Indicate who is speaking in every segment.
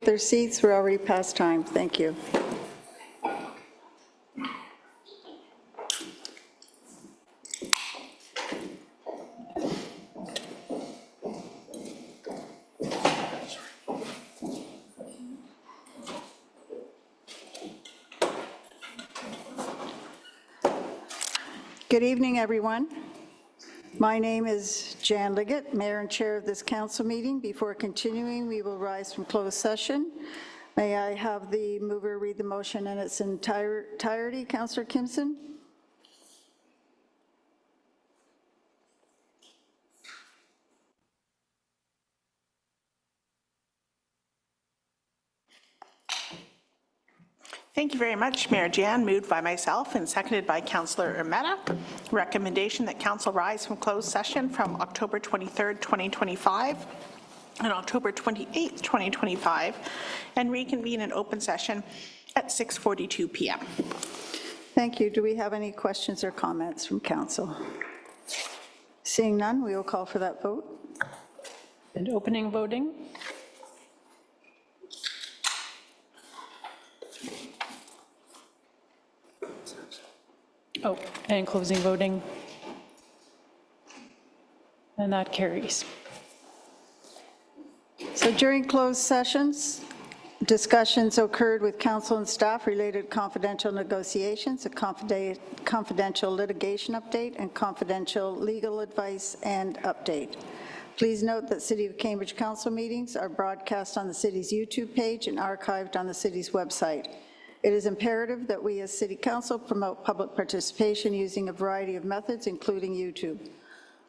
Speaker 1: Their seats, we're already past time. Thank you. Good evening, everyone. My name is Jan Liggett, Mayor and Chair of this council meeting. Before continuing, we will rise from closed session. May I have the mover read the motion in its entirety, Councillor Kimson?
Speaker 2: Thank you very much, Mayor Jan. Moved by myself and seconded by Councillor Ermetta. Recommendation that Council rise from closed session from October 23rd, 2025 and October 28th, 2025 and reconvene in open session at 6:42 p.m.
Speaker 1: Thank you. Do we have any questions or comments from council? Seeing none, we will call for that vote.
Speaker 3: And opening voting. Oh, and closing voting. And that carries.
Speaker 1: So during closed sessions, discussions occurred with council and staff related to confidential negotiations, a confidential litigation update, and confidential legal advice and update. Please note that City of Cambridge Council meetings are broadcast on the city's YouTube page and archived on the city's website. It is imperative that we as City Council promote public participation using a variety of methods, including YouTube.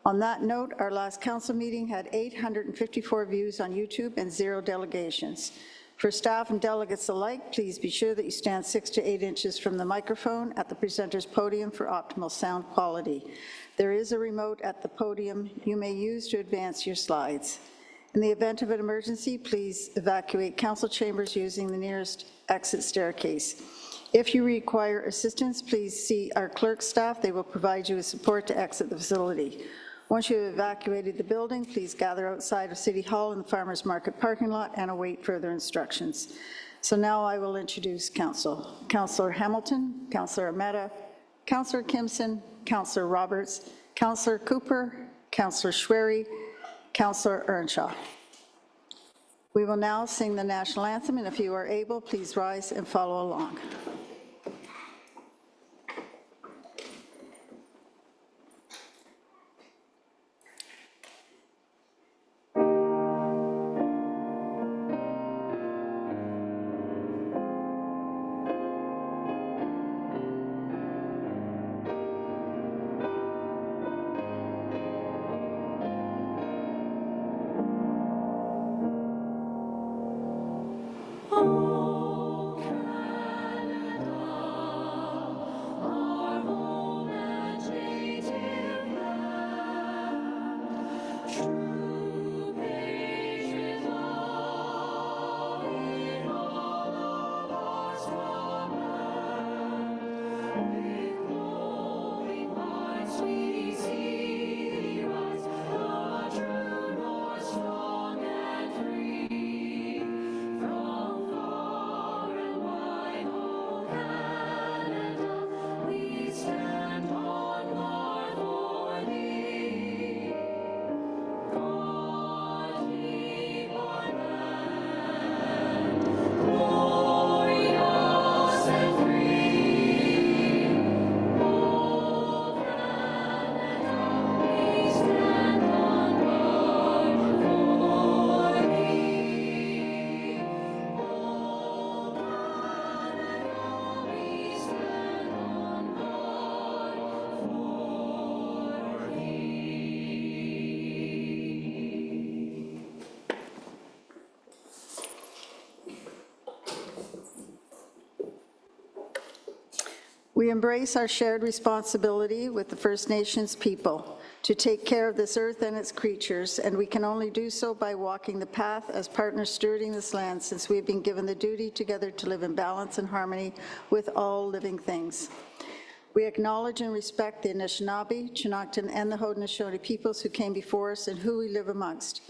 Speaker 1: On that note, our last council meeting had 854 views on YouTube and 0 delegations. For staff and delegates alike, please be sure that you stand 6 to 8 inches from the microphone at the presenter's podium for optimal sound quality. There is a remote at the podium you may use to advance your slides. In the event of an emergency, please evacuate council chambers using the nearest exit staircase. If you require assistance, please see our clerk staff. They will provide you with support to exit the facility. Once you have evacuated the building, please gather outside of City Hall in the Farmers Market parking lot and await further instructions. So now I will introduce council. Councillor Hamilton, Councillor Ermetta, Councillor Kimson, Councillor Roberts, Councillor Cooper, Councillor Schwery, Councillor Earnshaw. We will now sing the national anthem, and if you are able, please rise and follow along. We embrace our shared responsibility with the First Nations people to take care of this earth and its creatures, and we can only do so by walking the path as partners stewarding this land, since we have been given the duty together to live in balance and harmony with all living things. We acknowledge and respect the Anishinaabe, Chinookan, and the Haudenosaunee peoples who came before us and who we live amongst.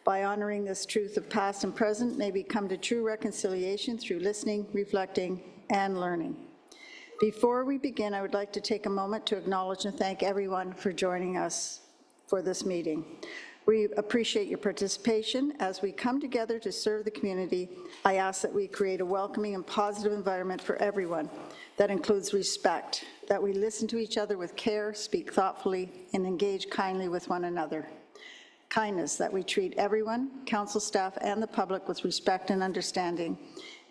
Speaker 1: By honoring this truth of past and present, may we come to true reconciliation through listening, reflecting, and learning. Before we begin, I would like to take a moment to acknowledge and thank everyone for joining us for this meeting. We appreciate your participation. As we come together to serve the community, I ask that we create a welcoming and positive environment for everyone that includes respect, that we listen to each other with care, speak thoughtfully, and engage kindly with one another. Kindness, that we treat everyone, council staff, and the public with respect and understanding,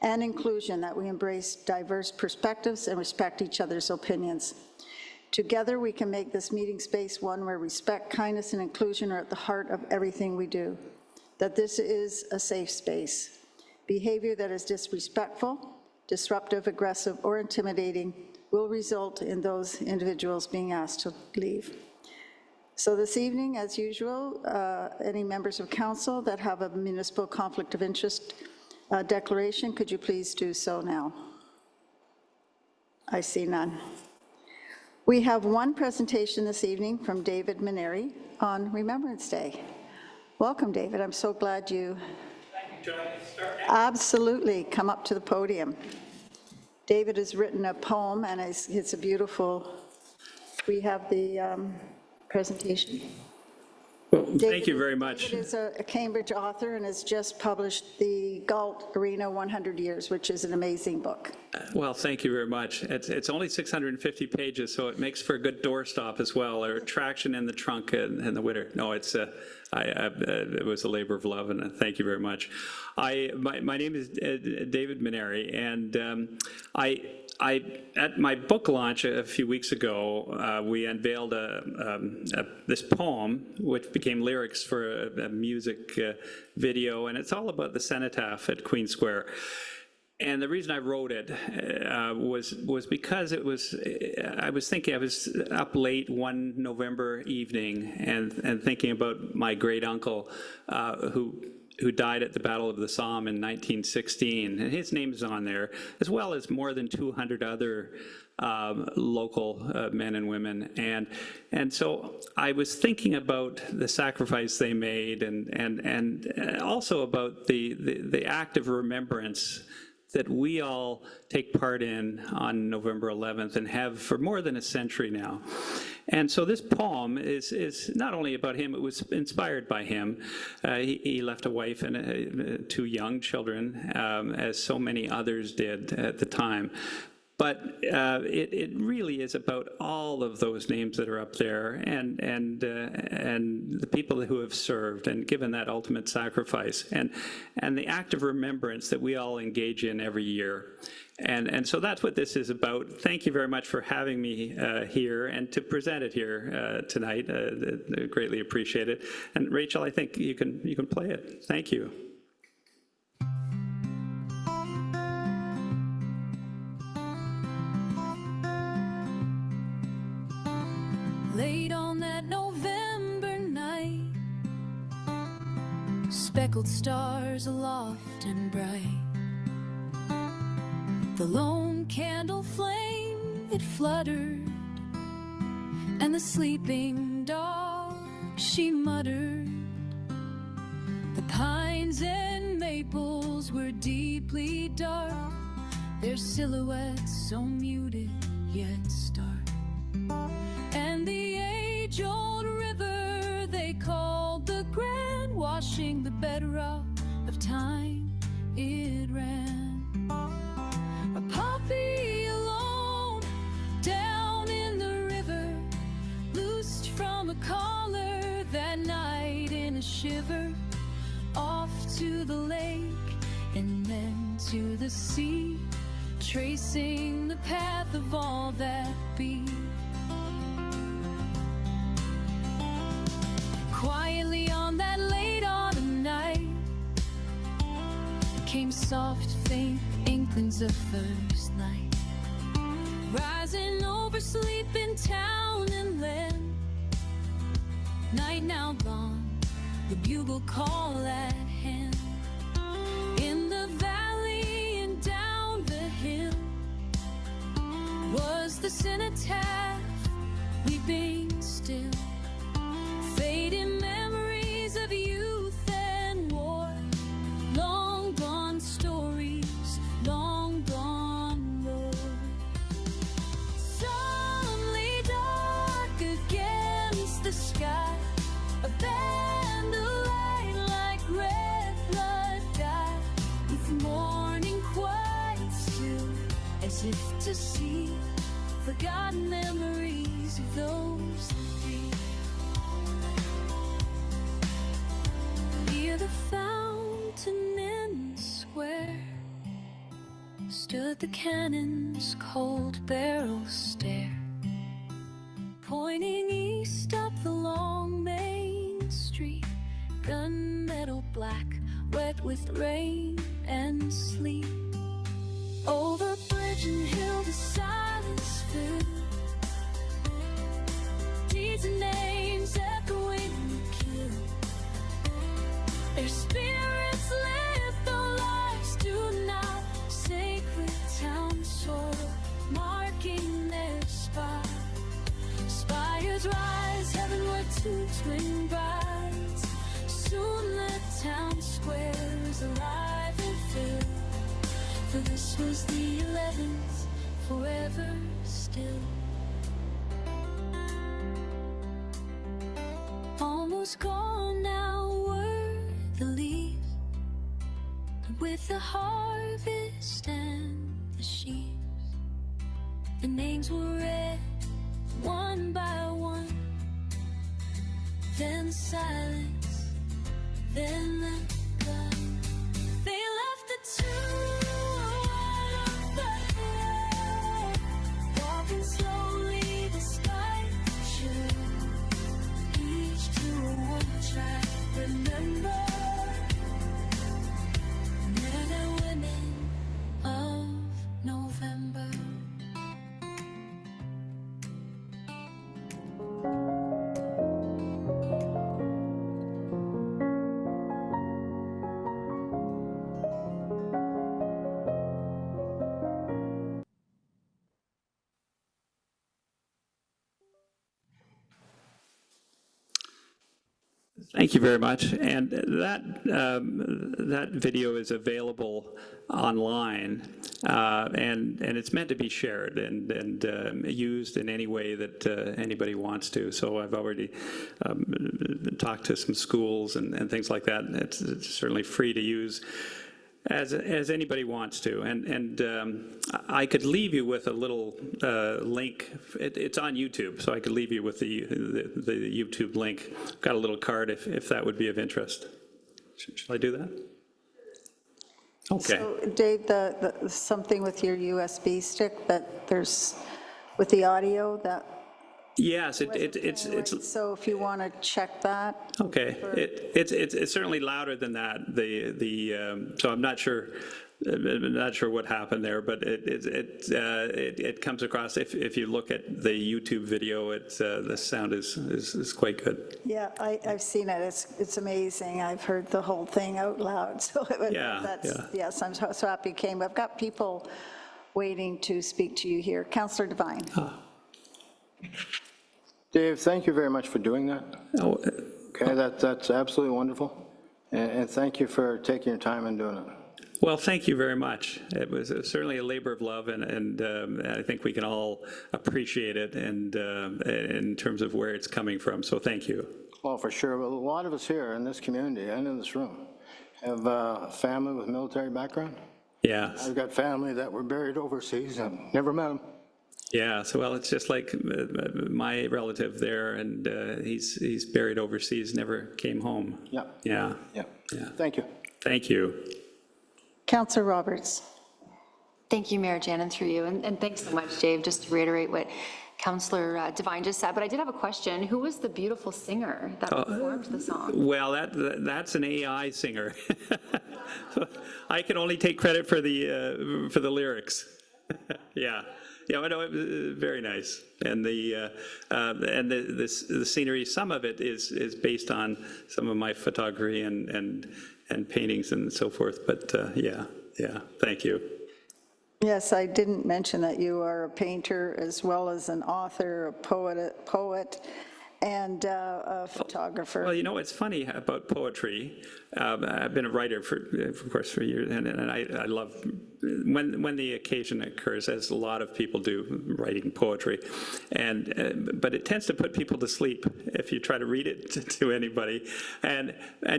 Speaker 1: and inclusion, that we embrace diverse perspectives and respect each other's opinions. Together, we can make this meeting space one where respect, kindness, and inclusion are at the heart of everything we do, that this is a safe space. Behavior that is disrespectful, disruptive, aggressive, or intimidating will result in those individuals being asked to leave. So this evening, as usual, any members of council that have a municipal conflict of interest declaration, could you please do so now? I see none. We have one presentation this evening from David Maneri on Remembrance Day. Welcome, David. I'm so glad you absolutely come up to the podium. David has written a poem, and it's a beautiful, we have the presentation.
Speaker 4: Well, thank you very much.
Speaker 1: David is a Cambridge author and has just published the Galt Arena 100 Years, which is an amazing book.
Speaker 4: Well, thank you very much. It's only 650 pages, so it makes for a good doorstop as well, or traction in the trunk in the winter. No, it was a labor of love, and thank you very much. My name is David Maneri, and at my book launch a few weeks ago, we unveiled this poem, which became lyrics for a music video, and it's all about the cenotaph at Queen Square. And the reason I wrote it was because I was up late one November evening and thinking about my great uncle who died at the Battle of the Somme in 1916, and his name is on there, as well as more than 200 other local men and women, and so I was thinking about the sacrifice they made, and also about the act of remembrance that we all take part in on November 11th and have for more than a century now. And so this poem is not only about him, it was inspired by him. He left a wife and two young children, as so many others did at the time. But it really is about all of those names that are up there, and the people who have served and given that ultimate sacrifice, and the act of remembrance that we all engage in every year. And so that's what this is about. Thank you very much for having me here and to present it here tonight. I greatly appreciate it. And Rachel, I think you can play it. Thank you.
Speaker 5: Late on that November night, speckled stars aloft and bright, the lone candle flame, it fluttered, and the sleeping dog, she muttered. The pines and maples were deeply dark, their silhouettes so muted yet stark. And the age-old river they called the Grand, washing the bedrock of time, it ran. A poppy alone down in the river, loosed from a collar that night in a shiver, off to the lake and then to the sea, tracing the path of all that be. Quietly on that late autumn night came soft, faint inklings of first light, rising over sleeping town and land. Night now gone, the bugle call at hand. In the valley and down the hill was the cenotaph weeping still. Fading memories of youth got memories of those three. Near the fountain in the square stood the cannon's cold barrel stare, pointing east up the long main street. Gunmetal black, wet with rain and sleet. Over bridge and hill the silence filled, deeds and names echoing the kill. Their spirits live, though lives do not. Sacred town soil marking their spot. Spires rise heavenward to twin brides. Soon the town square is alive and filled. For this was the 11th, forever still. Almost gone now were the leaves, but with the harvest and the sheaves, the names were read one by one. Then silence, then the gun. They left the two on the hill, walking slowly, the sky chill. Each to one track, remember men and women of November.
Speaker 4: Thank you very much. And that video is available online, and it's meant to be shared and used in any way that anybody wants to. So I've already talked to some schools and things like that. It's certainly free to use as anybody wants to. And I could leave you with a little link. It's on YouTube, so I could leave you with the YouTube link. Got a little card if that would be of interest. Shall I do that? Okay.
Speaker 1: So Dave, the something with your USB stick, that there's, with the audio, that,
Speaker 4: Yes, it's
Speaker 1: so if you want to check that.
Speaker 4: okay. It's certainly louder than that. So I'm not sure what happened there, but it comes across. If you look at the YouTube video, the sound is quite good.
Speaker 1: Yeah, I've seen it. It's amazing. I've heard the whole thing out loud. So yes, I'm so happy you came. I've got people waiting to speak to you here. Councillor Devine.
Speaker 6: Dave, thank you very much for doing that.
Speaker 4: Oh,
Speaker 6: Okay, that's absolutely wonderful, and thank you for taking your time and doing it.
Speaker 4: well, thank you very much. It was certainly a labor of love, and I think we can all appreciate it, and in terms of where it's coming from. So thank you.
Speaker 6: Well, for sure, a lot of us here in this community and in this room have a family with military background.
Speaker 4: Yeah.
Speaker 6: I've got family that were buried overseas and never met them.
Speaker 4: Yeah, so well, it's just like my relative there, and he's buried overseas, never came home.
Speaker 6: Yeah.
Speaker 4: Yeah.
Speaker 6: Yeah.
Speaker 4: Yeah.
Speaker 6: Thank you.
Speaker 4: Thank you.
Speaker 1: Councillor Roberts.
Speaker 7: Thank you, Mayor Jan, and through you. And thanks so much, Dave, just to reiterate what Councillor Devine just said. But I did have a question. Who was the beautiful singer that performed the song?
Speaker 4: Well, that's an AI singer. I can only take credit for the lyrics. Yeah. Yeah, I know, it was very nice, and the scenery. Some of it is based on some of my photography and paintings and so forth. But yeah, thank you.
Speaker 1: Yes, I didn't mention that you are a painter as well as an author, a poet, and a photographer.
Speaker 4: Well, you know, it's funny about poetry. I've been a writer of course, for years, and I love when the occasion occurs, as a lot of people do, writing poetry, but it tends to put people to sleep if you try to read it to anybody, and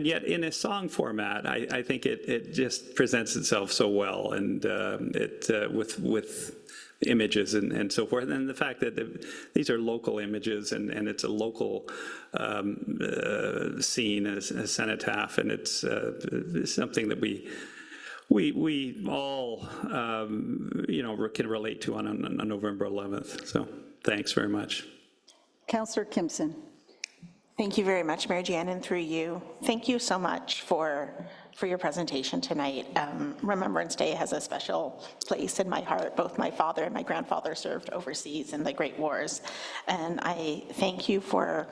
Speaker 4: yet in a song format, I think it just presents itself so well, and images and so forth, and the fact that these are local images and it's a local scene as Cenotaph, and it's something that we all can relate to on November 11th. So thanks very much.
Speaker 1: Councillor Kimson.
Speaker 2: Thank you very much, Mayor Jan, and through you. Thank you so much for your presentation tonight. Remembrance Day has a special place in my heart. Both my father and my grandfather served overseas in the Great Wars, and I thank you for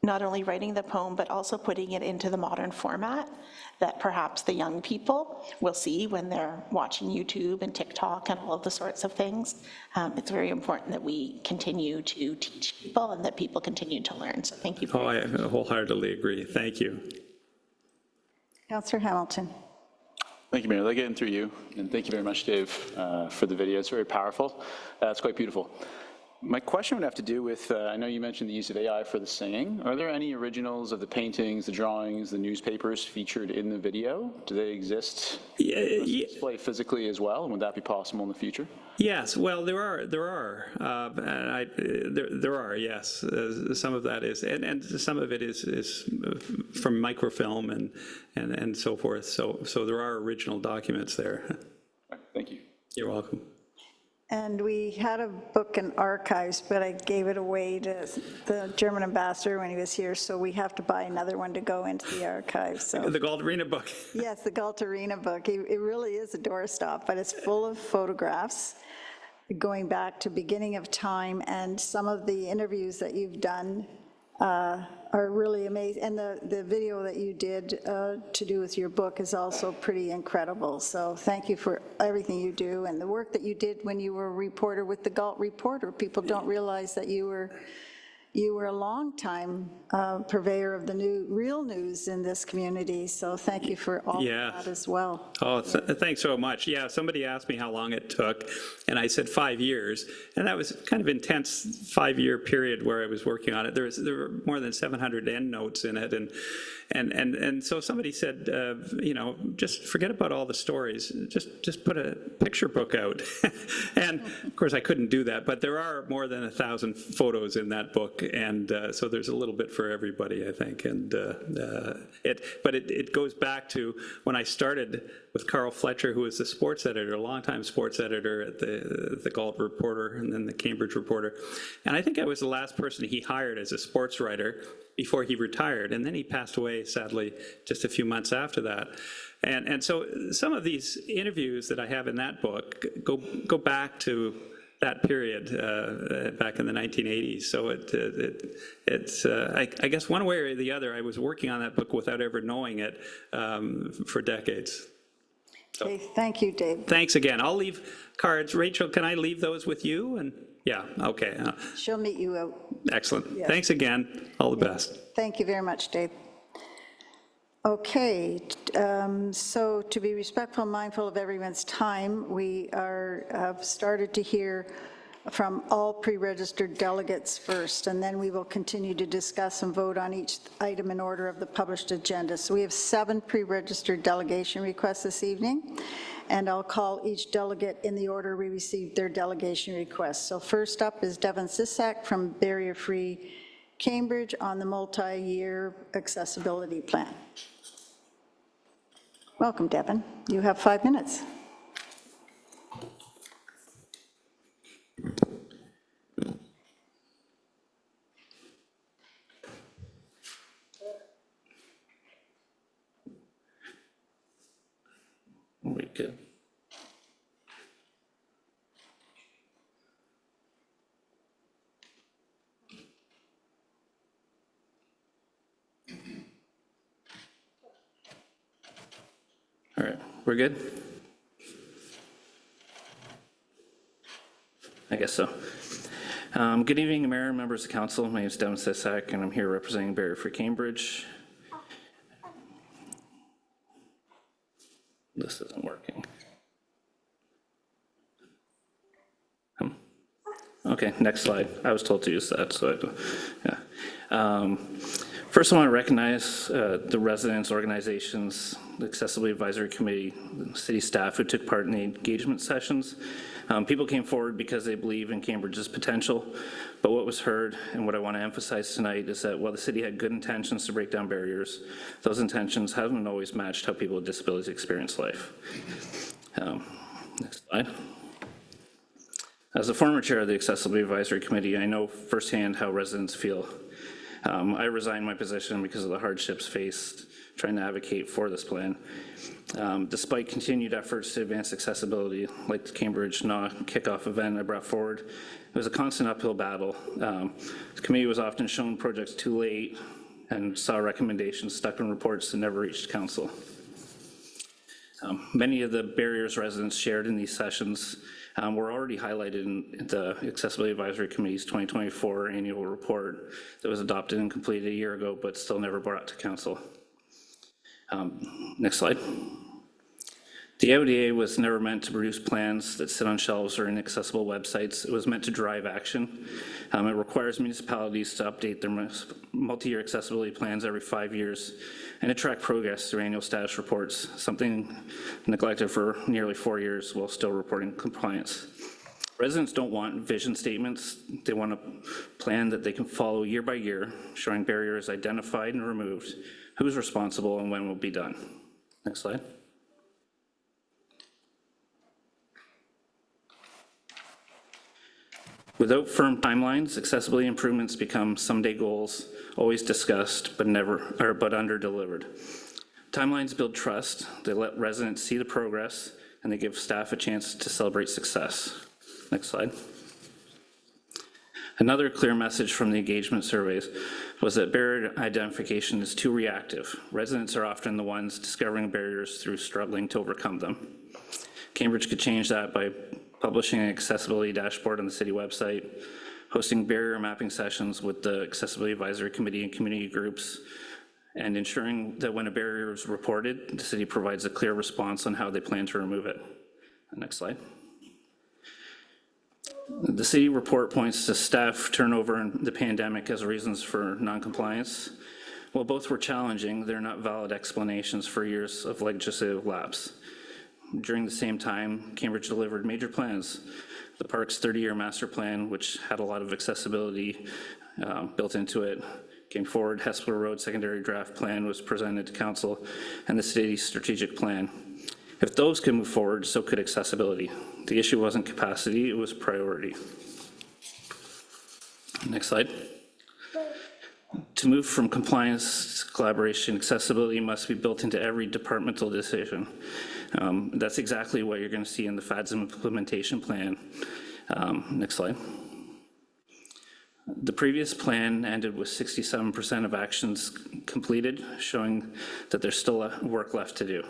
Speaker 2: not only writing the poem, but also putting it into the modern format that perhaps the young people will see when they're watching YouTube and TikTok and all of the sorts of things. It's very important that we continue to teach people and that people continue to learn. So thank you.
Speaker 4: Oh, I wholeheartedly agree. Thank you.
Speaker 1: Councillor Hamilton.
Speaker 8: Thank you, Mayor Liggett, through you. And thank you very much, Dave, for the video. It's very powerful. It's quite beautiful. My question would have to do with, I know you mentioned the use of AI for the singing. Are there any originals of the paintings, the drawings, the newspapers featured in the video? Do they exist display physically as well? And would that be possible in the future?
Speaker 4: Yes, well, there are, yes. Some of that is, and some of it is from microfilm and so forth. So there are original documents there.
Speaker 8: Thank you.
Speaker 4: You're welcome.
Speaker 1: And we had a book in archives, but I gave it away to the German ambassador when he was here, so we have to buy another one to go into the archives. So.
Speaker 4: The Galt Arena book.
Speaker 1: Yes, the Galt Arena book. It really is a doorstop, but it's full of photographs going back to beginning of time, and some of the interviews that you've done are really amazing. And the video that you did to do with your book is also pretty incredible. So thank you for everything you do and the work that you did when you were a reporter with the Galt Reporter. People don't realize that you were a long-time purveyor of the real news in this community, so thank you for all of that as well.
Speaker 4: Oh, thanks so much. Yeah, somebody asked me how long it took, and I said 5 years, and that was kind of intense 5-year period where I was working on it. There were more than 700 endnotes in it, and so somebody said, just forget about all the stories, just put a picture book out. And of course I couldn't do that, but there are more than 1,000 photos in that book. And so there's a little bit for everybody, I think. And it goes back to when I started with Carl Fletcher, who was the sports editor, a longtime sports editor at the Galt Reporter and then the Cambridge Reporter. And I think I was the last person he hired as a sports writer before he retired. And then he passed away, sadly, just a few months after that. And so some of these interviews that I have in that book go back to that period back in the 1980s. So it's I guess one way or the other, I was working on that book without ever knowing it for decades. So,
Speaker 1: Okay, thank you, Dave.
Speaker 4: thanks again. I'll leave cards. Rachel, can I leave those with you? And yeah, okay.
Speaker 1: She'll meet you out.
Speaker 4: Excellent.
Speaker 1: Yes.
Speaker 4: Thanks again. All the best.
Speaker 1: Thank you very much, Dave. Okay, so to be respectful and mindful of everyone's time, we have started to hear from all pre-registered delegates first, and then we will continue to discuss and vote on each item in order of the published agenda. So we have 7 pre-registered delegation requests this evening, and I'll call each delegate in the order we received their delegation requests. So first up is Devin Sisak from Barrier-Free Cambridge on the multi-year accessibility plan. Welcome, Devin. You have 5 minutes.
Speaker 9: We good. All right, we're good? I guess so. Good evening, Mayor and members of council. My name is Devin Sisak, and I'm here representing Barrier-Free Cambridge. This isn't working. Okay, next slide. I was told to use that, so yeah. First, I want to recognize the residents, organizations, the Accessibility Advisory Committee, the city staff who took part in the engagement sessions. People came forward because they believe in Cambridge's potential, but what was heard and what I want to emphasize tonight is that while the city had good intentions to break down barriers, those intentions haven't always matched how people with disabilities experience life. Next slide. As a former chair of the Accessibility Advisory Committee, I know firsthand how residents feel. I resigned my position because of the hardships faced trying to advocate for this plan. Despite continued efforts to advance accessibility, like the Cambridge NAW kickoff event I brought forward, it was a constant uphill battle. The committee was often shown projects too late and saw recommendations stuck in reports that never reached council. Many of the barriers residents shared in these sessions were already highlighted in the Accessibility Advisory Committee's 2024 annual report that was adopted and completed a year ago, but still never brought to council. Next slide. The AODA was never meant to produce plans that sit on shelves or inaccessible websites. It was meant to drive action. It requires municipalities to update their multi-year accessibility plans every 5 years and to track progress through annual status reports, something neglected for nearly 4 years while still reporting compliance. Residents don't want vision statements. They want a plan that they can follow year by year, showing barriers identified and removed, who's responsible, and when will be done. Next slide. Without firm timelines, accessibility improvements become someday goals, always discussed, but under-delivered. Timelines build trust, they let residents see the progress, and they give staff a chance to celebrate success. Next slide. Another clear message from the engagement surveys was that barrier identification is too reactive. Residents are often the ones discovering barriers through struggling to overcome them. Cambridge could change that by publishing an accessibility dashboard on the city website, hosting barrier mapping sessions with the Accessibility Advisory Committee and community groups, and ensuring that when a barrier is reported, the city provides a clear response on how they plan to remove it. Next slide. The city report points to staff turnover and the pandemic as reasons for non-compliance. While both were challenging, they're not valid explanations for years of legislative lapse. During the same time, Cambridge delivered major plans. The park's 30-year master plan, which had a lot of accessibility built into it, came forward. Hespeler Road secondary draft plan was presented to council, and the city's strategic plan. If those could move forward, so could accessibility. The issue wasn't capacity, it was priority. Next slide. To move from compliance to collaboration, accessibility must be built into every departmental decision. That's exactly what you're going to see in the FADS implementation plan. Next slide. The previous plan ended with 67% of actions completed, showing that there's still work left to do.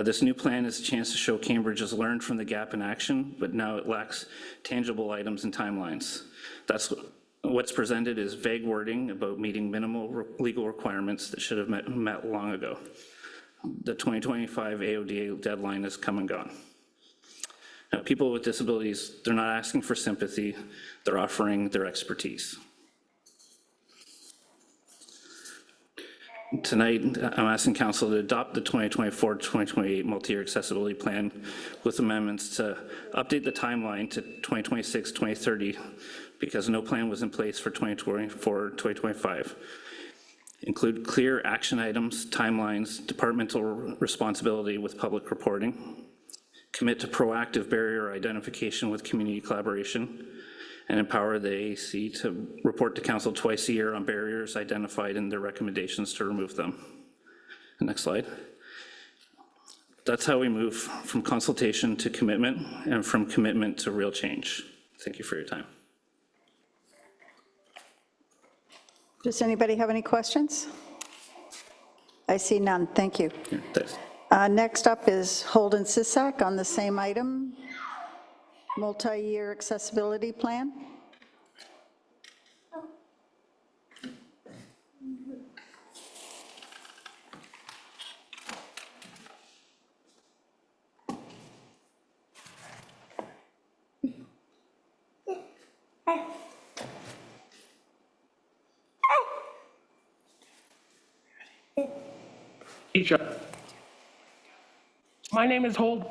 Speaker 9: This new plan is a chance to show Cambridge has learned from the gap in action, but now it lacks tangible items and timelines. That's what's presented is vague wording about meeting minimal legal requirements that should have met long ago. The 2025 AODA deadline has come and gone. Now, people with disabilities, they're not asking for sympathy, they're offering their expertise. Tonight, I'm asking council to adopt the 2024-2028 multi-year accessibility plan with amendments to update the timeline to 2026-2030 because no plan was in place for 2024-2025. Include clear action items, timelines, departmental responsibility with public reporting, commit to proactive barrier identification with community collaboration, and empower the AAC to report to council twice a year on barriers identified and their recommendations to remove them. The next slide. That's how we move from consultation to commitment and from commitment to real change. Thank you for your time.
Speaker 1: Does anybody have any questions? I see none. Thank you.
Speaker 9: Yeah, thanks.
Speaker 1: Next up is Holden Sisak on the same item, multi-year accessibility plan.
Speaker 10: each other. My name is Holden.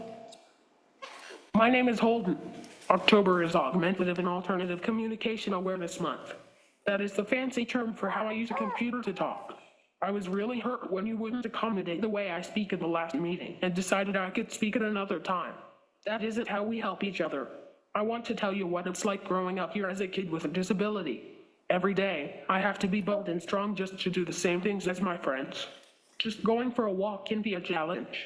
Speaker 10: October is Augmentative and Alternative Communication Awareness Month. That is the fancy term for how I use a computer to talk. I was really hurt when you wouldn't accommodate the way I speak at the last meeting and decided I could speak at another time. That isn't how we help each other. I want to tell you what it's like growing up here as a kid with a disability. Every day, I have to be bold and strong just to do the same things as my friends. Just going for a walk can be a challenge.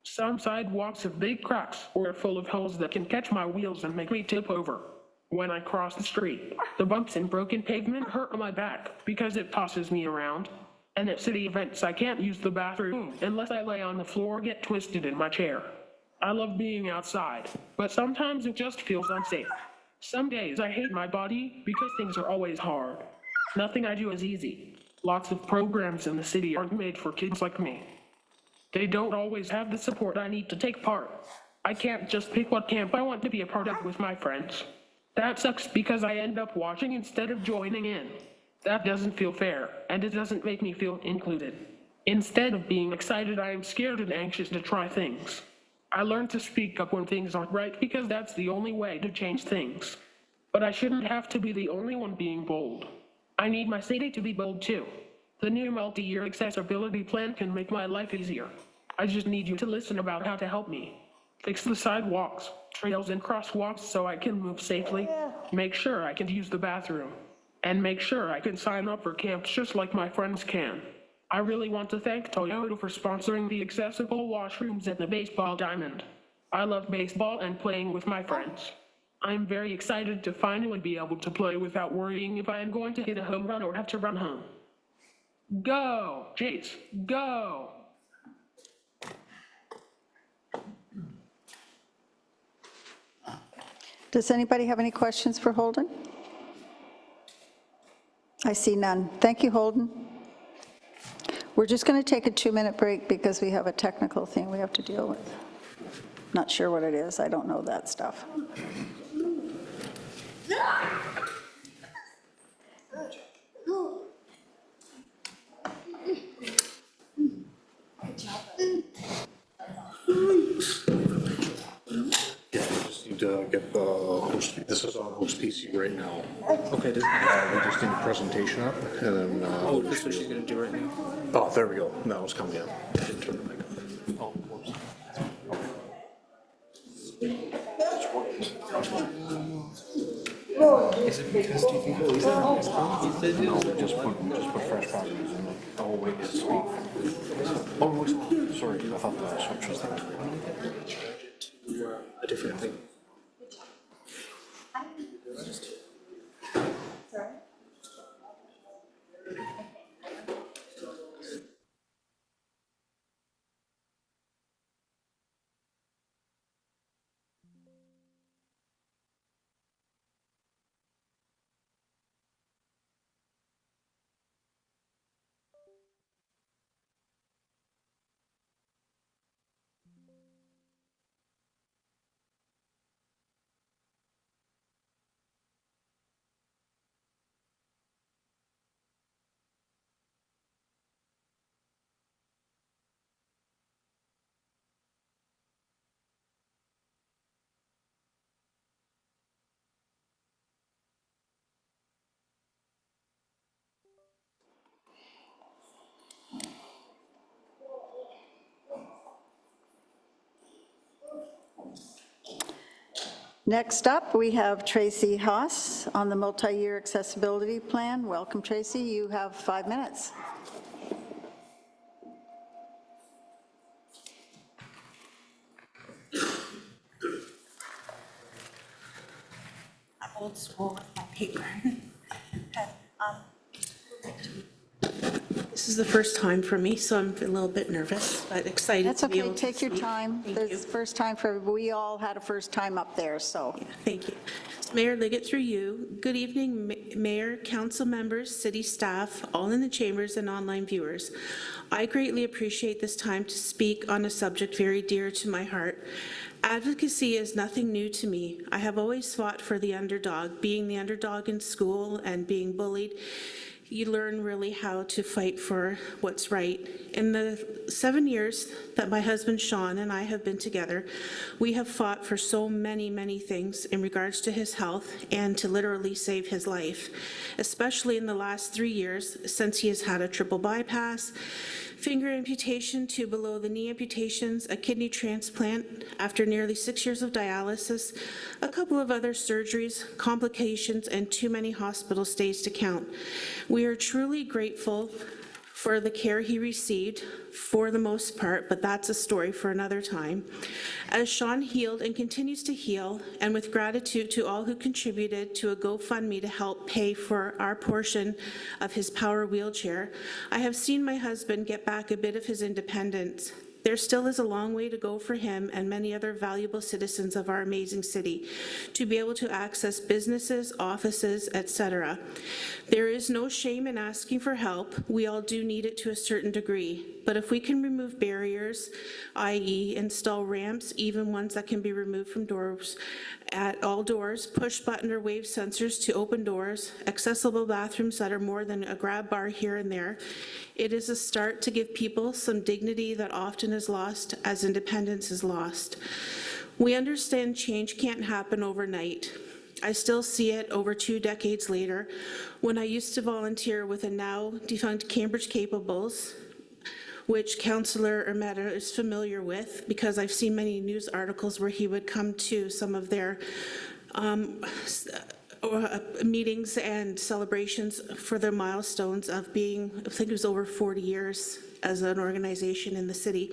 Speaker 10: Some sidewalks have big cracks or are full of holes that can catch my wheels and make me tip over. When I cross the street, the bumps and broken pavement hurt my back because it tosses me around. And at city events, I can't use the bathroom unless I lay on the floor or get twisted in my chair. I love being outside, but sometimes it just feels unsafe. Some days I hate my body because things are always hard. Nothing I do is easy. Lots of programs in the city aren't made for kids like me. They don't always have the support I need to take part. I can't just pick what camp I want to be a part of with my friends. That sucks because I end up watching instead of joining in. That doesn't feel fair, and it doesn't make me feel included. Instead of being excited, I am scared and anxious to try things. I learned to speak up when things aren't right because that's the only way to change things. But I shouldn't have to be the only one being bold. I need my city to be bold too. The new multi-year accessibility plan can make my life easier. I just need you to listen about how to help me. Fix the sidewalks, trails, and crosswalks so I can move safely. Make sure I can use the bathroom. And make sure I can sign up for camps just like my friends can. I really want to thank Toyota for sponsoring the accessible washrooms at the baseball diamond. I love baseball and playing with my friends. I'm very excited to finally be able to play without worrying if I am going to hit a home run or have to run home. Go, Jace, go!
Speaker 1: Does anybody have any questions for Holden? I see none. Thank you, Holden. We're just going to take a 2-minute break because we have a technical thing we have to deal with. Not sure what it is. I don't know that stuff.
Speaker 11: Need to get the host, this is on host PC right now.
Speaker 9: Okay,
Speaker 11: We just need a presentation up and then.
Speaker 9: oh, this is what she's gonna do right now?
Speaker 11: Oh, there we go. Now it's coming in. Didn't turn the mic on. Oh, whoops.
Speaker 9: Is it because, do you think Lisa has problems?
Speaker 11: No, just put fresh batteries in it. Oh, wait, it's sweet. Oh, sorry, I thought the switch was there.
Speaker 9: A different thing.
Speaker 1: Next up, we have Tracy Haas on the multi-year accessibility plan. Welcome, Tracy. You have 5 minutes.
Speaker 12: I'm old school with my paper. This is the first time for me, so I'm a little bit nervous, but excited
Speaker 1: That's
Speaker 12: to be
Speaker 1: okay.
Speaker 12: able to
Speaker 1: Take your
Speaker 12: speak.
Speaker 1: time.
Speaker 12: Thank
Speaker 1: This
Speaker 12: you.
Speaker 1: is first time for, we all had a first time up there, so.
Speaker 12: Thank you. Mayor Liggett, through you. Good evening, Mayor, council members, city staff, all in the chambers and online viewers. I greatly appreciate this time to speak on a subject very dear to my heart. Advocacy is nothing new to me. I have always fought for the underdog, being the underdog in school and being bullied you learn really how to fight for what's right. In the 7 years that my husband Sean and I have been together, we have fought for so many, many things in regards to his health and to literally save his life, especially in the last 3 years since he has had a triple bypass, finger amputation, two below the knee amputations, a kidney transplant after nearly 6 years of dialysis, a couple of other surgeries, complications, and too many hospital stays to count. We are truly grateful for the care he received for the most part, but that's a story for another time. As Sean healed and continues to heal, and with gratitude to all who contributed to a GoFundMe to help pay for our portion of his power wheelchair, I have seen my husband get back a bit of his independence. There still is a long way to go for him and many other valuable citizens of our amazing city to be able to access businesses, offices, etc. There is no shame in asking for help. We all do need it to a certain degree. But if we can remove barriers, i.e. install ramps, even ones that can be removed from doors, at all doors, push button or wave sensors to open doors, accessible bathrooms that are more than a grab bar here and there, it is a start to give people some dignity that often is lost as independence is lost. We understand change can't happen overnight. I still see it over 2 decades later when I used to volunteer with a now defunct Cambridge Capables, which Councillor Ermetta is familiar with because I've seen many news articles where he would come to some of their meetings and celebrations for their milestones of being, I think it was over 40 years as an organization in the city,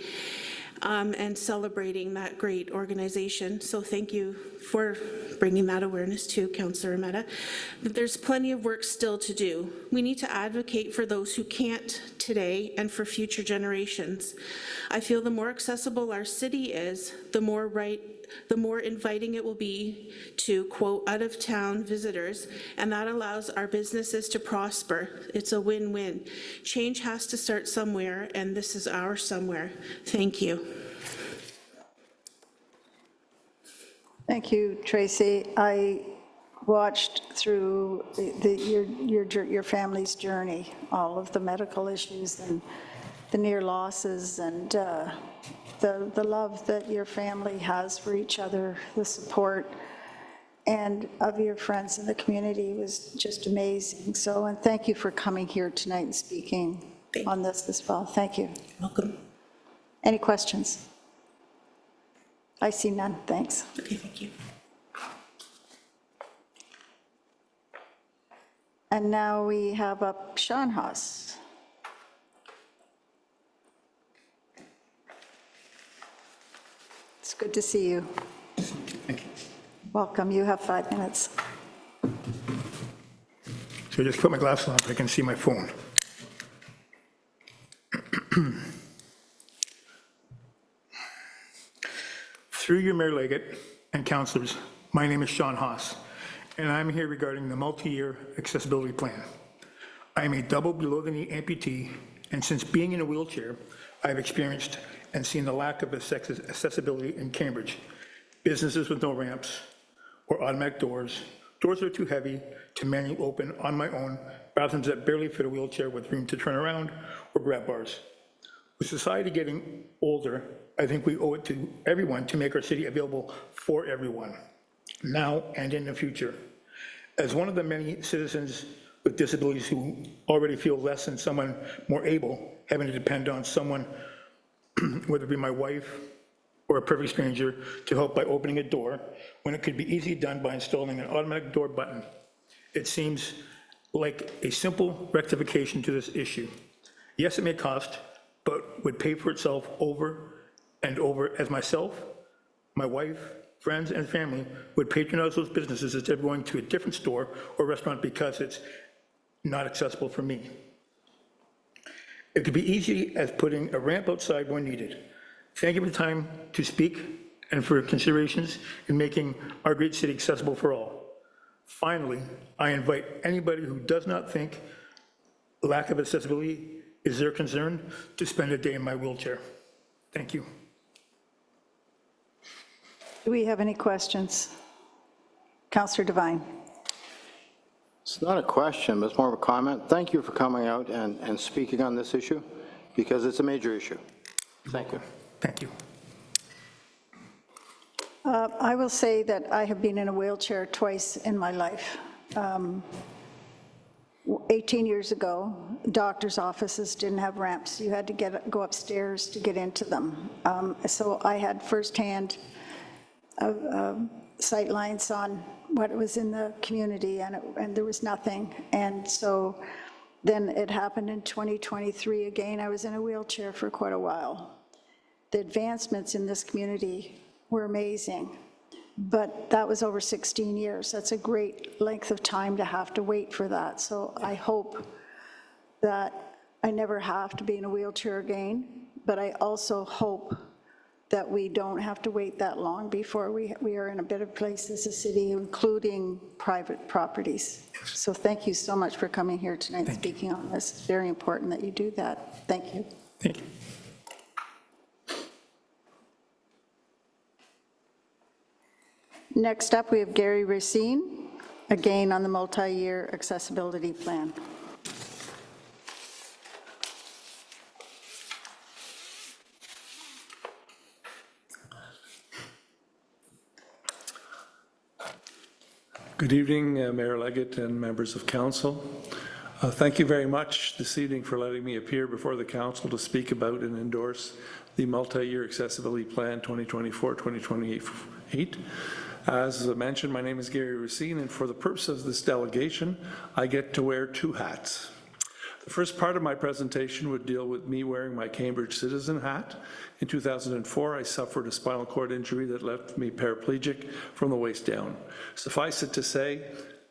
Speaker 12: and celebrating that great organization. So thank you for bringing that awareness to Councillor Ermetta. There's plenty of work still to do. We need to advocate for those who can't today and for future generations. I feel the more accessible our city is, the more inviting it will be to, quote, out-of-town visitors, and that allows our businesses to prosper. It's a win-win. Change has to start somewhere, and this is our somewhere. Thank you.
Speaker 1: Thank you, Tracy. I watched through your family's journey, all of the medical issues and the near losses and the love that your family has for each other, the support, and of your friends in the community was just amazing. So, and thank you for coming here tonight and speaking on this as well. Thank you.
Speaker 12: Welcome.
Speaker 1: Any questions? I see none. Thanks.
Speaker 12: Okay, thank you.
Speaker 1: And now we have up Sean Haas. It's good to see you.
Speaker 13: Thank you.
Speaker 1: Welcome. You have 5 minutes.
Speaker 13: So I just put my glasses on so I can see my phone. Through you, Mayor Leggett and councillors, my name is Sean Haas, and I'm here regarding the multi-year accessibility plan. I am a double below-the-knee amputee, and since being in a wheelchair, I've experienced and seen the lack of accessibility in Cambridge. Businesses with no ramps or automatic doors, doors that are too heavy to manually open on my own, bathrooms that barely fit a wheelchair with room to turn around, or grab bars. With society getting older, I think we owe it to everyone to make our city available for everyone, now and in the future. As one of the many citizens with disabilities who already feel less than someone more able, having to depend on someone, whether it be my wife or a perfect stranger, to help by opening a door, when it could be easily done by installing an automatic door button. It seems like a simple rectification to this issue. Yes, it may cost, but would pay for itself over and over, as myself, my wife, friends, and family would patronize those businesses instead of going to a different store or restaurant because it's not accessible for me. It could be easy as putting a ramp outside when needed. Thank you for the time to speak and for considerations in making our great city accessible for all. Finally, I invite anybody who does not think lack of accessibility is their concern to spend a day in my wheelchair. Thank you.
Speaker 1: Do we have any questions? Councillor Devine.
Speaker 6: It's not a question, but it's more of a comment. Thank you for coming out and speaking on this issue, because it's a major issue. Thank you.
Speaker 13: Thank you.
Speaker 1: I will say that I have been in a wheelchair twice in my life. 18 years ago, doctors' offices didn't have ramps. You had to go upstairs to get into them. So I had firsthand sight lines on what was in the community, and there was nothing. And so then it happened in 2023 again. I was in a wheelchair for quite a while. The advancements in this community were amazing, but that was over 16 years. That's a great length of time to have to wait for that. So I hope that I never have to be in a wheelchair again, but I also hope that we don't have to wait that long before we are in a better place as a city, including private properties. So thank you so much for coming here tonight and speaking on this. It's very important that you do that. Thank you.
Speaker 13: Thank you.
Speaker 1: Next up, we have Gary Racine, again on the multi-year accessibility plan.
Speaker 14: Good evening, Mayor Leggett and members of council. Thank you very much this evening for letting me appear before the council to speak about and endorse the multi-year accessibility plan 2024-2028. As mentioned, my name is Gary Racine, and for the purpose of this delegation, I get to wear two hats. The first part of my presentation would deal with me wearing my Cambridge citizen hat. In 2004, I suffered a spinal cord injury that left me paraplegic from the waist down. Suffice it to say,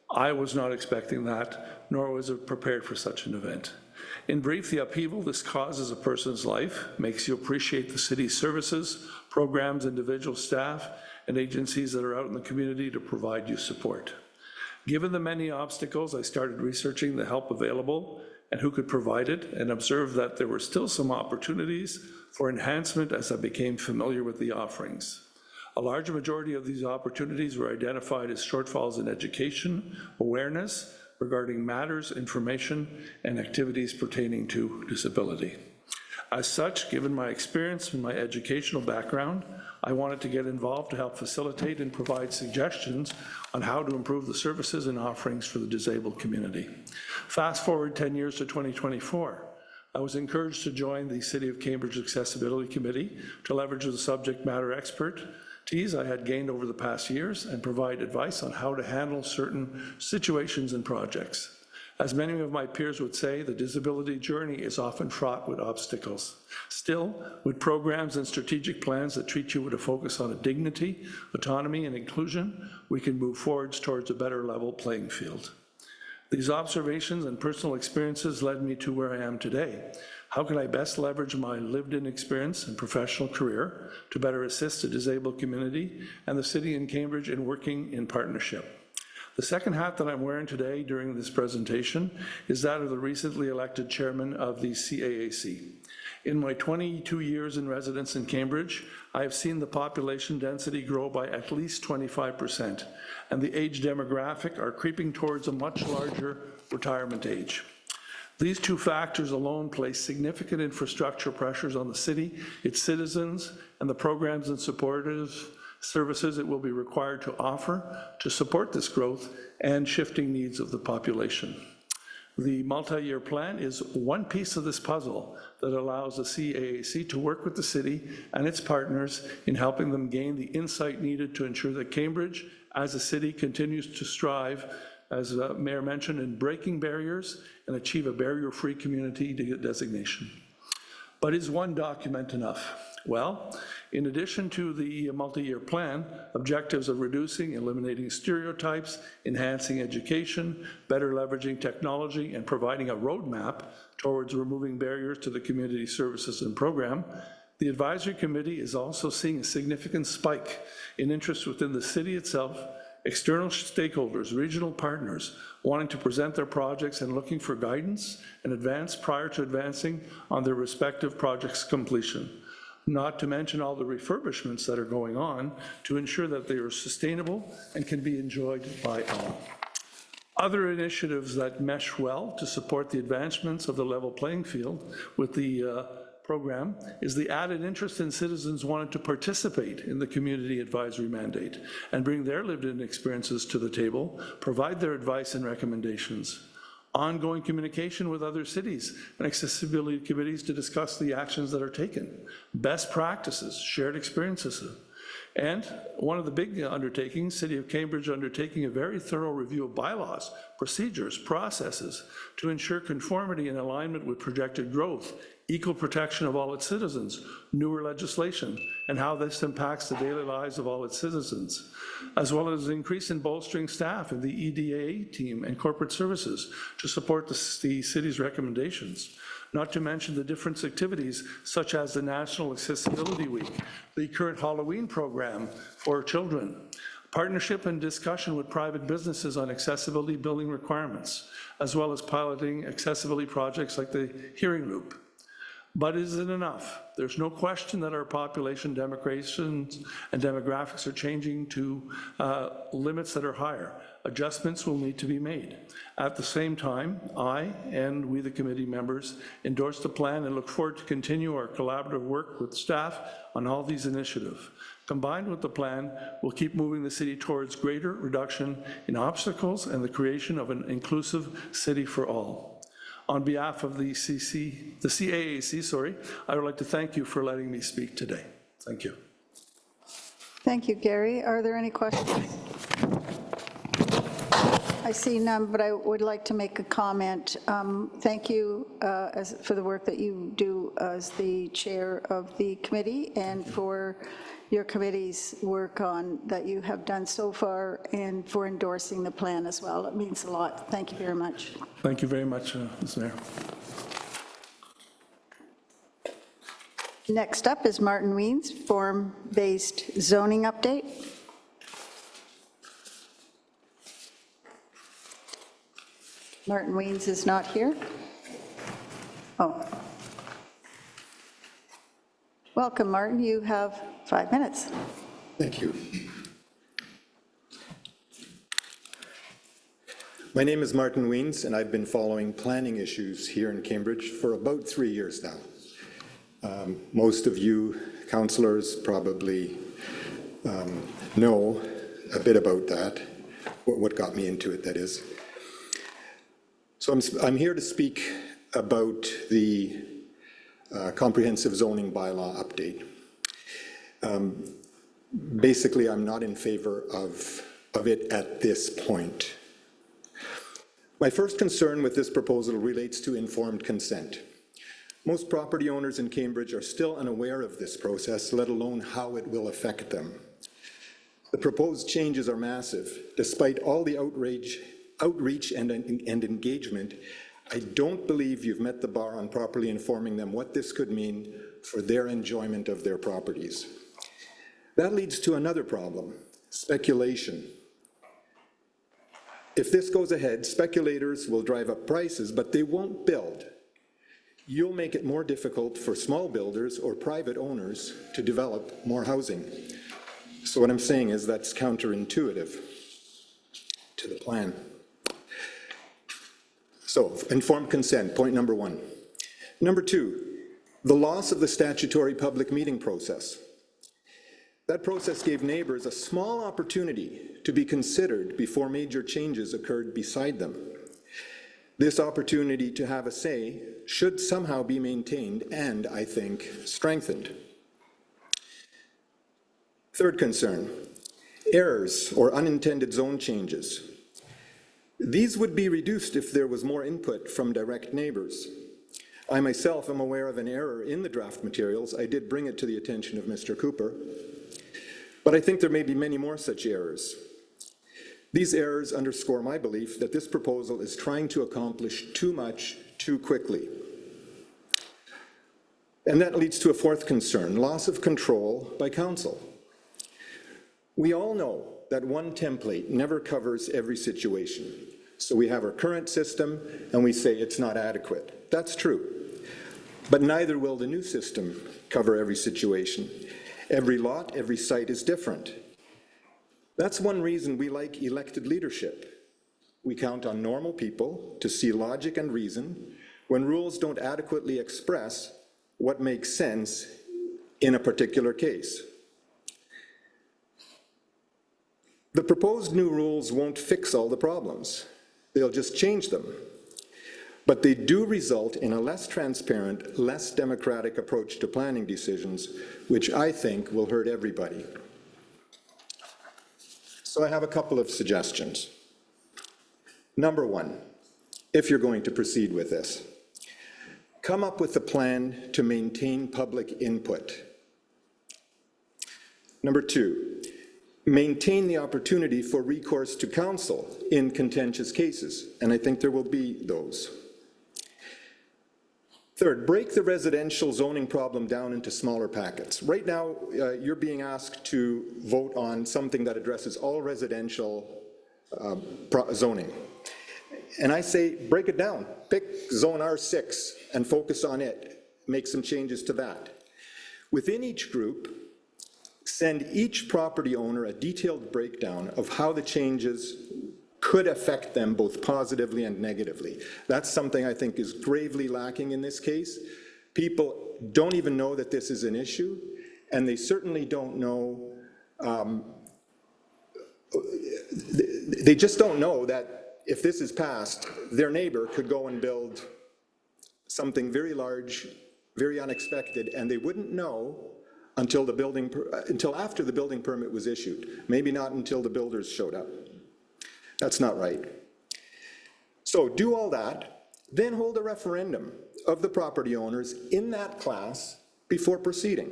Speaker 14: I was not expecting that, nor was I prepared for such an event. In brief, the upheaval this causes a person's life makes you appreciate the city's services, programs, individual staff, and agencies that are out in the community to provide you support. Given the many obstacles, I started researching the help available and who could provide it, and observed that there were still some opportunities for enhancement as I became familiar with the offerings. A large majority of these opportunities were identified as shortfalls in education, awareness regarding matters, information, and activities pertaining to disability. As such, given my experience and my educational background, I wanted to get involved to help facilitate and provide suggestions on how to improve the services and offerings for the disabled community. Fast forward 10 years to 2024, I was encouraged to join the City of Cambridge Accessibility Committee to leverage the subject matter expertise I had gained over the past years and provide advice on how to handle certain situations and projects. As many of my peers would say, the disability journey is often fraught with obstacles. Still, with programs and strategic plans that treat you with a focus on dignity, autonomy, and inclusion, we can move forwards towards a better level playing field. These observations and personal experiences led me to where I am today. How can I best leverage my lived-in experience and professional career to better assist the disabled community and the city in Cambridge in working in partnership? The second hat that I'm wearing today during this presentation is that of the recently elected chairman of the CAAC. In my 22 years in residence in Cambridge, I have seen the population density grow by at least 25%, and the age demographic are creeping towards a much larger retirement age. These two factors alone place significant infrastructure pressures on the city, its citizens, and the programs and supportive services it will be required to offer to support this growth and shifting needs of the population. The multi-year plan is one piece of this puzzle that allows the CAAC to work with the city and its partners in helping them gain the insight needed to ensure that Cambridge, as a city, continues to strive, as the Mayor mentioned, in breaking barriers and achieve a barrier-free community designation. But is one document enough? Well, in addition to the multi-year plan, objectives of reducing, eliminating stereotypes, enhancing education, better leveraging technology, and providing a roadmap towards removing barriers to the community services and program, the advisory committee is also seeing a significant spike in interest within the city itself, external stakeholders, regional partners, wanting to present their projects and looking for guidance and advance prior to advancing on their respective projects' completion. Not to mention all the refurbishments that are going on to ensure that they are sustainable and can be enjoyed by all. Other initiatives that mesh well to support the advancements of the level playing field with the program is the added interest in citizens wanting to participate in the community advisory mandate and bring their lived-in experiences to the table, provide their advice and recommendations. Ongoing communication with other cities and accessibility committees to discuss the actions that are taken, best practices, shared experiences. And one of the big undertakings, City of Cambridge undertaking a very thorough review of bylaws, procedures, processes to ensure conformity and alignment with projected growth, equal protection of all its citizens, newer legislation, and how this impacts the daily lives of all its citizens, as well as an increase in bolstering staff in the EDA team and corporate services to support the city's recommendations. Not to mention the different activities such as the National Accessibility Week, the current Halloween program for children, partnership and discussion with private businesses on accessibility building requirements, as well as piloting accessibility projects like the Hearing Loop. But is it enough? There's no question that our population demographics are changing to limits that are higher. Adjustments will need to be made. At the same time, I and we, the committee members, endorse the plan and look forward to continue our collaborative work with staff on all these initiatives. Combined with the plan, we'll keep moving the city towards greater reduction in obstacles and the creation of an inclusive city for all. On behalf of the CAAC, I would like to thank you for letting me speak today. Thank you.
Speaker 1: Thank you, Gary. Are there any questions? I see none, but I would like to make a comment. Thank you for the work that you do as the chair of the committee and for your committee's work on that you have done so far and for endorsing the plan as well. It means a lot. Thank you very much.
Speaker 14: Thank you very much, Ms. Mayor.
Speaker 1: Next up is Martin Wiens, form-based zoning update. Martin Wiens is not here. Oh. Welcome, Martin. You have 5 minutes.
Speaker 15: Thank you. My name is Martin Wiens, and I've been following planning issues here in Cambridge for about 3 years now. Most of you councillors probably know a bit about that, what got me into it, that is. So I'm here to speak about the comprehensive zoning bylaw update. Basically, I'm not in favor of it at this point. My first concern with this proposal relates to informed consent. Most property owners in Cambridge are still unaware of this process, let alone how it will affect them. The proposed changes are massive. Despite all the outreach and engagement, I don't believe you've met the bar on properly informing them what this could mean for their enjoyment of their properties. That leads to another problem, speculation. If this goes ahead, speculators will drive up prices, but they won't build. You'll make it more difficult for small builders or private owners to develop more housing. So what I'm saying is that's counterintuitive to the plan. So, informed consent, point number one. Number two, the loss of the statutory public meeting process. That process gave neighbors a small opportunity to be considered before major changes occurred beside them. This opportunity to have a say should somehow be maintained and, I think, strengthened. Third concern, errors or unintended zone changes. These would be reduced if there was more input from direct neighbors. I myself am aware of an error in the draft materials. I did bring it to the attention of Mr. Cooper, but I think there may be many more such errors. These errors underscore my belief that this proposal is trying to accomplish too much too quickly. And that leads to a fourth concern, loss of control by council. We all know that one template never covers every situation. So we have our current system and we say it's not adequate. That's true. But neither will the new system cover every situation. Every lot, every site is different. That's one reason we like elected leadership. we count on normal people to see logic and reason when rules don't adequately express what makes sense in a particular case. The proposed new rules won't fix all the problems. They'll just change them. But they do result in a less transparent, less democratic approach to planning decisions, which I think will hurt everybody. So I have a couple of suggestions. Number one, if you're going to proceed with this, come up with a plan to maintain public input. Number two, maintain the opportunity for recourse to council in contentious cases, and I think there will be those. Third, break the residential zoning problem down into smaller packets. Right now, you're being asked to vote on something that addresses all residential zoning. And I say, break it down. Pick zone R6 and focus on it. Make some changes to that. Within each group, send each property owner a detailed breakdown of how the changes could affect them both positively and negatively. That's something I think is gravely lacking in this case. People don't even know that this is an issue, and they certainly don't know, they just don't know that if this is passed, their neighbor could go and build something very large, very unexpected, and they wouldn't know until after the building permit was issued. Maybe not until the builders showed up. That's not right. So do all that, then hold a referendum of the property owners in that class before proceeding.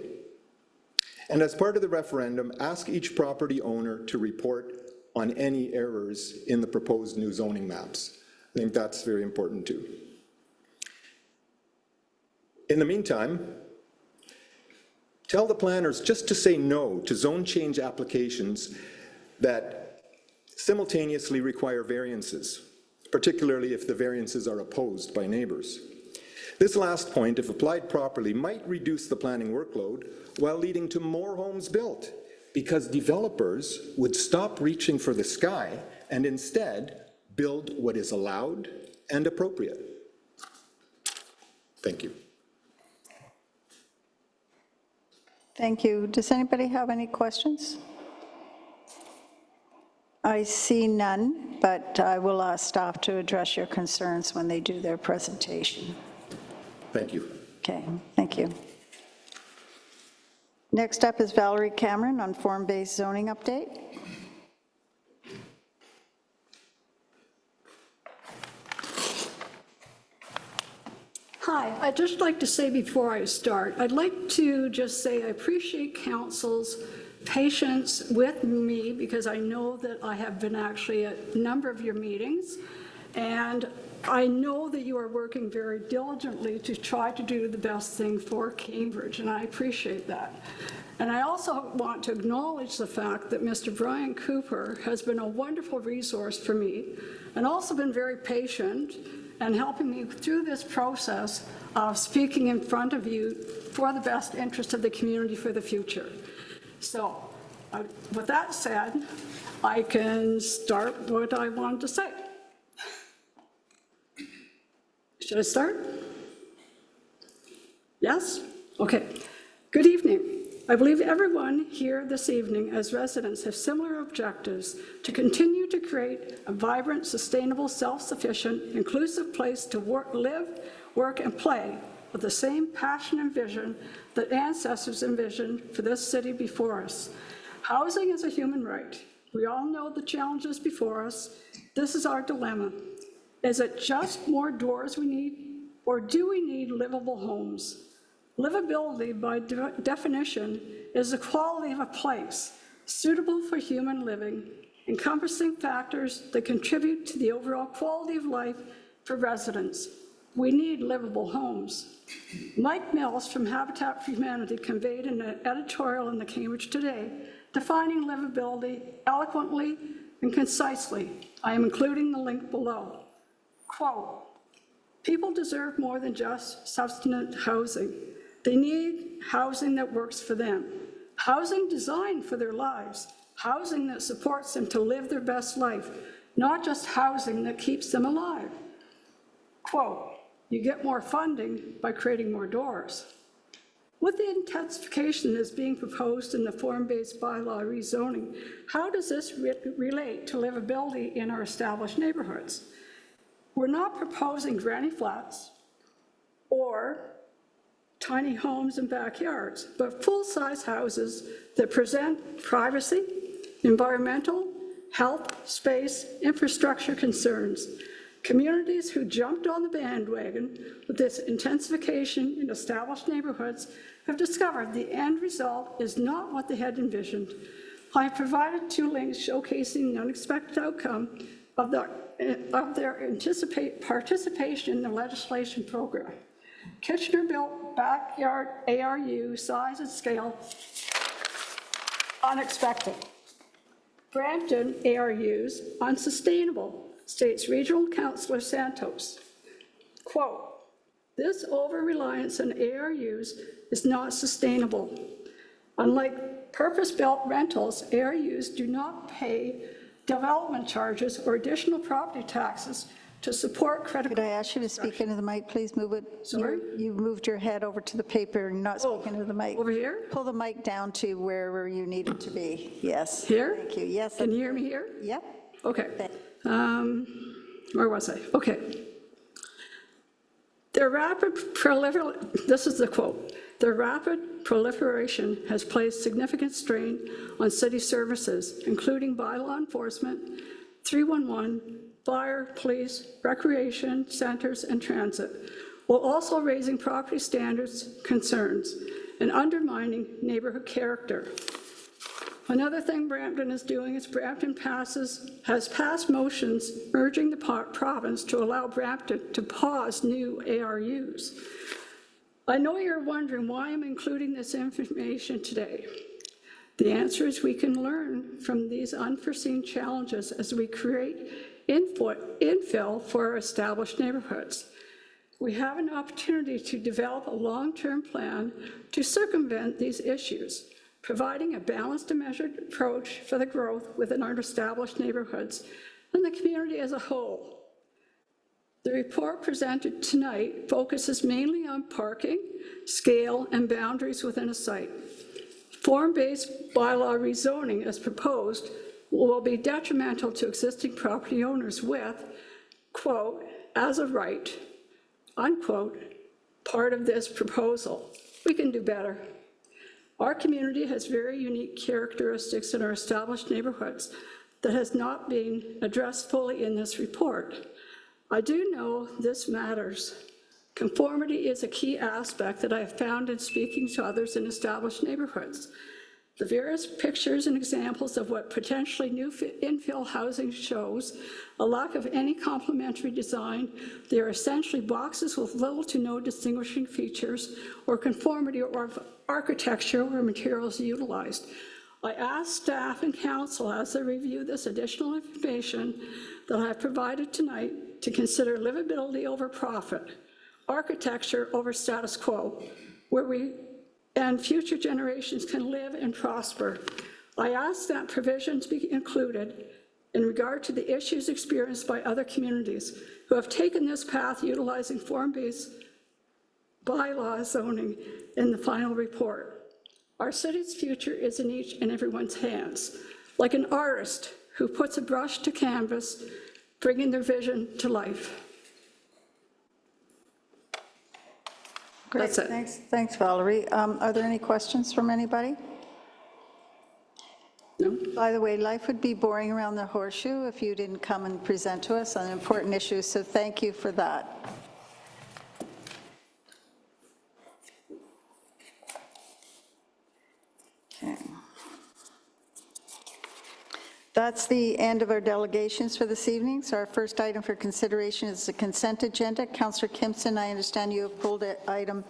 Speaker 15: And as part of the referendum, ask each property owner to report on any errors in the proposed new zoning maps. I think that's very important too. In the meantime, tell the planners just to say no to zone change applications that simultaneously require variances, particularly if the variances are opposed by neighbors. This last point, if applied properly, might reduce the planning workload while leading to more homes built, because developers would stop reaching for the sky and instead build what is allowed and appropriate. Thank you.
Speaker 1: Thank you. Does anybody have any questions? I see none, but I will ask staff to address your concerns when they do their presentation.
Speaker 15: Thank you.
Speaker 1: Okay, thank you. Next up is Valerie Cameron on form-based zoning update.
Speaker 16: Hi, I'd just like to say before I start, I'd like to just say I appreciate council's patience with me because I know that I have been actually at a number of your meetings, and I know that you are working very diligently to try to do the best thing for Cambridge, and I appreciate that. And I also want to acknowledge the fact that Mr. Brian Cooper has been a wonderful resource for me and also been very patient and helping me through this process of speaking in front of you for the best interest of the community for the future. So with that said, I can start what I wanted to say. Should I start? Yes? Okay. Good evening. I believe everyone here this evening as residents have similar objectives to continue to create a vibrant, sustainable, self-sufficient, inclusive place to live, work, and play with the same passion and vision that ancestors envisioned for this city before us. Housing is a human right. We all know the challenges before us. This is our dilemma. Is it just more doors we need, or do we need livable homes? Livability, by definition, is the quality of a place suitable for human living, encompassing factors that contribute to the overall quality of life for residents. We need livable homes. Mike Mills from Habitat for Humanity conveyed in an editorial in the Cambridge Today, defining livability eloquently and concisely. I am including the link below. Quote, people deserve more than just subsistence housing. They need housing that works for them, housing designed for their lives, housing that supports them to live their best life. not just housing that keeps them alive. Quote, you get more funding by creating more doors. With the intensification that's being proposed in the form-based bylaw rezoning, how does this relate to livability in our established neighborhoods? We're not proposing granny flats or tiny homes and backyards, but full-size houses that present privacy, environmental, health, space, infrastructure concerns. Communities who jumped on the bandwagon with this intensification in established neighborhoods have discovered the end result is not what they had envisioned. I provided 2 links showcasing the unexpected outcome of their participation in the legislation program. Kitchener-built backyard ARU size and scale, unexpected. Brampton ARUs, unsustainable, states Regional Councillor Santos. Quote, this over-reliance on ARUs is not sustainable. Unlike purpose-built rentals, ARUs do not pay development charges or additional property taxes to support critical.
Speaker 1: Could I ask you to speak into the mic, please? Move it.
Speaker 16: Sorry?
Speaker 1: You moved your head over to the paper and not speaking into the mic.
Speaker 16: Over here?
Speaker 1: Pull the mic down to wherever you need it to be. Yes.
Speaker 16: Here?
Speaker 1: Thank you. Yes.
Speaker 16: Can you hear me here?
Speaker 1: Yep.
Speaker 16: Okay. Where was I? Okay. This is the quote. Their rapid proliferation has placed significant strain on city services, including bylaw enforcement, 311, fire, police, recreation centers, and transit, while also raising property standards concerns and undermining neighborhood character. Another thing Brampton is doing is Brampton has passed motions urging the province to allow Brampton to pause new ARUs. I know you're wondering why I'm including this information today. The answer is we can learn from these unforeseen challenges as we create infill for our established neighborhoods. We have an opportunity to develop a long-term plan to circumvent these issues, providing a balanced and measured approach for the growth within our established neighborhoods and the community as a whole. The report presented tonight focuses mainly on parking, scale, and boundaries within a site. Form-based bylaw rezoning as proposed will be detrimental to existing property owners with, quote, as a right, unquote, part of this proposal. We can do better. Our community has very unique characteristics in our established neighborhoods that has not been addressed fully in this report. I do know this matters. Conformity is a key aspect that I have found in speaking to others in established neighborhoods. The various pictures and examples of what potentially new infill housing shows a lack of any complementary design. They are essentially boxes with little to no distinguishing features or conformity or architecture or materials utilized. I asked staff and council as they review this additional information that I have provided tonight to consider livability over profit, architecture over status quo, where we and future generations can live and prosper. I ask that provisions be included in regard to the issues experienced by other communities who have taken this path utilizing form-based bylaw zoning in the final report. Our city's future is in each and everyone's hands, like an artist who puts a brush to canvas, bringing their vision to life.
Speaker 1: Great.
Speaker 16: That's it.
Speaker 1: Thanks, Valerie. Are there any questions from anybody?
Speaker 16: No.
Speaker 1: By the way, life would be boring around the horseshoe if you didn't come and present to us on important issues, so thank you for that. Okay. That's the end of our delegations for this evening. So our first item for consideration is the consent agenda. Councillor Kimpson, I understand you have pulled item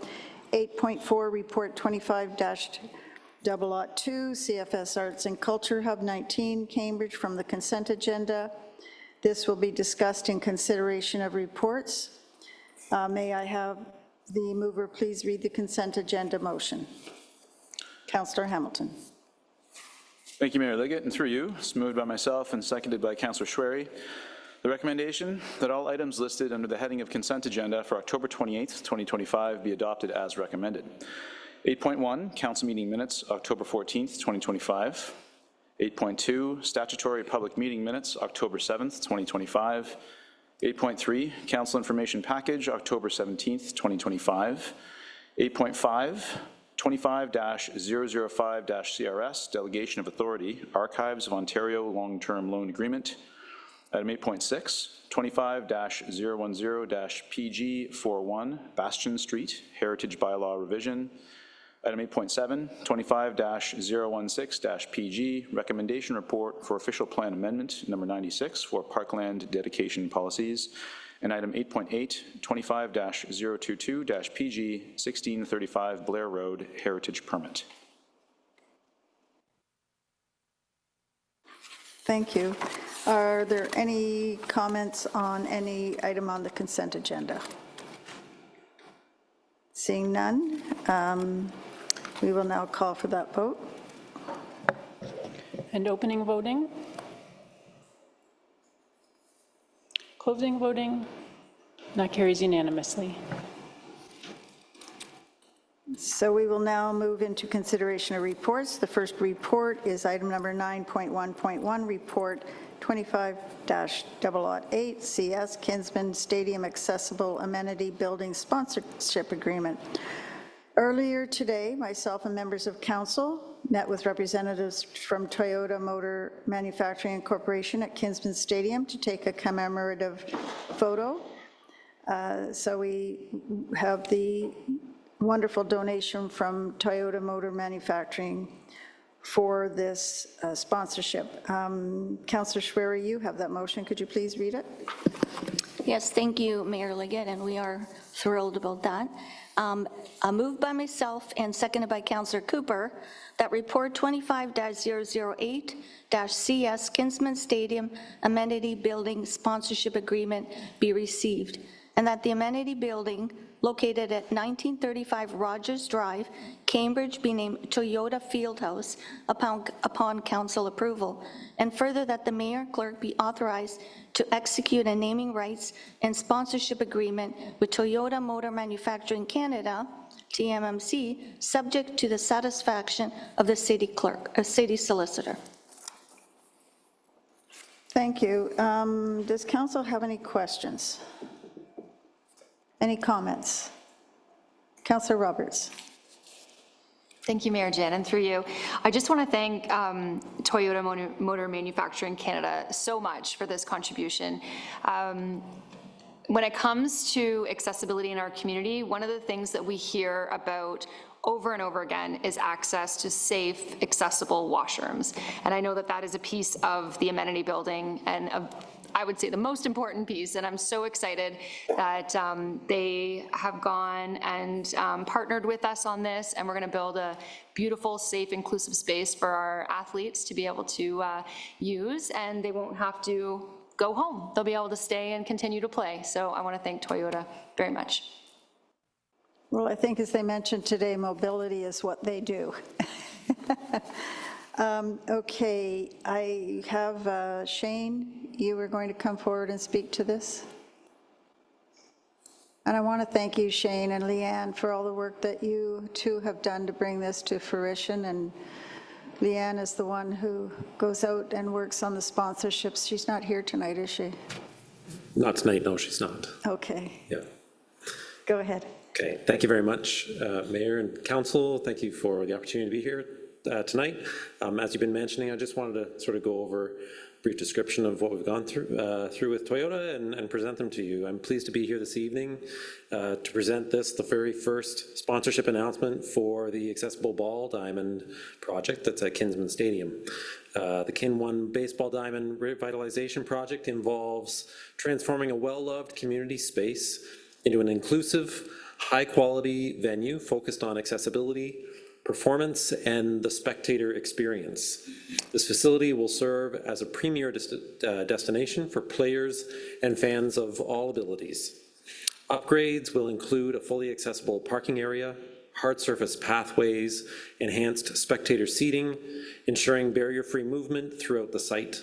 Speaker 1: 8.4, Report 25-002, CFS Arts and Culture Hub 19, Cambridge, from the consent agenda. This will be discussed in consideration of reports. May I have the mover please read the consent agenda motion? Councillor Hamilton.
Speaker 8: Thank you, Mayor Liggett, and through you, it's moved by myself and seconded by Councillor Schwery. The recommendation that all items listed under the heading of consent agenda for October 28th, 2025 be adopted as recommended. 8.1, council meeting minutes, October 14th, 2025. 8.2, statutory public meeting minutes, October 7th, 2025. 8.3, council information package, October 17th, 2025. 8.5, 25-005-CRS, Delegation of Authority, Archives of Ontario Long-Term Loan Agreement. Item 8.6, 25-010-PG41, Bastion Street, Heritage Bylaw Revision. Item 8.7, 25-016-PG, Recommendation Report for Official Plan Amendment number 96 for Parkland Dedication Policies. And item 8.8, 25-022-PG, 1635 Blair Road, Heritage Permit.
Speaker 1: Thank you. Are there any comments on any item on the consent agenda? Seeing none, we will now call for that vote.
Speaker 3: And opening voting. Closing voting. That carries unanimously.
Speaker 1: So we will now move into consideration of reports. The first report is item number 9.1.1, report 25-008 CS Kinsman Stadium Accessible Amenity Building Sponsorship Agreement. Earlier today, myself and members of council met with representatives from Toyota Motor Manufacturing Corporation at Kinsman Stadium to take a commemorative photo. So we have the wonderful donation from Toyota Motor Manufacturing for this sponsorship. Councillor Schwery, you have that motion. Could you please read it?
Speaker 17: Yes, thank you, Mayor Liggett, and we are thrilled about that. Moved by myself and seconded by Councillor Cooper that report 25-008-CS Kinsman Stadium Amenity Building Sponsorship Agreement be received, and that the amenity building located at 1935 Rogers Drive, Cambridge, be named Toyota Fieldhouse upon council approval, and further that the mayor clerk be authorized to execute a naming rights and sponsorship agreement with Toyota Motor Manufacturing Canada, TMMC, subject to the satisfaction of the city clerk, city solicitor.
Speaker 1: Thank you. Does council have any questions? Any comments? Councillor Roberts.
Speaker 7: Thank you, Mayor Jan, and through you, I just want to thank Toyota Motor Manufacturing Canada so much for this contribution. When it comes to accessibility in our community, one of the things that we hear about over and over again is access to safe, accessible washrooms. And I know that that is a piece of the amenity building and I would say the most important piece, and I'm so excited that they have gone and partnered with us on this, and we're going to build a beautiful, safe, inclusive space for our athletes to be able to use, and they won't have to go home. They'll be able to stay and continue to play. So I want to thank Toyota very much.
Speaker 1: Well, I think as they mentioned today, mobility is what they do. Okay, I have Shane, you were going to come forward and speak to this. And I want to thank you, Shane and Leanne, for all the work that you two have done to bring this to fruition. And Leanne is the one who goes out and works on the sponsorships. She's not here tonight, is she?
Speaker 18: Not tonight, no, she's not.
Speaker 1: Okay.
Speaker 18: Yeah.
Speaker 1: Go ahead.
Speaker 18: Okay, thank you very much, Mayor and Council. Thank you for the opportunity to be here tonight. As you've been mentioning, I just wanted to sort of go over a brief description of what we've gone through with Toyota and present them to you. I'm pleased to be here this evening to present this, the very first sponsorship announcement for the Accessible Ball Diamond project that's at Kinsman Stadium. The Kin 1 Baseball Diamond Revitalization Project involves transforming a well-loved community space into an inclusive, high-quality venue focused on accessibility, performance, and the spectator experience. This facility will serve as a premier destination for players and fans of all abilities. Upgrades will include a fully accessible parking area, hard surface pathways, enhanced spectator seating, ensuring barrier-free movement throughout the site.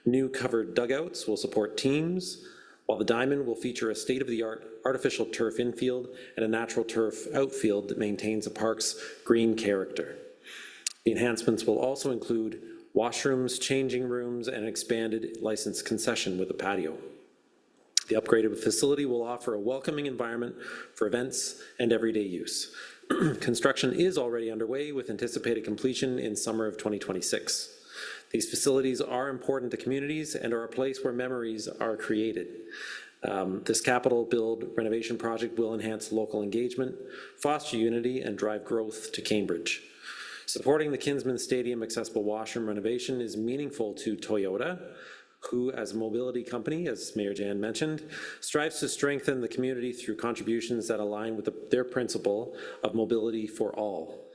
Speaker 18: New covered dugouts will support teams, while the diamond will feature a state-of-the-art artificial turf infield and a natural turf outfield that maintains the park's green character. The enhancements will also include washrooms, changing rooms, and an expanded licensed concession with a patio. The upgraded facility will offer a welcoming environment for events and everyday use. Construction is already underway with anticipated completion in summer of 2026. These facilities are important to communities and are a place where memories are created. This capital build renovation project will enhance local engagement, foster unity, and drive growth to Cambridge. Supporting the Kinsman Stadium accessible washroom renovation is meaningful to Toyota, who, as a mobility company, as Mayor Jan mentioned, strives to strengthen the community through contributions that align with their principle of mobility for all,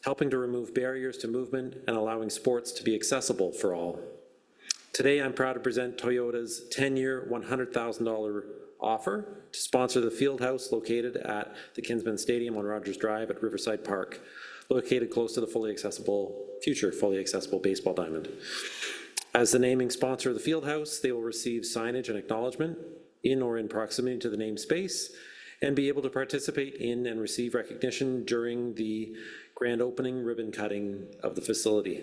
Speaker 18: helping to remove barriers to movement and allowing sports to be accessible for all. Today, I'm proud to present Toyota's 10-year, $100,000 offer to sponsor the field house located at the Kinsman Stadium on Rogers Drive at Riverside Park, located close to the future fully accessible baseball diamond. As the naming sponsor of the field house, they will receive signage and acknowledgement in or in proximity to the named space and be able to participate in and receive recognition during the grand opening ribbon cutting of the facility.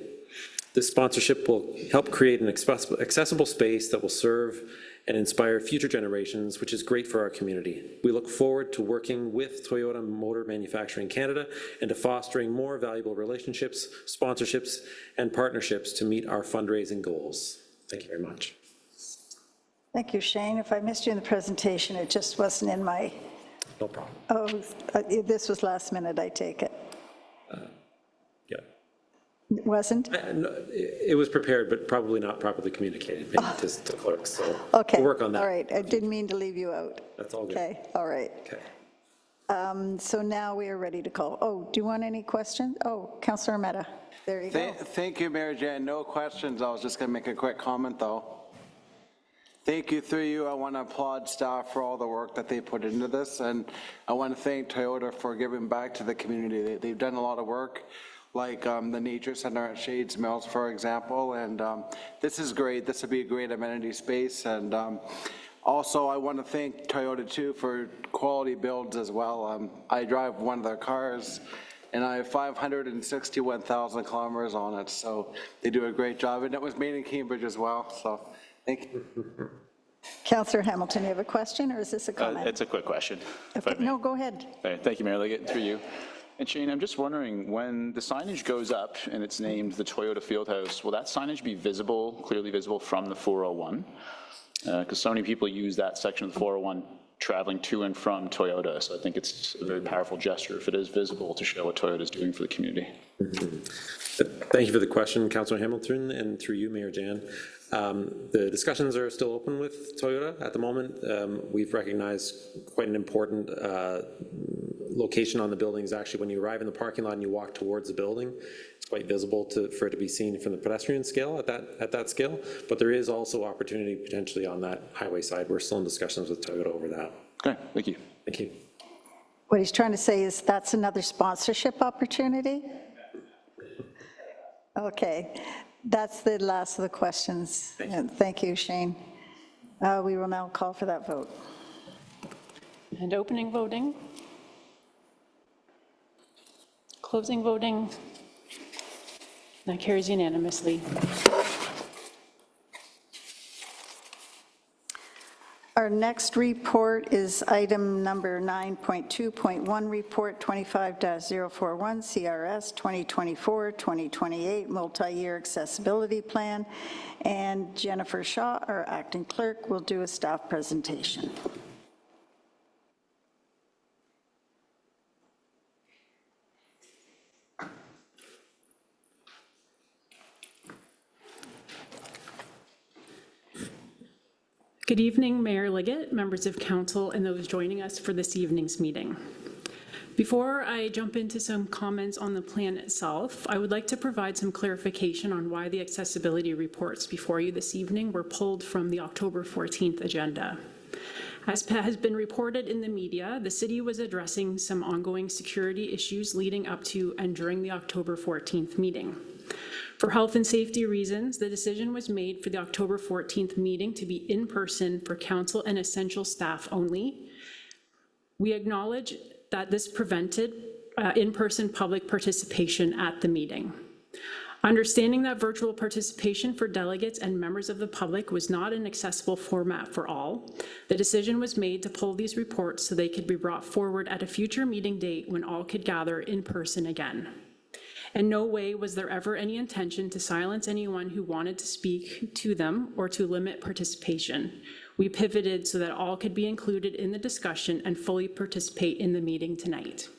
Speaker 18: This sponsorship will help create an accessible space that will serve and inspire future generations, which is great for our community. We look forward to working with Toyota Motor Manufacturing Canada and to fostering more valuable relationships, sponsorships, and partnerships to meet our fundraising goals. Thank you very much.
Speaker 1: Thank you, Shane. If I missed you in the presentation, it just wasn't in my,
Speaker 18: No problem.
Speaker 1: this was last minute, I take it.
Speaker 18: Yeah.
Speaker 1: It wasn't?
Speaker 18: It was prepared, but probably not properly communicated, maybe to clerks, so
Speaker 1: Okay.
Speaker 18: we'll work on that.
Speaker 1: All right. I didn't mean to leave you out.
Speaker 18: That's all good.
Speaker 1: Okay, all right.
Speaker 18: Okay.
Speaker 1: So now we are ready to call. Oh, do you want any questions? Oh, Councillor Mehta, there you go.
Speaker 19: Thank you, Mayor Jan. No questions. I was just going to make a quick comment, though. Thank you, through you. I want to applaud staff for all the work that they put into this, and I want to thank Toyota for giving back to the community. They've done a lot of work, like the Nature Center at Shades Mills, for example, and this is great. This would be a great amenity space, and also I want to thank Toyota, too, for quality builds as well. I drive one of their cars, and I have 561,000 kilometers on it, so they do a great job, and it was made in Cambridge as well, so thank you.
Speaker 1: Councillor Hamilton, you have a question, or is this a comment?
Speaker 8: It's a quick question. if I may.
Speaker 1: No, go ahead.
Speaker 8: All right, thank you, Mayor Liggett, through you. And Shane, I'm just wondering, when the signage goes up and it's named the Toyota Fieldhouse, will that signage be visible, clearly visible from the 401? Because so many people use that section of the 401 traveling to and from Toyota, so I think it's a very powerful gesture if it is visible to show what Toyota is doing for the community.
Speaker 18: Thank you for the question, Councillor Hamilton, and through you, Mayor Jan. The discussions are still open with Toyota at the moment. We've recognized quite an important location on the building is actually when you arrive in the parking lot and you walk towards the building. It's quite visible for it to be seen from the pedestrian scale at that scale, but there is also opportunity potentially on that highway side. We're still in discussions with Toyota over that.
Speaker 8: Okay, thank you.
Speaker 18: Thank you.
Speaker 1: What he's trying to say is that's another sponsorship opportunity? Okay, that's the last of the questions. Thank you, Shane. We will now call for that vote.
Speaker 3: And opening voting. Closing voting. That carries unanimously.
Speaker 1: Our next report is item number 9.2.1, Report 25-041, CRS 2024-2028 Multi-Year Accessibility Plan, and Jennifer Shaw, our acting clerk, will do a staff presentation.
Speaker 3: Good evening, Mayor Liggett, members of council, and those joining us for this evening's meeting. Before I jump into some comments on the plan itself, I would like to provide some clarification on why the accessibility reports before you this evening were pulled from the October 14th agenda. As has been reported in the media, the city was addressing some ongoing security issues leading up to and during the October 14th meeting. For health and safety reasons, the decision was made for the October 14th meeting to be in person for council and essential staff only. We acknowledge that this prevented in-person public participation at the meeting. Understanding that virtual participation for delegates and members of the public was not an accessible format for all, the decision was made to pull these reports so they could be brought forward at a future meeting date when all could gather in person again. In no way was there ever any intention to silence anyone who wanted to speak to them or to limit participation. We pivoted so that all could be included in the discussion and fully participate in the meeting tonight.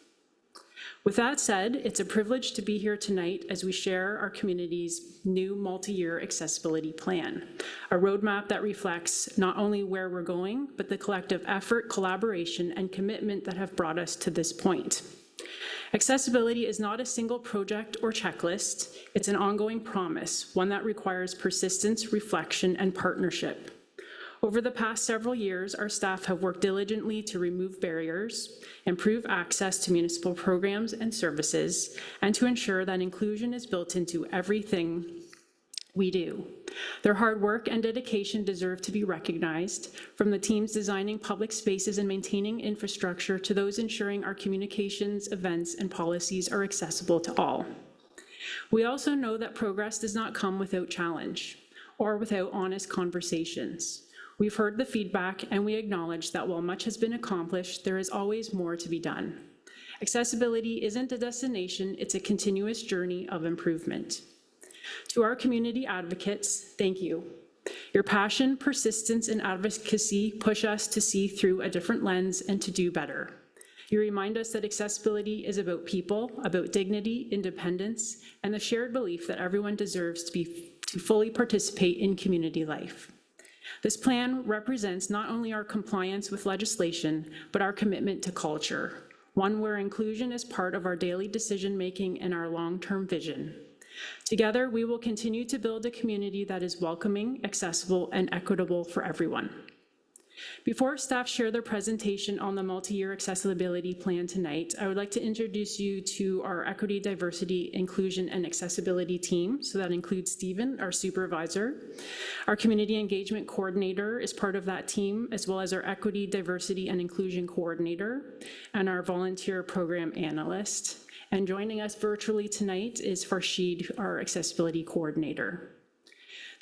Speaker 3: With that said, it's a privilege to be here tonight as we share our community's new multi-year accessibility plan, a roadmap that reflects not only where we're going, but the collective effort, collaboration, and commitment that have brought us to this point. Accessibility is not a single project or checklist. It's an ongoing promise, one that requires persistence, reflection, and partnership. Over the past several years, our staff have worked diligently to remove barriers, improve access to municipal programs and services, and to ensure that inclusion is built into everything we do. Their hard work and dedication deserve to be recognized, from the teams designing public spaces and maintaining infrastructure to those ensuring our communications, events, and policies are accessible to all. We also know that progress does not come without challenge or without honest conversations. We've heard the feedback, and we acknowledge that while much has been accomplished, there is always more to be done. Accessibility isn't a destination, it's a continuous journey of improvement. To our community advocates, thank you. Your passion, persistence, and advocacy push us to see through a different lens and to do better. You remind us that accessibility is about people, about dignity, independence, and the shared belief that everyone deserves to fully participate in community life. This plan represents not only our compliance with legislation, but our commitment to culture, one where inclusion is part of our daily decision-making and our long-term vision. Together, we will continue to build a community that is welcoming, accessible, and equitable for everyone. Before staff share their presentation on the multi-year accessibility plan tonight, I would like to introduce you to our Equity, Diversity, Inclusion, and Accessibility team. So that includes Stephen, our supervisor. Our Community Engagement Coordinator is part of that team, as well as our Equity, Diversity, and Inclusion Coordinator, and our Volunteer Program Analyst. And joining us virtually tonight is Farshid, our Accessibility Coordinator.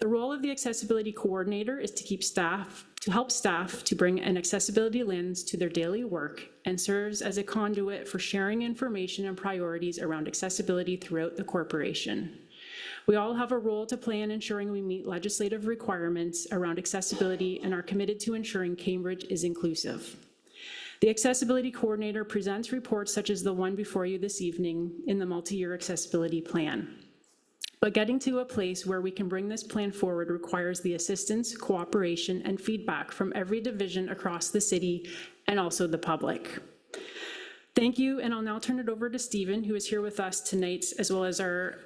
Speaker 3: The role of the Accessibility Coordinator is to help staff to bring an accessibility lens to their daily work and serves as a conduit for sharing information and priorities around accessibility throughout the corporation. We all have a role to play in ensuring we meet legislative requirements around accessibility and are committed to ensuring Cambridge is inclusive. The Accessibility Coordinator presents reports such as the one before you this evening in the multi-year accessibility plan. But getting to a place where we can bring this plan forward requires the assistance, cooperation, and feedback from every division across the city and also the public. Thank you, and I'll now turn it over to Stephen, who is here with us tonight, as well as our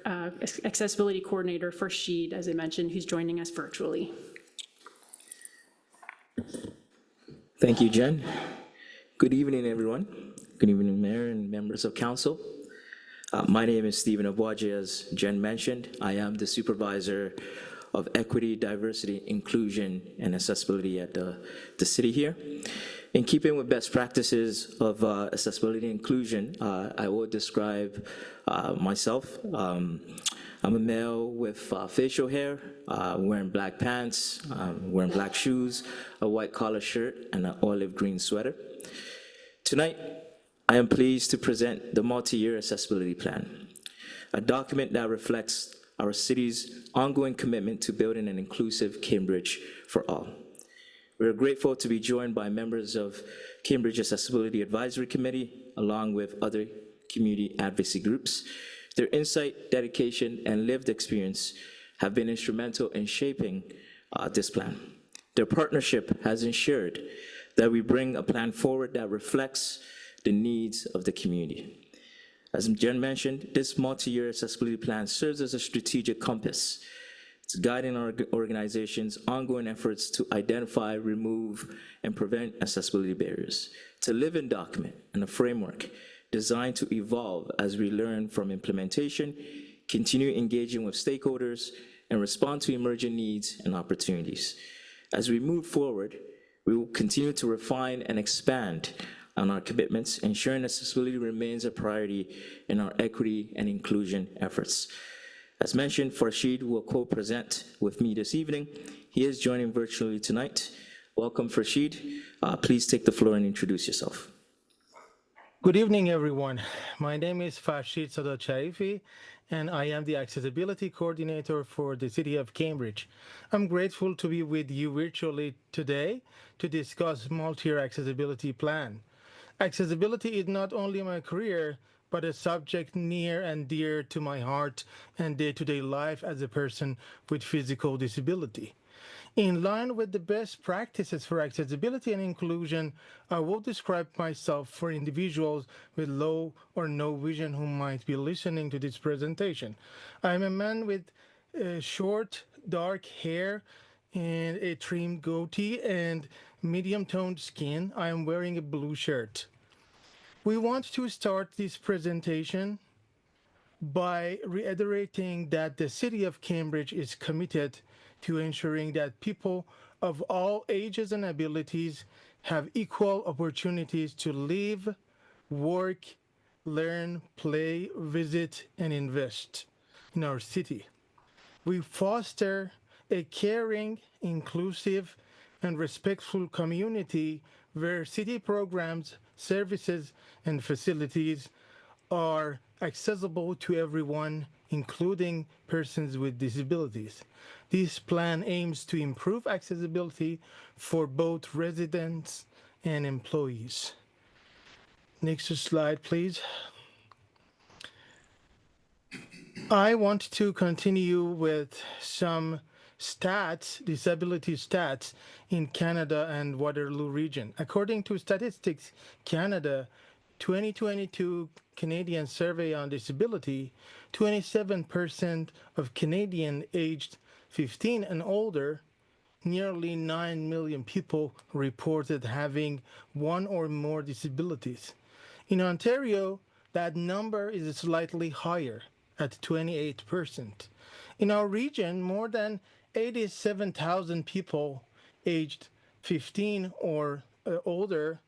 Speaker 3: Accessibility Coordinator, Farshid, as I mentioned, who's joining us virtually.
Speaker 20: Thank you, Jen. Good evening, everyone. Good evening, Mayor and members of Council. My name is Stephen Obwaje, as Jen mentioned. I am the Supervisor of Equity, Diversity, Inclusion, and Accessibility at the city here. In keeping with best practices of accessibility and inclusion, I will describe myself. I'm a male with facial hair, wearing black pants, wearing black shoes, a white collar shirt, and an olive green sweater. Tonight, I am pleased to present the multi-year accessibility plan, a document that reflects our city's ongoing commitment to building an inclusive Cambridge for all. We are grateful to be joined by members of Cambridge Accessibility Advisory Committee, along with other community advocacy groups. Their insight, dedication, and lived experience have been instrumental in shaping this plan. Their partnership has ensured that we bring a plan forward that reflects the needs of the community. As Jen mentioned, this multi-year accessibility plan serves as a strategic compass It's guiding our organization's ongoing efforts to identify, remove, and prevent accessibility barriers. It's a living document and a framework designed to evolve as we learn from implementation, continue engaging with stakeholders, and respond to emerging needs and opportunities. As we move forward, we will continue to refine and expand on our commitments, ensuring accessibility remains a priority in our equity and inclusion efforts. As mentioned, Farshid will co-present with me this evening. He is joining virtually tonight. Welcome, Farshid. Please take the floor and introduce yourself.
Speaker 21: Good evening, everyone. My name is Farshid Sadat Sharifi, and I am the Accessibility Coordinator for the City of Cambridge. I'm grateful to be with you virtually today to discuss multi-year accessibility plan. Accessibility is not only my career, but a subject near and dear to my heart and day-to-day life as a person with physical disability. In line with the best practices for accessibility and inclusion, I will describe myself for individuals with low or no vision who might be listening to this presentation. I'm a man with short, dark hair and a trimmed goatee and medium-toned skin. I am wearing a blue shirt. We want to start this presentation by reiterating that the City of Cambridge is committed to ensuring that people of all ages and abilities have equal opportunities to live, work, learn, play, visit, and invest in our city. We foster a caring, inclusive, and respectful community where city programs, services, and facilities are accessible to everyone, including persons with disabilities. This plan aims to improve accessibility for both residents and employees. Next slide, please. I want to continue with some stats, disability stats in Canada and Waterloo region. According to Statistics Canada, 2022 Canadian Survey on Disability, 27% of Canadians aged 15 and older, nearly 9 million people reported having one or more disabilities. In Ontario, that number is slightly higher at 28%. In our region, more than 87,000 people aged 15 or older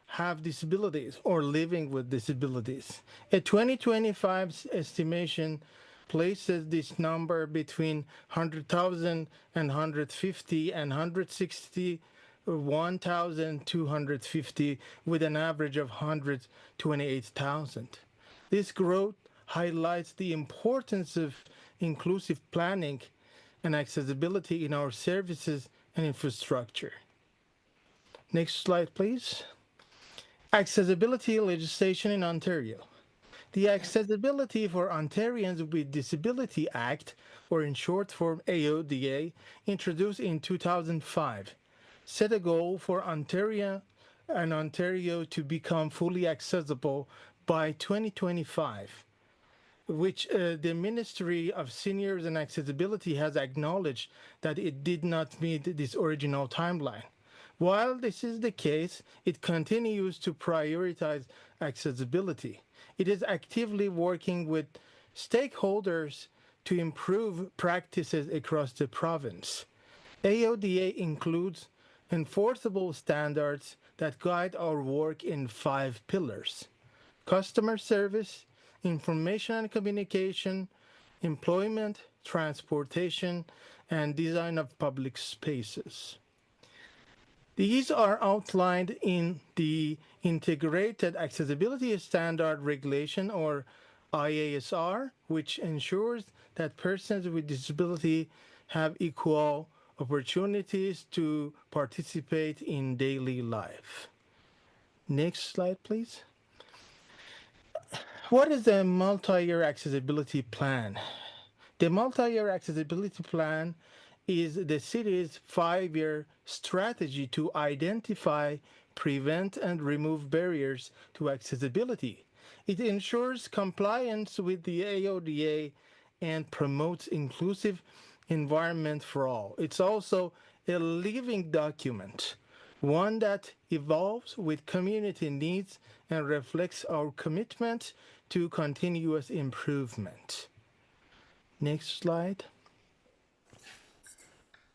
Speaker 21: have disabilities or living with disabilities. A 2025 estimation places this number between 100,000 and 150 and 161,250 with an average of 128,000. This growth highlights the importance of inclusive planning and accessibility in our services and infrastructure. Next slide, please. Accessibility legislation in Ontario. The Accessibility for Ontarians with Disability Act, or in short form AODA, introduced in 2005, set a goal for Ontario to become fully accessible by 2025, which the Ministry of Seniors and Accessibility has acknowledged that it did not meet this original timeline. While this is the case, it continues to prioritize accessibility. It is actively working with stakeholders to improve practices across the province. AODA includes enforceable standards that guide our work in 5 pillars: customer service, information and communication, employment, transportation, and design of public spaces. These are outlined in the Integrated Accessibility Standard Regulation, or IASR, which ensures that persons with disability have equal opportunities to participate in daily life. Next slide, please. What is a multi-year accessibility plan? The multi-year accessibility plan is the city's 5-year strategy to identify, prevent, and remove barriers to accessibility. It ensures compliance with the AODA and promotes inclusive environment for all. It's also a living document, one that evolves with community needs and reflects our commitment to continuous improvement. Next slide.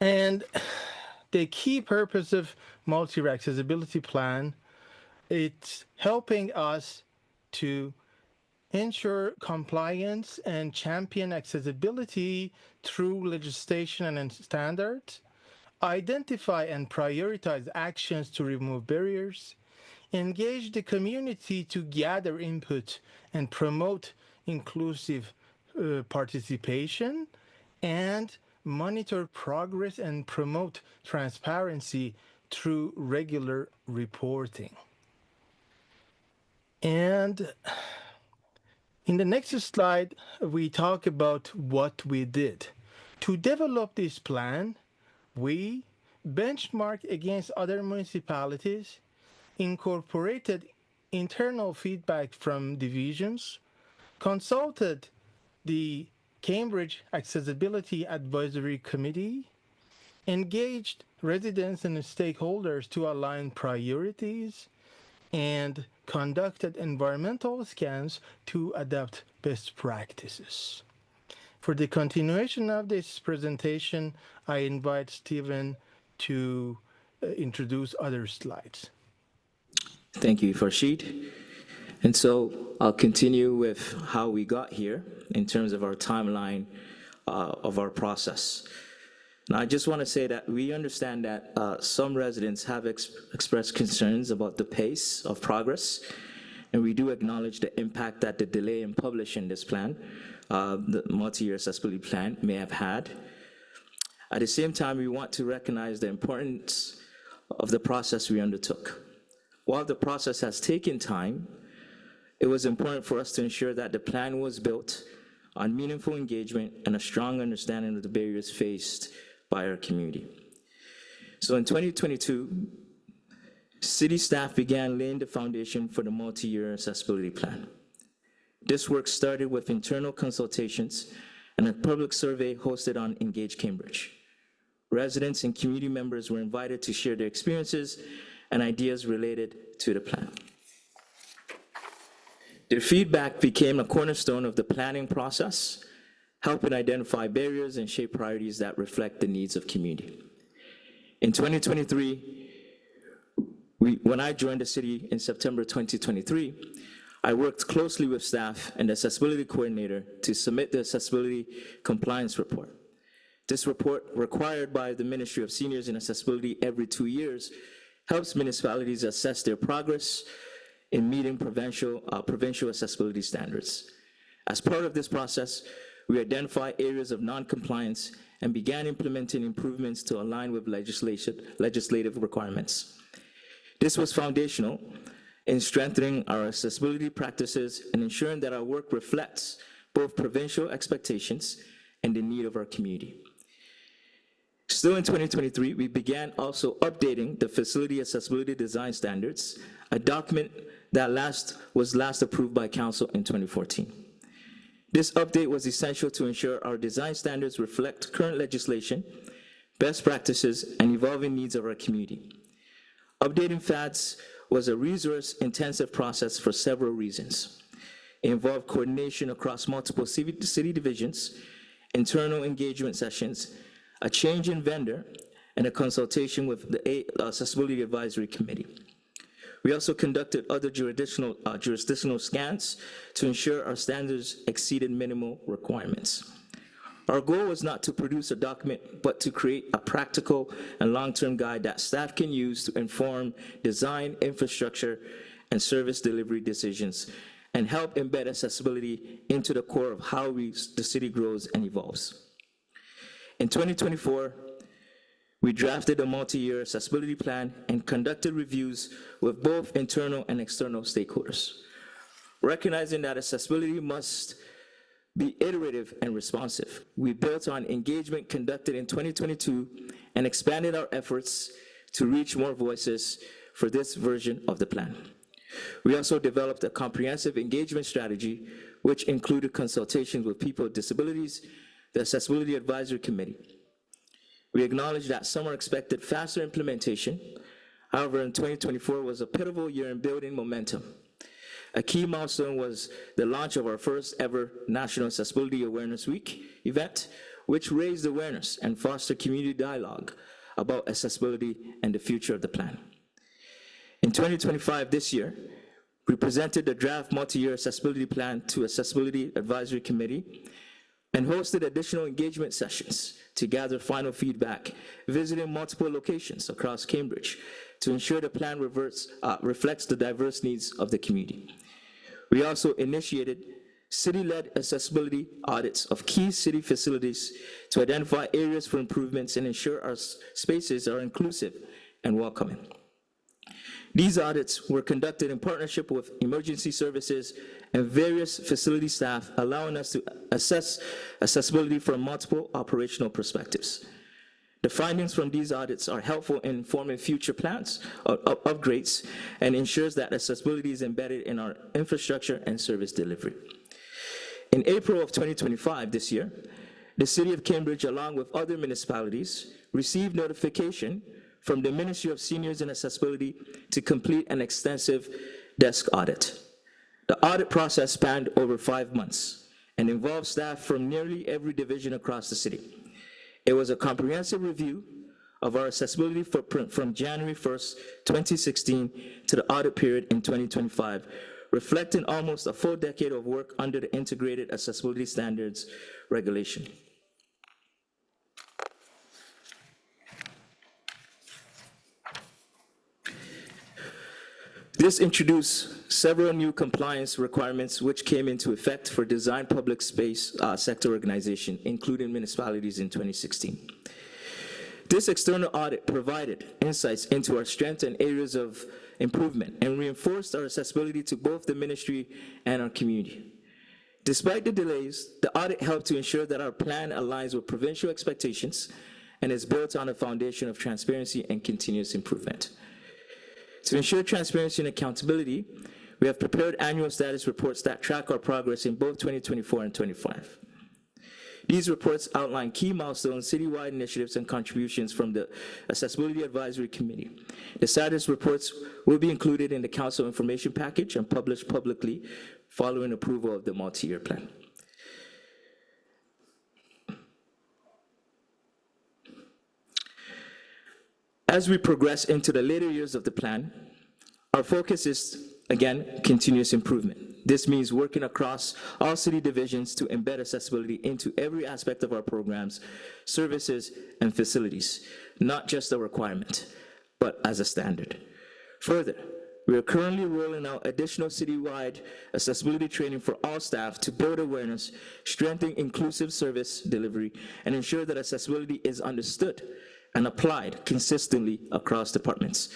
Speaker 21: And the key purpose of multi-year accessibility plan, it's helping us to ensure compliance and champion accessibility through legislation and standards, identify and prioritize actions to remove barriers, engage the community to gather input and promote inclusive participation, and monitor progress and promote transparency through regular reporting. And in the next slide, we talk about what we did. To develop this plan, we benchmarked against other municipalities, incorporated internal feedback from divisions, consulted the Cambridge Accessibility Advisory Committee, engaged residents and stakeholders to align priorities, and conducted environmental scans to adopt best practices. For the continuation of this presentation, I invite Stephen to introduce other slides.
Speaker 20: Thank you, Farshid. And so I'll continue with how we got here in terms of our timeline of our process. Now, I just want to say that we understand that some residents have expressed concerns about the pace of progress, and we do acknowledge the impact that the delay in publishing this plan, the multi-year accessibility plan, may have had. At the same time, we want to recognize the importance of the process we undertook. While the process has taken time, it was important for us to ensure that the plan was built on meaningful engagement and a strong understanding of the barriers faced by our community. So in 2022, city staff began laying the foundation for the multi-year accessibility plan. This work started with internal consultations and a public survey hosted on Engage Cambridge. Residents and community members were invited to share their experiences and ideas related to the plan. Their feedback became a cornerstone of the planning process, helping identify barriers and shape priorities that reflect the needs of community. In 2023, when I joined the city in September 2023, I worked closely with staff and the accessibility coordinator to submit the accessibility compliance report. This report, required by the Ministry of Seniors and Accessibility every 2 years, helps municipalities assess their progress in meeting provincial accessibility standards. As part of this process, we identified areas of non-compliance and began implementing improvements to align with legislative requirements. This was foundational in strengthening our accessibility practices and ensuring that our work reflects both provincial expectations and the need of our community. Still in 2023, we began also updating the Facility Accessibility Design Standards, a document that was last approved by Council in 2014. This update was essential to ensure our design standards reflect current legislation, best practices, and evolving needs of our community. Updating FADs was a resource-intensive process for several reasons. It involved coordination across multiple city divisions, internal engagement sessions, a change in vendor, and a consultation with the Accessibility Advisory Committee. We also conducted other jurisdictional scans to ensure our standards exceeded minimal requirements. Our goal was not to produce a document, but to create a practical and long-term guide that staff can use to inform design, infrastructure, and service delivery decisions, and help embed accessibility into the core of how the city grows and evolves. In 2024, we drafted a multi-year accessibility plan and conducted reviews with both internal and external stakeholders. Recognizing that accessibility must be iterative and responsive, we built on engagement conducted in 2022 and expanded our efforts to reach more voices for this version of the plan. We also developed a comprehensive engagement strategy, which included consultations with people with disabilities, the Accessibility Advisory Committee. We acknowledge that some are expected faster implementation. However, in 2024 was a pivotal year in building momentum. A key milestone was the launch of our first ever National Accessibility Awareness Week event, which raised awareness and fostered community dialogue about accessibility and the future of the plan. In 2025, this year, we presented the draft multi-year accessibility plan to Accessibility Advisory Committee and hosted additional engagement sessions to gather final feedback, visiting multiple locations across Cambridge to ensure the plan reflects the diverse needs of the community. We also initiated city-led accessibility audits of key city facilities to identify areas for improvements and ensure our spaces are inclusive and welcoming. These audits were conducted in partnership with emergency services and various facility staff, allowing us to assess accessibility from multiple operational perspectives. The findings from these audits are helpful in forming future plans of upgrades and ensures that accessibility is embedded in our infrastructure and service delivery. In April of 2025, this year, the City of Cambridge, along with other municipalities, received notification from the Ministry of Seniors and Accessibility to complete an extensive desk audit. The audit process spanned over 5 months and involved staff from nearly every division across the city. It was a comprehensive review of our accessibility footprint from January 1st, 2016 to the audit period in 2025, reflecting almost a full decade of work under the Integrated Accessibility Standards Regulation. This introduced several new compliance requirements which came into effect for design public space sector organization, including municipalities in 2016. This external audit provided insights into our strengths and areas of improvement and reinforced our accessibility to both the ministry and our community. Despite the delays, the audit helped to ensure that our plan aligns with provincial expectations and is built on a foundation of transparency and continuous improvement. To ensure transparency and accountability, we have prepared annual status reports that track our progress in both 2024 and 2025. These reports outline key milestones, citywide initiatives, and contributions from the Accessibility Advisory Committee. The status reports will be included in the Council information package and published publicly following approval of the multi-year plan. As we progress into the later years of the plan, our focus is, again, continuous improvement. This means working across all city divisions to embed accessibility into every aspect of our programs, services, and facilities, not just a requirement, but as a standard. Further, we are currently rolling out additional citywide accessibility training for all staff to build awareness, strengthen inclusive service delivery, and ensure that accessibility is understood and applied consistently across departments.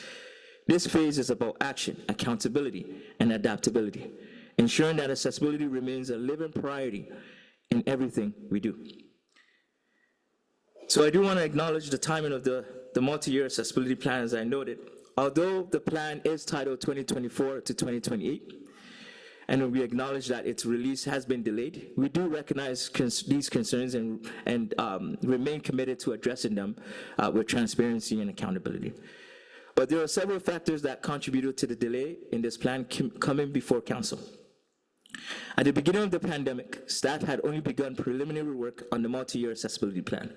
Speaker 20: This phase is about action, accountability, and adaptability, ensuring that accessibility remains a living priority in everything we do. So I do want to acknowledge the timing of the multi-year accessibility plan, as I noted. Although the plan is titled 2024 to 2028, and we acknowledge that its release has been delayed, we do recognize these concerns and remain committed to addressing them with transparency and accountability. But there are several factors that contributed to the delay in this plan coming before Council. At the beginning of the pandemic, staff had only begun preliminary work on the multi-year accessibility plan.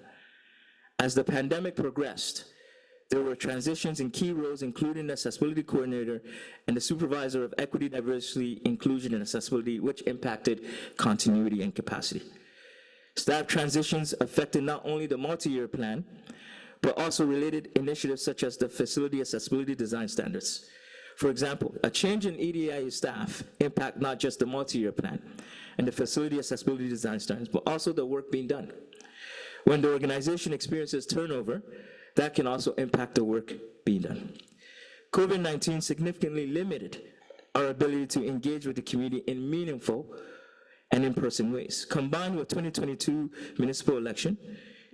Speaker 20: As the pandemic progressed, there were transitions in key roles, including the accessibility coordinator and the supervisor of equity, diversity, inclusion, and accessibility, which impacted continuity and capacity. Staff transitions affected not only the multi-year plan, but also related initiatives such as the facility accessibility design standards. For example, a change in EDIA staff impact not just the multi-year plan and the facility accessibility design standards, but also the work being done. When the organization experiences turnover, that can also impact the work being done. COVID-19 significantly limited our ability to engage with the community in meaningful and in-person ways. Combined with 2022 municipal election,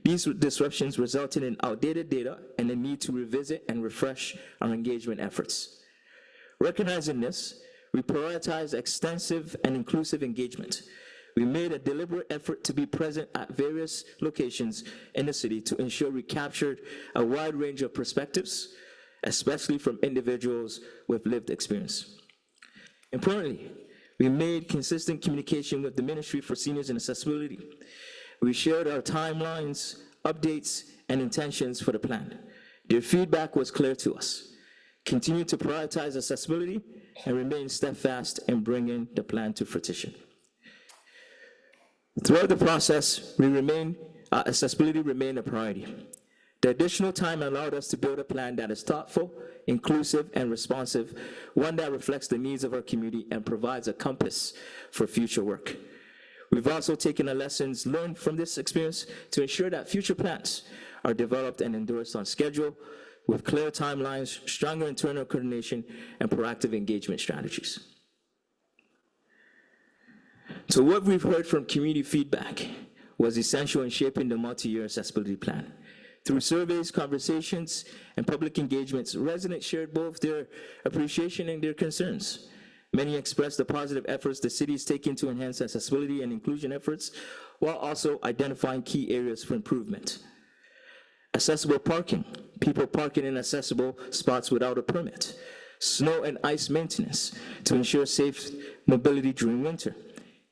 Speaker 20: these disruptions resulted in outdated data and the need to revisit and refresh our engagement efforts. Recognizing this, we prioritize extensive and inclusive engagement We made a deliberate effort to be present at various locations in the city to ensure we captured a wide range of perspectives, especially from individuals with lived experience. Importantly, we made consistent communication with the Ministry for Seniors and Accessibility. We shared our timelines, updates, and intentions for the plan. Their feedback was clear to us. Continue to prioritize accessibility and remain steadfast in bringing the plan to fruition. Throughout the process, accessibility remained a priority. The additional time allowed us to build a plan that is thoughtful, inclusive, and responsive, one that reflects the needs of our community and provides a compass for future work. We've also taken the lessons learned from this experience to ensure that future plans are developed and endorsed on schedule with clear timelines, stronger internal coordination, and proactive engagement strategies. So what we've heard from community feedback was essential in shaping the multi-year accessibility plan. Through surveys, conversations, and public engagements, residents shared both their appreciation and their concerns. Many expressed the positive efforts the city is taking to enhance accessibility and inclusion efforts, while also identifying key areas for improvement. Accessible parking, people parking in accessible spots without a permit. Snow and ice maintenance to ensure safe mobility during winter.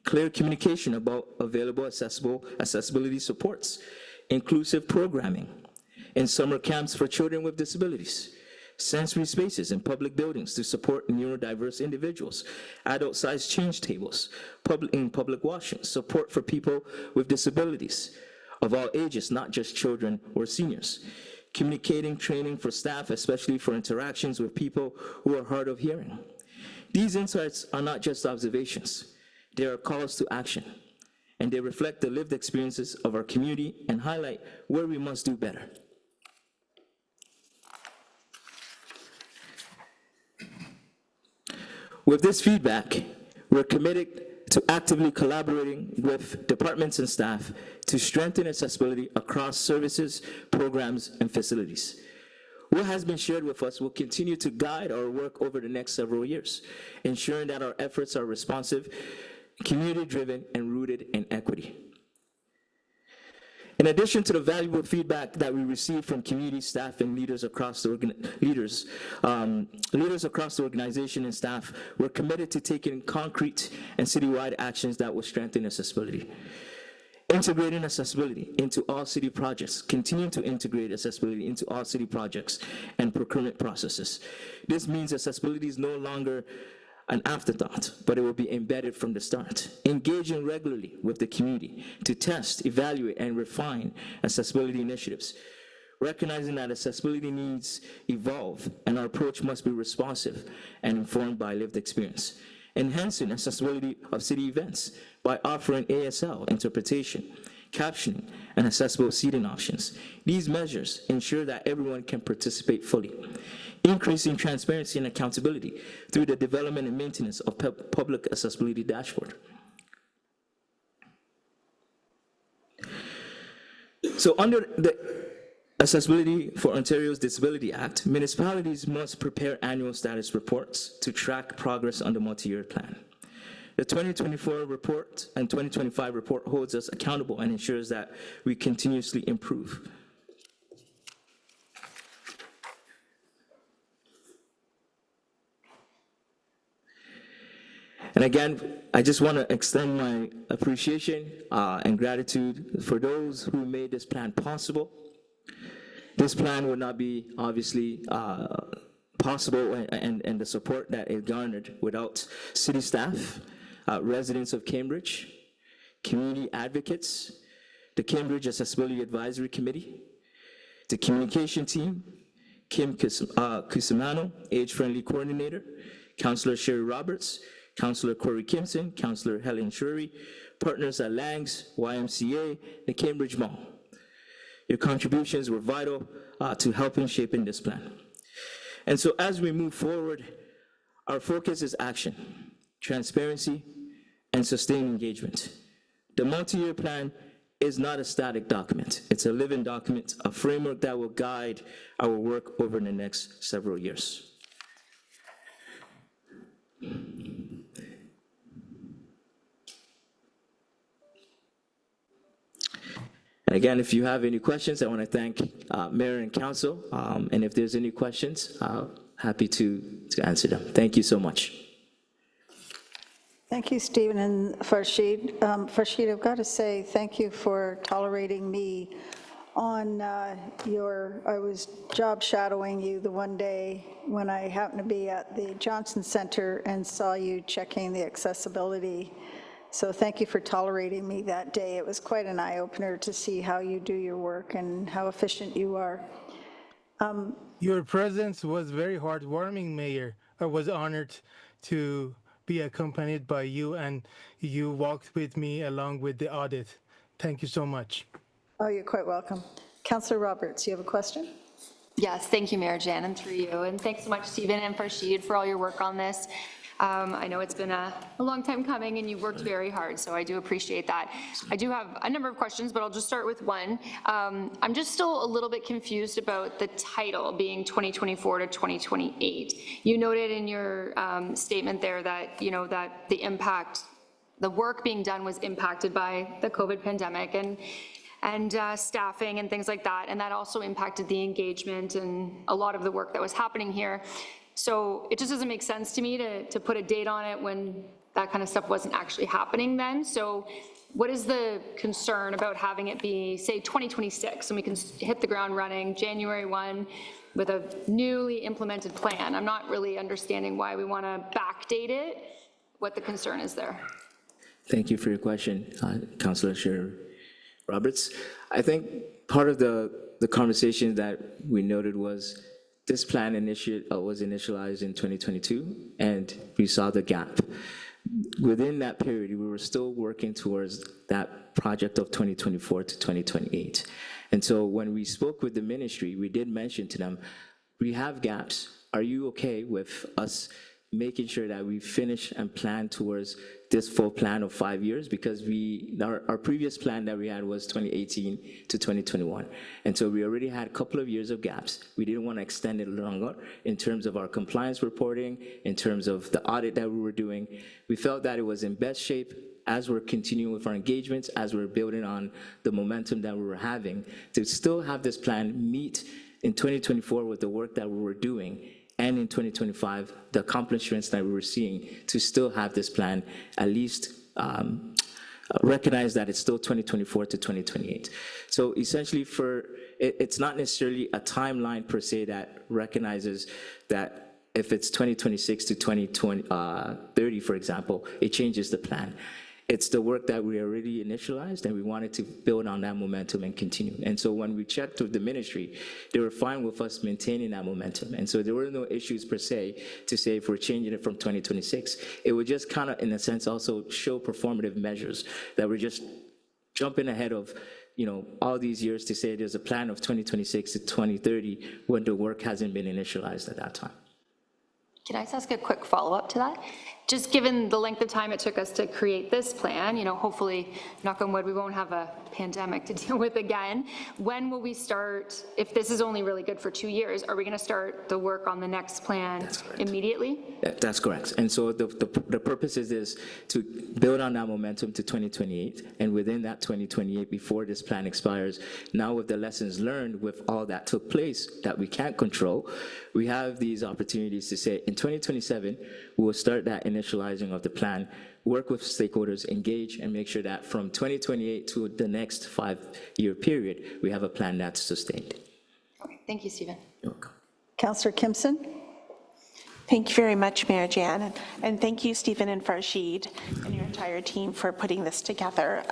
Speaker 20: Clear communication about available accessibility supports. Inclusive programming in summer camps for children with disabilities. Sensory spaces in public buildings to support neurodiverse individuals. Adult-sized change tables in public washrooms. Support for people with disabilities of all ages, not just children or seniors. Communicating training for staff, especially for interactions with people who are hard of hearing. These insights are not just observations, they are calls to action, and they reflect the lived experiences of our community and highlight where we must do better. With this feedback, we're committed to actively collaborating with departments and staff to strengthen accessibility across services, programs, and facilities. What has been shared with us will continue to guide our work over the next several years, ensuring that our efforts are responsive, community-driven, and rooted in equity. In addition to the valuable feedback that we received from community staff and leaders across the organization and staff, we're committed to taking concrete and citywide actions that will strengthen accessibility. Integrating accessibility into all city projects, continuing to integrate accessibility into all city projects and procurement processes. This means accessibility is no longer an afterthought, but it will be embedded from the start. Engaging regularly with the community to test, evaluate, and refine accessibility initiatives. Recognizing that accessibility needs evolve and our approach must be responsive and informed by lived experience. Enhancing accessibility of city events by offering ASL interpretation, captioning, and accessible seating options. These measures ensure that everyone can participate fully. Increasing transparency and accountability through the development and maintenance of public accessibility dashboard. So under the Accessibility for Ontario's Disability Act, municipalities must prepare annual status reports to track progress on the multi-year plan. The 2024 report and 2025 report holds us accountable and ensures that we continuously improve. And again, I just want to extend my appreciation and gratitude for those who made this plan possible. This plan would not be obviously possible and the support that it garnered without city staff, residents of Cambridge, community advocates, the Cambridge Accessibility Advisory Committee, the communication team, Kim Cusimano, Age-Friendly Coordinator, Councillor Sherry Roberts, Councillor Corey Kimson, Councillor Helen Shuri, partners at Langs, YMCA, and Cambridge Mall. Your contributions were vital to helping shaping this plan. And so as we move forward, our focus is action, transparency, and sustained engagement. The multi-year plan is not a static document. It's a living document, a framework that will guide our work over the next several years. And again, if you have any questions, I want to thank Mayor and Council, and if there's any questions, happy to answer them. Thank you so much.
Speaker 1: Thank you, Stephen and Farshid. Farshid, I've got to say thank you for tolerating me on I was job shadowing you the one day when I happened to be at the Johnson Center and saw you checking the accessibility. So thank you for tolerating me that day. It was quite an eye-opener to see how you do your work and how efficient you are.
Speaker 21: Your presence was very heartwarming, Mayor. I was honored to be accompanied by you, and you walked with me along with the audit. Thank you so much.
Speaker 1: Oh, you're quite welcome. Councillor Roberts, you have a question?
Speaker 7: Yes, thank you, Mayor Jan, and through you. And thanks so much, Stephen and Farshid, for all your work on this. I know it's been a long time coming, and you've worked very hard, so I do appreciate that. I do have a number of questions, but I'll just start with one. I'm just still a little bit confused about the title being 2024 to 2028. You noted in your statement there that, you know, that the work being done was impacted by the COVID pandemic and staffing and things like that, and that also impacted the engagement and a lot of the work that was happening here. So it just doesn't make sense to me to put a date on it when that kind of stuff wasn't actually happening then. So what is the concern about having it be, say, 2026, and we can hit the ground running January 1 with a newly implemented plan? I'm not really understanding why we want to backdate it, what the concern is there.
Speaker 20: Thank you for your question, Councillor Sher Roberts. I think part of the conversation that we noted was this plan was initialized in 2022, and we saw the gap. Within that period, we were still working towards that project of 2024 to 2028. And so when we spoke with the ministry, we did mention to them, we have gaps. Are you okay with us making sure that we finish and plan towards this full plan of 5 years? Because our previous plan that we had was 2018 to 2021. And so we already had a couple of years of gaps. We didn't want to extend it longer in terms of our compliance reporting, in terms of the audit that we were doing. We felt that it was in best shape as we're continuing with our engagements, as we're building on the momentum that we were having, to still have this plan meet in 2024 with the work that we were doing, and in 2025, the accomplishments that we were seeing, to still have this plan at least recognize that it's still 2024 to 2028. So essentially, it's not necessarily a timeline per se that recognizes that if it's 2026 to 2030, for example, it changes the plan. It's the work that we already initialized, and we wanted to build on that momentum and continue. And so when we checked with the ministry, they were fine with us maintaining that momentum. And so there were no issues per se to say if we're changing it from 2026. It would just kind of, in a sense, also show performative measures that we're just jumping ahead of, you know, all these years to say there's a plan of 2026 to 2030 when the work hasn't been initialized at that time.
Speaker 7: Can I just ask a quick follow-up to that? Just given the length of time it took us to create this plan, you know, hopefully, knock on wood, we won't have a pandemic to deal with again. When will we start, if this is only really good for 2 years, are we going to start the work on the next plan immediately?
Speaker 20: That's correct. And so the purpose is to build on that momentum to 2028, and within that 2028, before this plan expires, now with the lessons learned with all that took place that we can't control, we have these opportunities to say in 2027, we will start that initializing of the plan, work with stakeholders, engage, and make sure that from 2028 to the next 5-year period, we have a plan that's sustained.
Speaker 7: Okay, thank you, Stephen.
Speaker 20: You're welcome.
Speaker 1: Councillor Kimson?
Speaker 2: Thank you very much, Mayor Jan, and thank you, Stephen and Farshid, and your entire team for putting this together.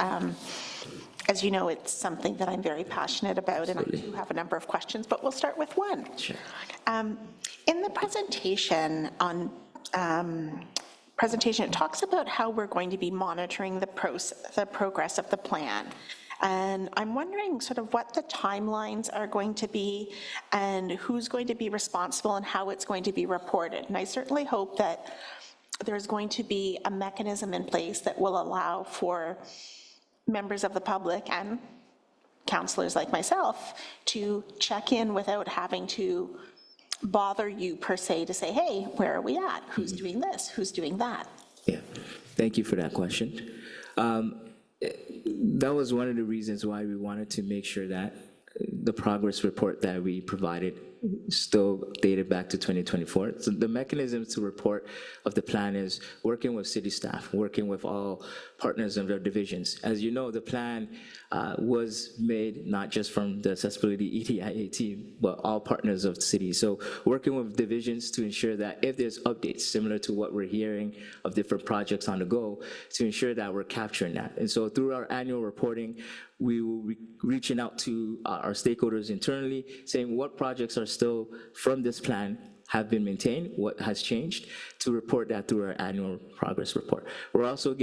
Speaker 2: As you know, it's something that I'm very passionate about, and I do have a number of questions, but we'll start with one.
Speaker 20: Sure.
Speaker 2: In the presentation, it talks about how we're going to be monitoring the progress of the plan. And I'm wondering sort of what the timelines are going to be and who's going to be responsible and how it's going to be reported. And I certainly hope that there's going to be a mechanism in place that will allow for members of the public and councillors like myself to check in without having to bother you per se to say, hey, where are we at? Who's doing this? Who's doing that?
Speaker 20: Yeah, thank you for that question. that was one of the reasons why we wanted to make sure that the progress report that we provided still dated back to 2024. So the mechanism to report of the plan is working with city staff, working with all partners of their divisions. As you know, the plan was made not just from the accessibility EDIA team, but all partners of the city. So working with divisions to ensure that if there's updates similar to what we're hearing of different projects on the go, to ensure that we're capturing that. And so through our annual reporting, we will be reaching out to our stakeholders internally, saying what projects are still from this plan have been maintained, what has changed, to report that through our annual progress report. We're also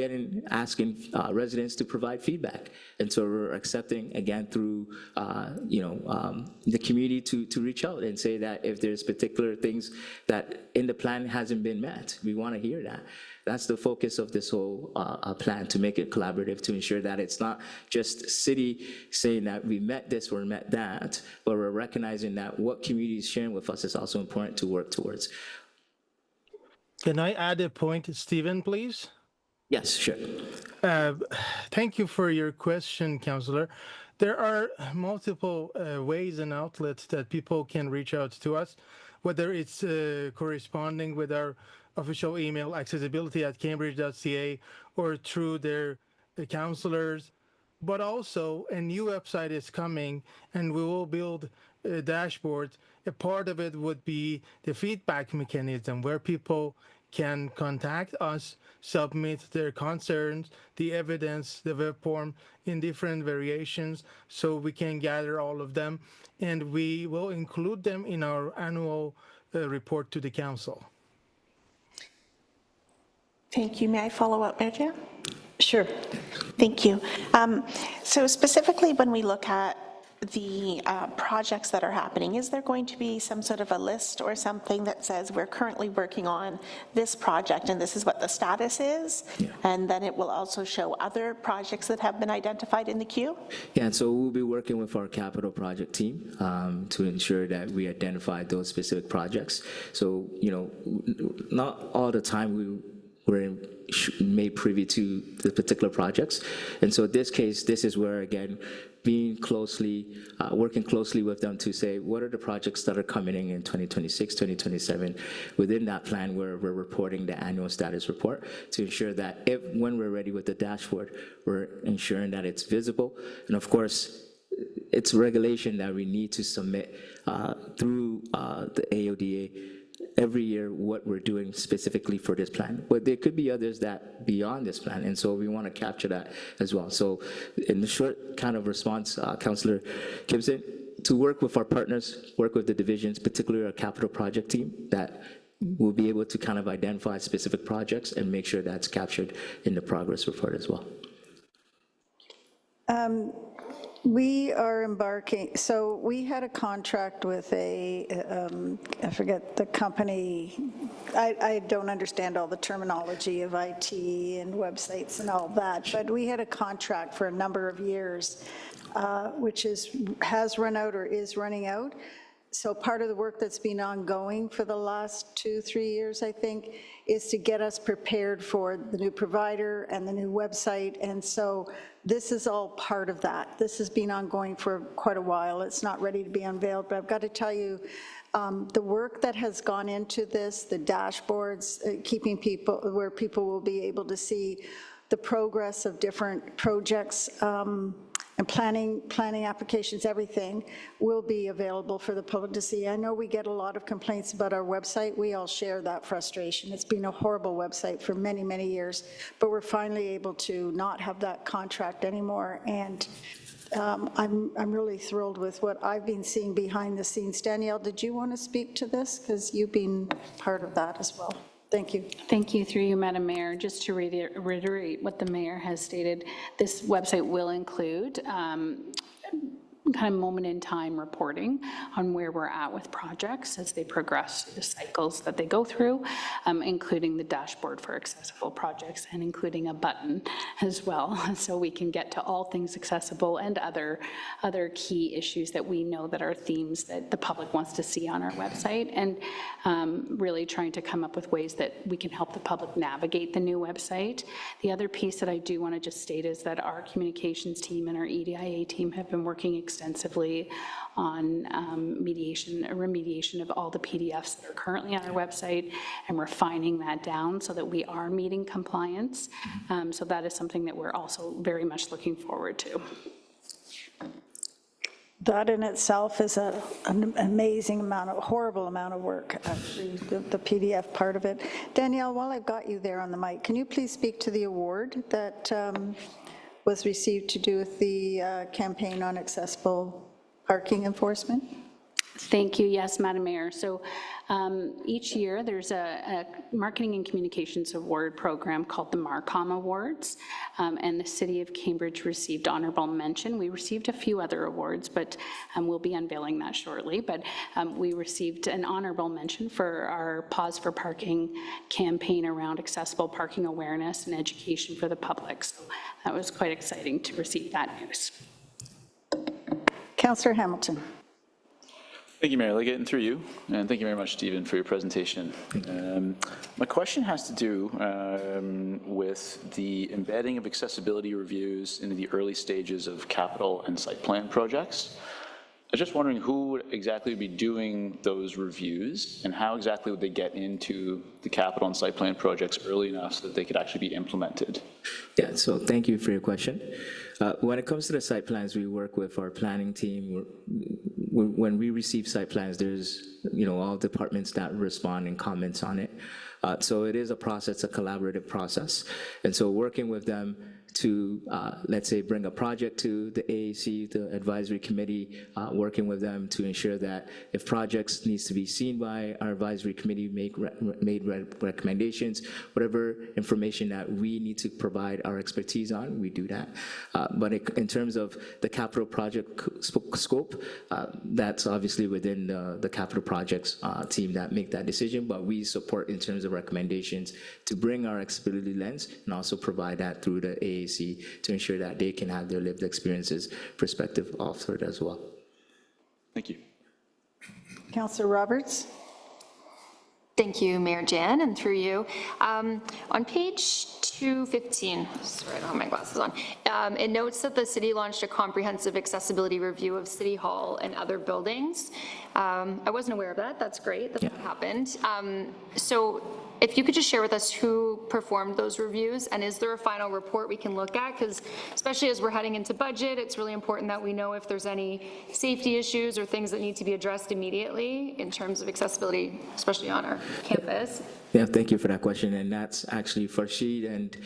Speaker 20: asking residents to provide feedback. And so we're accepting, again, through the community to reach out and say that if there's particular things that in the plan hasn't been met, we want to hear that. That's the focus of this whole plan, to make it collaborative, to ensure that it's not just city saying that we met this or met that, but we're recognizing that what community is sharing with us is also important to work towards.
Speaker 21: Can I add a point, Stephen, please?
Speaker 20: Yes, sure.
Speaker 21: Thank you for your question, Councillor. There are multiple ways and outlets that people can reach out to us, whether it's corresponding with our official email, accessibility@cambridge.ca, or through their councillors. But also, a new website is coming, and we will build a dashboard. A part of it would be the feedback mechanism, where people can contact us, submit their concerns, the evidence, the web form in different variations, so we can gather all of them, and we will include them in our annual report to the council.
Speaker 2: Thank you. May I follow up, Mayor Jan?
Speaker 1: Sure.
Speaker 2: Thank you. So specifically, when we look at the projects that are happening, is there going to be some sort of a list or something that says we're currently working on this project and this is what the status is? Yeah. And then it will also show other projects that have been identified in the queue?
Speaker 20: Yeah, and so we'll be working with our capital project team to ensure that we identify those specific projects. So, not all the time we're made privy to the particular projects. And so in this case, this is where, again, working closely with them to say, what are the projects that are coming in 2026, 2027? Within that plan, we're reporting the annual status report to ensure that when we're ready with the dashboard, we're ensuring that it's visible. And of course, it's regulation that we need to submit through the AODA every year what we're doing specifically for this plan. But there could be others that beyond this plan, and so we want to capture that as well. So in the short kind of response, Councillor Gibson, to work with our partners, work with the divisions, particularly our capital project team, that will be able to kind of identify specific projects and make sure that's captured in the progress report as well.
Speaker 1: We are embarking, so we had a contract with I forget the company, I don't understand all the terminology of IT and websites and all that, but we had a contract for a number of years, which has run out or is running out. So part of the work that's been ongoing for the last 2-3 years, I think, is to get us prepared for the new provider and the new website. And so this is all part of that. This has been ongoing for quite a while. It's not ready to be unveiled, but I've got to tell you, the work that has gone into this, the dashboards, keeping people, where people will be able to see the progress of different projects, and planning applications, everything will be available for the public to see. I know we get a lot of complaints about our website. We all share that frustration. It's been a horrible website for many, many years, but we're finally able to not have that contract anymore. And I'm really thrilled with what I've been seeing behind the scenes. Danielle, did you want to speak to this? Because you've been part of that as well. Thank you.
Speaker 5: Thank you, through you, Madam Mayor. Just to reiterate what the mayor has stated, this website will include kind of moment in time reporting on where we're at with projects as they progress through the cycles that they go through, including the dashboard for accessible projects and including a button as well, so we can get to all things accessible and other key issues that we know that are themes that the public wants to see on our website, and really trying to come up with ways that we can help the public navigate the new website. The other piece that I do want to just state is that our communications team and our EDIA team have been working extensively on remediation of all the PDFs that are currently on our website and refining that down so that we are meeting compliance. So that is something that we're also very much looking forward to.
Speaker 1: That in itself is an amazing amount, a horrible amount of work, actually, the PDF part of it. Danielle, while I've got you there on the mic, can you please speak to the award that was received to do with the campaign on accessible parking enforcement?
Speaker 5: Thank you. Yes, Madam Mayor. So each year there's a Marketing and Communications Award program called the Marcom Awards, and the City of Cambridge received honorable mention. We received a few other awards, but we'll be unveiling that shortly. But we received an honorable mention for our Pause for Parking campaign around accessible parking awareness and education for the public. So that was quite exciting to receive that news.
Speaker 1: Councillor Hamilton.
Speaker 8: Thank you, Mayor Liggett, and through you, and thank you very much, Stephen, for your presentation. My question has to do with the embedding of accessibility reviews into the early stages of capital and site plan projects. I was just wondering who would exactly be doing those reviews, and how exactly would they get into the capital and site plan projects early enough so that they could actually be implemented?
Speaker 20: Yeah, so thank you for your question. When it comes to the site plans, we work with our planning team. When we receive site plans, there's all departments that respond and comments on it. So it is a process, a collaborative process. And so working with them to, let's say, bring a project to the AAC, the advisory committee, working with them to ensure that if projects needs to be seen by our advisory committee, made recommendations, whatever information that we need to provide our expertise on, we do that. But in terms of the capital project scope, that's obviously within the capital projects team that make that decision, but we support in terms of recommendations to bring our accessibility lens and also provide that through the AAC to ensure that they can have their lived experiences perspective offered as well.
Speaker 8: Thank you.
Speaker 1: Councillor Roberts.
Speaker 7: Thank you, Mayor Jan, and through you. On page 215, sorry, I don't have my glasses on, it notes that the city launched a comprehensive accessibility review of City Hall and other buildings. I wasn't aware of that. That's great. That's what happened. So if you could just share with us who performed those reviews, and is there a final report we can look at? Because especially as we're heading into budget, it's really important that we know if there's any safety issues or things that need to be addressed immediately in terms of accessibility, especially on our campus.
Speaker 20: Yeah, thank you for that question. And that's actually Farshid and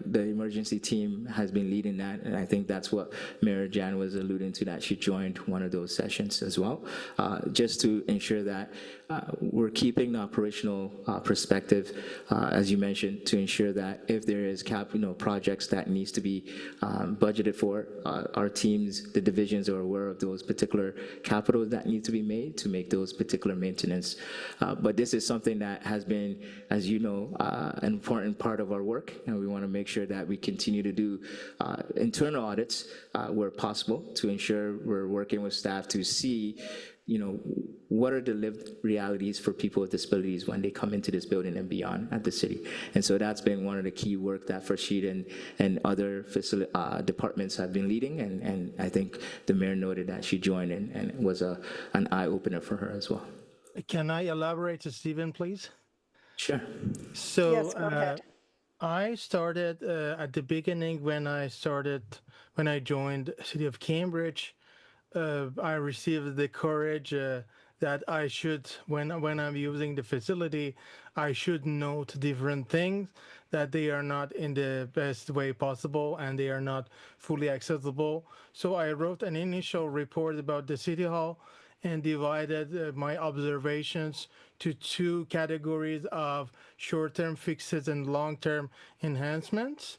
Speaker 20: the emergency team has been leading that. And I think that's what Mayor Jan was alluding to, that she joined one of those sessions as well, just to ensure that we're keeping the operational perspective, as you mentioned, to ensure that if there is projects that needs to be budgeted for, our teams, the divisions are aware of those particular capitals that need to be made to make those particular maintenance. But this is something that has been, as you know, an important part of our work, and we want to make sure that we continue to do internal audits where possible to ensure we're working with staff to see what are the lived realities for people with disabilities when they come into this building and beyond at the city. And so that's been one of the key work that Farshid and other departments have been leading, and I think the mayor noted that she joined and it was an eye-opener for her as well.
Speaker 21: Can I elaborate to Stephen, please?
Speaker 20: Sure.
Speaker 21: So
Speaker 1: yes, go ahead.
Speaker 21: I started at the beginning when I joined City of Cambridge. I received the courage that I should, when I'm using the facility, I should note different things, that they are not in the best way possible and they are not fully accessible. So I wrote an initial report about the City Hall and divided my observations to two categories of short-term fixes and long-term enhancements.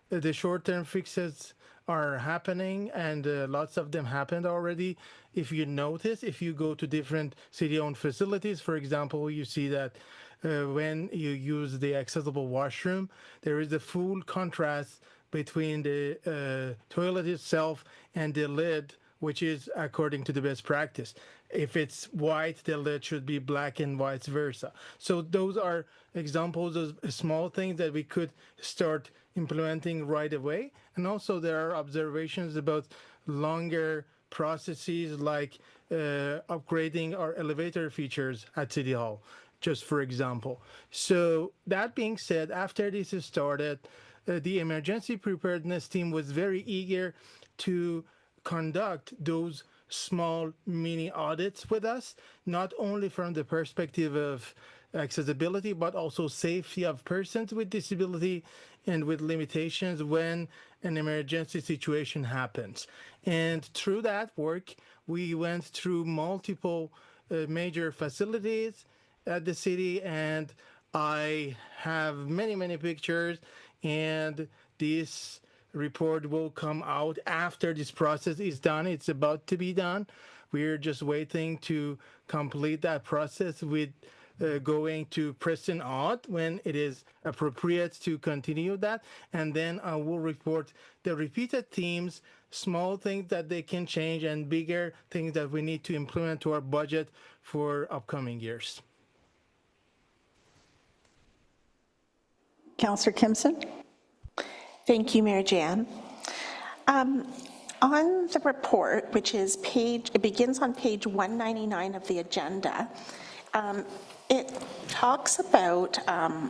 Speaker 21: The short-term fixes are happening, and lots of them happened already. If you notice, if you go to different city-owned facilities, for example, you see that when you use the accessible washroom, there is a full contrast between the toilet itself and the lid, which is according to the best practice. If it's white, the lid should be black and vice versa. So those are examples of small things that we could start implementing right away. And also there are observations about longer processes like upgrading our elevator features at City Hall, just for example. So that being said, after this started, the emergency preparedness team was very eager to conduct those small mini audits with us, not only from the perspective of accessibility, but also safety of persons with disability and with limitations when an emergency situation happens. And through that work, we went through multiple major facilities at the city, and I have many, many pictures, and this report will come out after this process is done. It's about to be done. We're just waiting to complete that process with going to Preston Aud when it is appropriate to continue that. And then I will report the repeated themes, small things that they can change, and bigger things that we need to implement to our budget for upcoming years.
Speaker 1: Councillor Kimson.
Speaker 2: Thank you, Mayor Jan. On the report, which is it begins on page 199 of the agenda, it talks about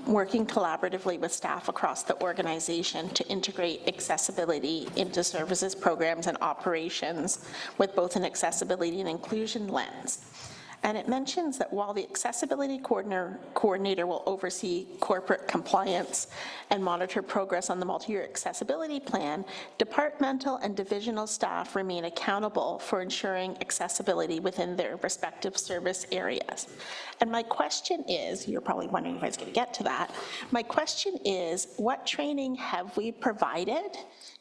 Speaker 2: working collaboratively with staff across the organization to integrate accessibility into services, programs, and operations with both an accessibility and inclusion lens. And it mentions that while the accessibility coordinator will oversee corporate compliance and monitor progress on the multi-year accessibility plan, departmental and divisional staff remain accountable for ensuring accessibility within their respective service areas. And my question is, you're probably wondering if I was going to get to that, my question is, what training have we provided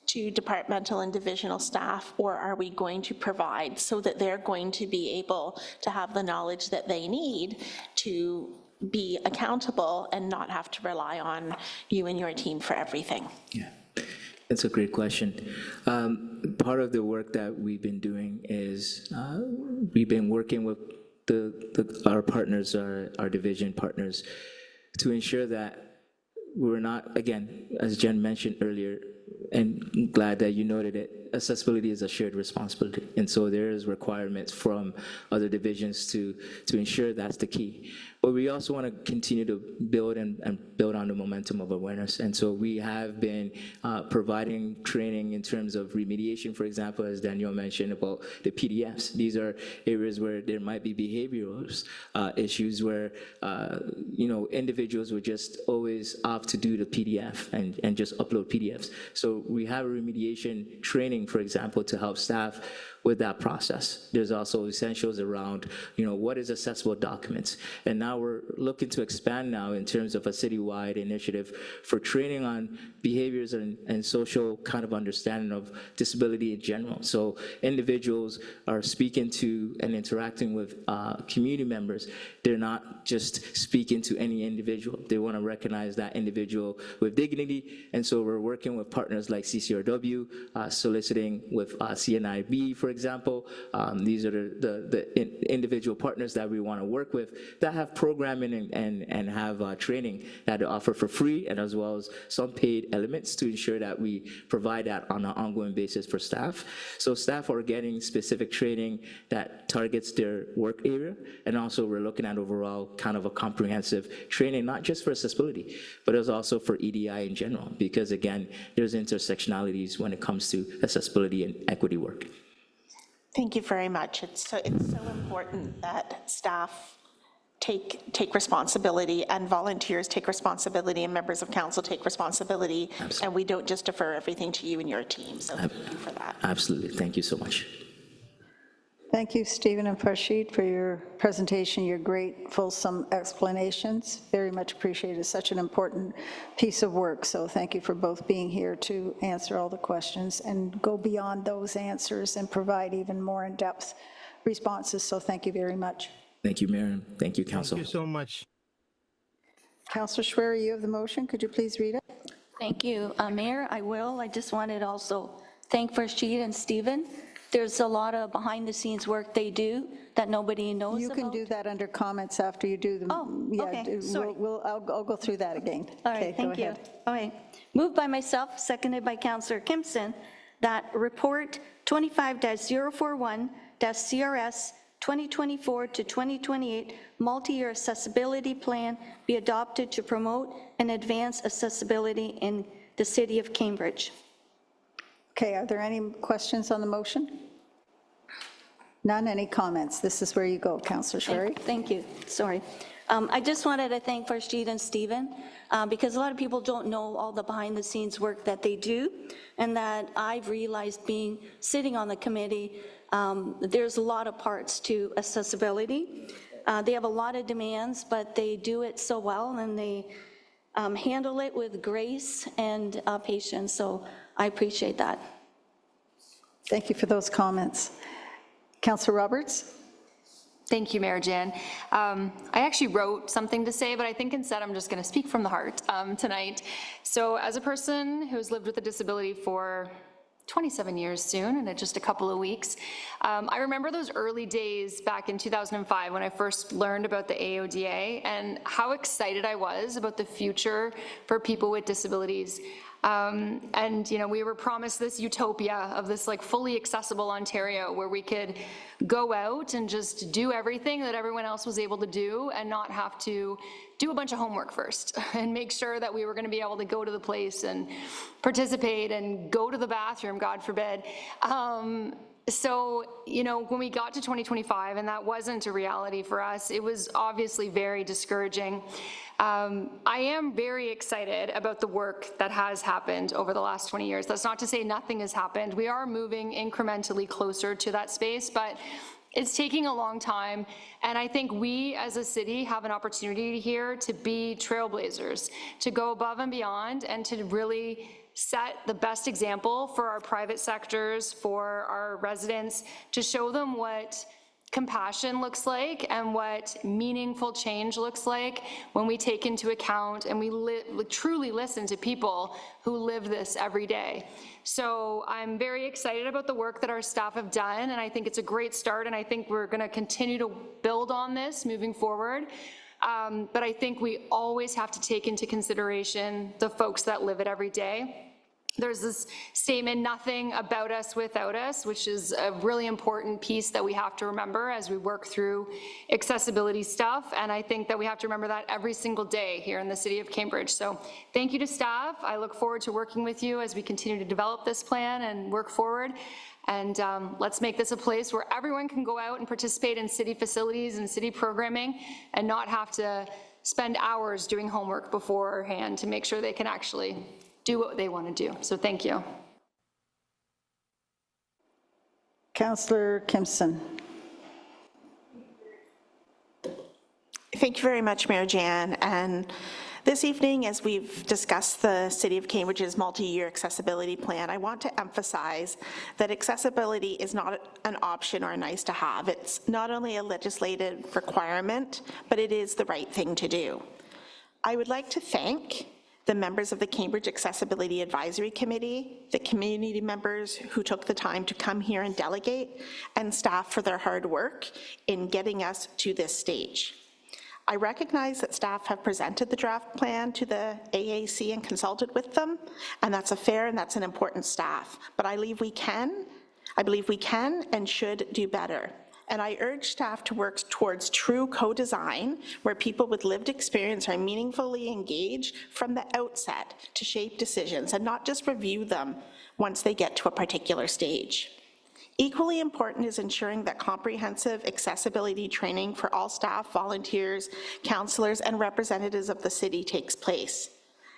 Speaker 2: to departmental and divisional staff, or are we going to provide so that they're going to be able to have the knowledge that they need to be accountable and not have to rely on you and your team for everything?
Speaker 20: Yeah, that's a great question. Part of the work that we've been doing is we've been working with our partners, our division partners, to ensure that we're not, again, as Jen mentioned earlier, and glad that you noted it, accessibility is a shared responsibility. And so there is requirements from other divisions to ensure that's the key. But we also want to continue to build and build on the momentum of awareness. And so we have been providing training in terms of remediation, for example, as Daniel mentioned about the PDFs. These are areas where there might be behavioral issues where, individuals would just always opt to do the PDF and just upload PDFs. So we have a remediation training, for example, to help staff with that process. There's also essentials around, what is accessible documents. And now we're looking to expand now in terms of a citywide initiative for training on behaviors and social kind of understanding of disability in general. So individuals are speaking to and interacting with community members. They're not just speaking to any individual. They want to recognize that individual with dignity. And so we're working with partners like CCRW, soliciting with CNIB, for example. These are the individual partners that we want to work with that have programming and have training that they offer for free, and as well as some paid elements to ensure that we provide that on an ongoing basis for staff. So staff are getting specific training that targets their work area, and also we're looking at overall kind of a comprehensive training, not just for accessibility, but it's also for EDI in general, because again, there's intersectionalities when it comes to accessibility and equity work.
Speaker 2: Thank you very much. It's so important that staff take responsibility, and volunteers take responsibility, and members of council take responsibility. Absolutely. And we don't just defer everything to you and your team. So thank you for that.
Speaker 20: Absolutely. Thank you so much.
Speaker 1: Thank you, Stephen and Farshid, for your presentation, your great fulsome explanations. Very much appreciated. It's such an important piece of work, so thank you for both being here to answer all the questions and go beyond those answers and provide even more in-depth responses, so thank you very much.
Speaker 20: Thank you, Mayor. Thank you, Council.
Speaker 21: Thank you so much.
Speaker 1: Councillor Schwerer, you have the motion. Could you please read it?
Speaker 17: Thank you, Mayor. I will. I just wanted to also thank Farshid and Stephen. There's a lot of behind-the-scenes work they do that nobody knows
Speaker 1: You
Speaker 17: about.
Speaker 1: can do that under comments after you do them.
Speaker 17: Oh, okay, sorry.
Speaker 1: I'll go through that again.
Speaker 17: All right,
Speaker 1: Okay, go
Speaker 17: thank you.
Speaker 1: ahead.
Speaker 17: Okay. Moved by myself, seconded by Councillor Kimpson, that report 25-041-CRS 2024 to 2028 multi-year accessibility plan be adopted to promote and advance accessibility in the city of Cambridge.
Speaker 1: Okay, are there any questions on the motion? None, any comments? This is where you go, Councillor Schwerer.
Speaker 17: Thank you, sorry. I just wanted to thank Farshid and Stephen, because a lot of people don't know all the behind-the-scenes work that they do, and that I've realized sitting on the committee, there's a lot of parts to accessibility. They have a lot of demands, but they do it so well, and they handle it with grace and patience, so I appreciate that.
Speaker 1: Thank you for those comments. Councillor Roberts?
Speaker 7: Thank you, Mayor Jan. I actually wrote something to say, but I think instead I'm just going to speak from the heart tonight. So as a person who's lived with a disability for 27 years soon, and just a couple of weeks, I remember those early days back in 2005 when I first learned about the AODA and how excited I was about the future for people with disabilities. And, you know, we were promised this utopia of this like fully accessible Ontario where we could go out and just do everything that everyone else was able to do and not have to do a bunch of homework first and make sure that we were going to be able to go to the place and participate and go to the bathroom, God forbid. So, you know, when we got to 2025 and that wasn't a reality for us, it was obviously very discouraging. I am very excited about the work that has happened over the last 20 years. That's not to say nothing has happened. We are moving incrementally closer to that space, but it's taking a long time. And I think we as a city have an opportunity here to be trailblazers, to go above and beyond and to really set the best example for our private sectors, for our residents, to show them what compassion looks like and what meaningful change looks like when we take into account and we truly listen to people who live this every day. So I'm very excited about the work that our staff have done, and I think it's a great start, and I think we're going to continue to build on this moving forward. But I think we always have to take into consideration the folks that live it every day. There's this statement, nothing about us without us, which is a really important piece that we have to remember as we work through accessibility stuff. And I think that we have to remember that every single day here in the city of Cambridge. So thank you to staff. I look forward to working with you as we continue to develop this plan and work forward. And let's make this a place where everyone can go out and participate in city facilities and city programming and not have to spend hours doing homework beforehand to make sure they can actually do what they want to do. So thank you.
Speaker 1: Councillor Kimpson.
Speaker 2: Thank you very much, Mayor Jan. And this evening, as we've discussed the City of Cambridge's multi-year accessibility plan, I want to emphasize that accessibility is not an option or a nice to have. It's not only a legislative requirement, but it is the right thing to do. I would like to thank the members of the Cambridge Accessibility Advisory Committee, the community members who took the time to come here and delegate, and staff for their hard work in getting us to this stage. I recognize that staff have presented the draft plan to the AAC and consulted with them, and that's a fair and that's an important staff. But I believe we can and should do better. And I urge staff to work towards true co-design where people with lived experience are meaningfully engaged from the outset to shape decisions and not just review them once they get to a particular stage. Equally important is ensuring that comprehensive accessibility training for all staff, volunteers, councillors, and representatives of the city takes place.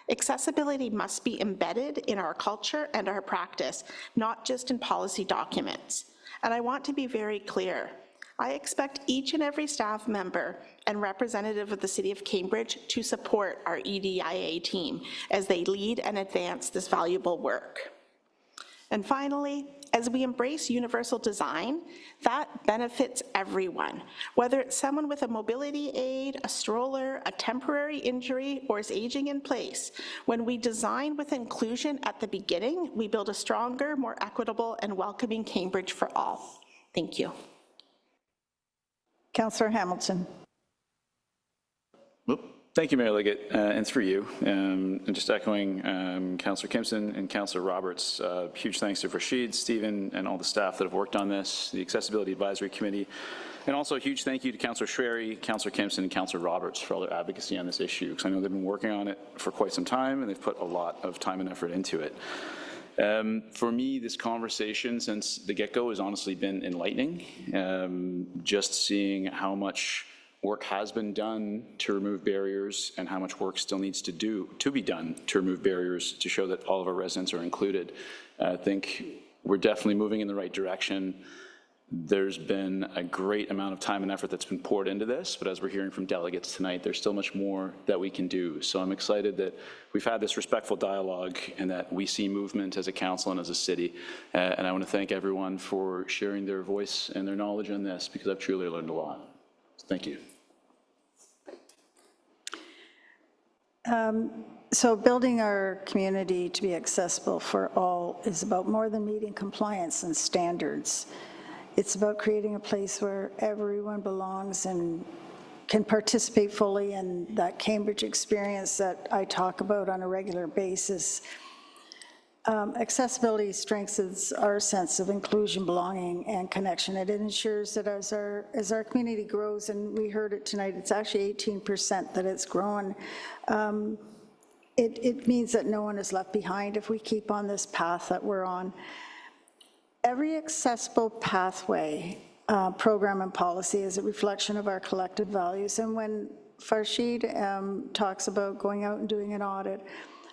Speaker 2: Accessibility must be embedded in our culture and our practice, not just in policy documents. And I want to be very clear. I expect each and every staff member and representative of the City of Cambridge to support our EDIA team as they lead and advance this valuable work. And finally, as we embrace universal design, that benefits everyone, whether it's someone with a mobility aid, a stroller, a temporary injury, or is aging in place. When we design with inclusion at the beginning, we build a stronger, more equitable, and welcoming Cambridge for all. Thank you.
Speaker 1: Councillor Hamilton.
Speaker 8: Thank you, Mayor Liggett, and through you. And just echoing Councillor Kimson and Councillor Roberts, huge thanks to Rashid, Stephen, and all the staff that have worked on this, the Accessibility Advisory Committee, and also a huge thank you to Councillor Schwery, Councillor Kimson, and Councillor Roberts for all their advocacy on this issue, because I know they've been working on it for quite some time, and they've put a lot of time and effort into it. For me, this conversation since the get-go has honestly been enlightening. Just seeing how much work has been done to remove barriers and how much work still needs to be done to remove barriers to show that all of our residents are included. I think we're definitely moving in the right direction. There's been a great amount of time and effort that's been poured into this, but as we're hearing from delegates tonight, there's still much more that we can do. So I'm excited that we've had this respectful dialogue and that we see movement as a council and as a city. And I want to thank everyone for sharing their voice and their knowledge on this, because I've truly learned a lot. Thank you.
Speaker 1: So building our community to be accessible for all is about more than meeting compliance and standards. It's about creating a place where everyone belongs and can participate fully in that Cambridge experience that I talk about on a regular basis. Accessibility strengthens our sense of inclusion, belonging, and connection. It ensures that as our community grows, and we heard it tonight, it's actually 18% that it's grown. It means that no one is left behind if we keep on this path that we're on. Every accessible pathway program and policy is a reflection of our collective values. And when Farshid talks about going out and doing an audit,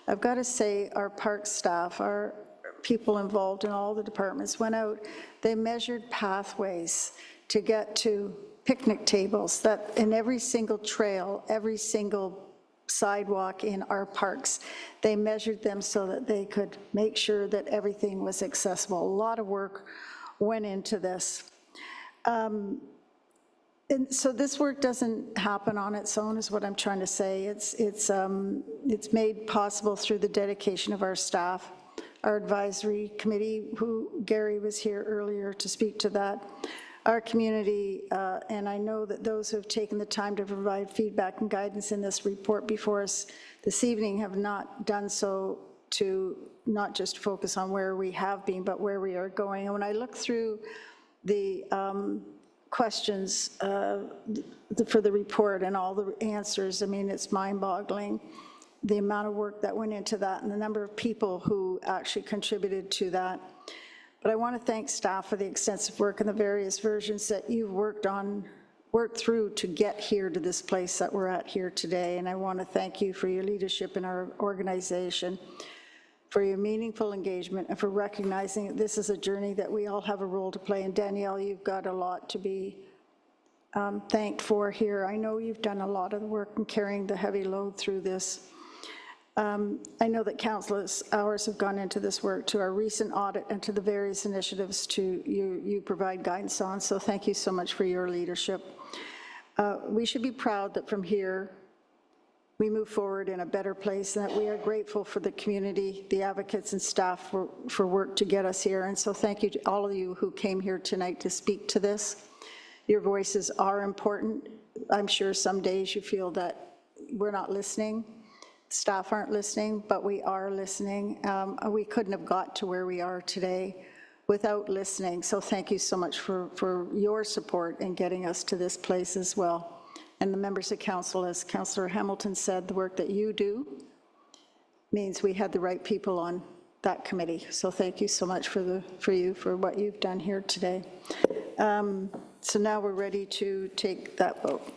Speaker 1: I've got to say our park staff, our people involved in all the departments went out, they measured pathways to get to picnic tables, that in every single trail, every single sidewalk in our parks, they measured them so that they could make sure that everything was accessible. A lot of work went into this. And so this work doesn't happen on its own, is what I'm trying to say. It's made possible through the dedication of our staff, our advisory committee, who Gary was here earlier to speak to that, our community, and I know that those who have taken the time to provide feedback and guidance in this report before us this evening have not done so to not just focus on where we have been, but where we are going. And when I look through the questions for the report and all the answers, I mean, it's mind-boggling, the amount of work that went into that and the number of people who actually contributed to that. But I want to thank staff for the extensive work and the various versions that you've worked through to get here to this place that we're at here today. And I want to thank you for your leadership in our organization, for your meaningful engagement, and for recognizing that this is a journey that we all have a role to play. And Danielle, you've got a lot to be thanked for here. I know you've done a lot of the work in carrying the heavy load through this. I know that countless hours have gone into this work, to our recent audit and to the various initiatives you provide guidance on, so thank you so much for your leadership. We should be proud that from here we move forward in a better place, and that we are grateful for the community, the advocates and staff for work to get us here. And so thank you to all of you who came here tonight to speak to this. Your voices are important. I'm sure some days you feel that we're not listening. Staff aren't listening, but we are listening. We couldn't have got to where we are today without listening. So thank you so much for your support in getting us to this place as well. And the members of council, as Councillor Hamilton said, the work that you do means we had the right people on that committee. So thank you so much for what you've done here today. So now we're ready to take that vote.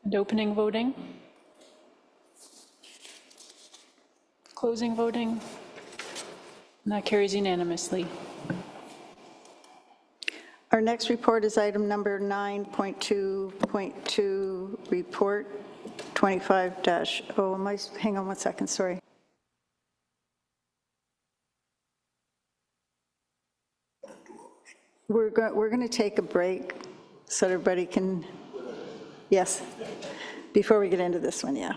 Speaker 3: And opening voting. Closing voting. And that carries unanimously.
Speaker 1: Our next report is item number 9.2.2, report 25-, hang on one second, sorry. We're going to take a break so that everybody can, yes, before we get into this one, yeah.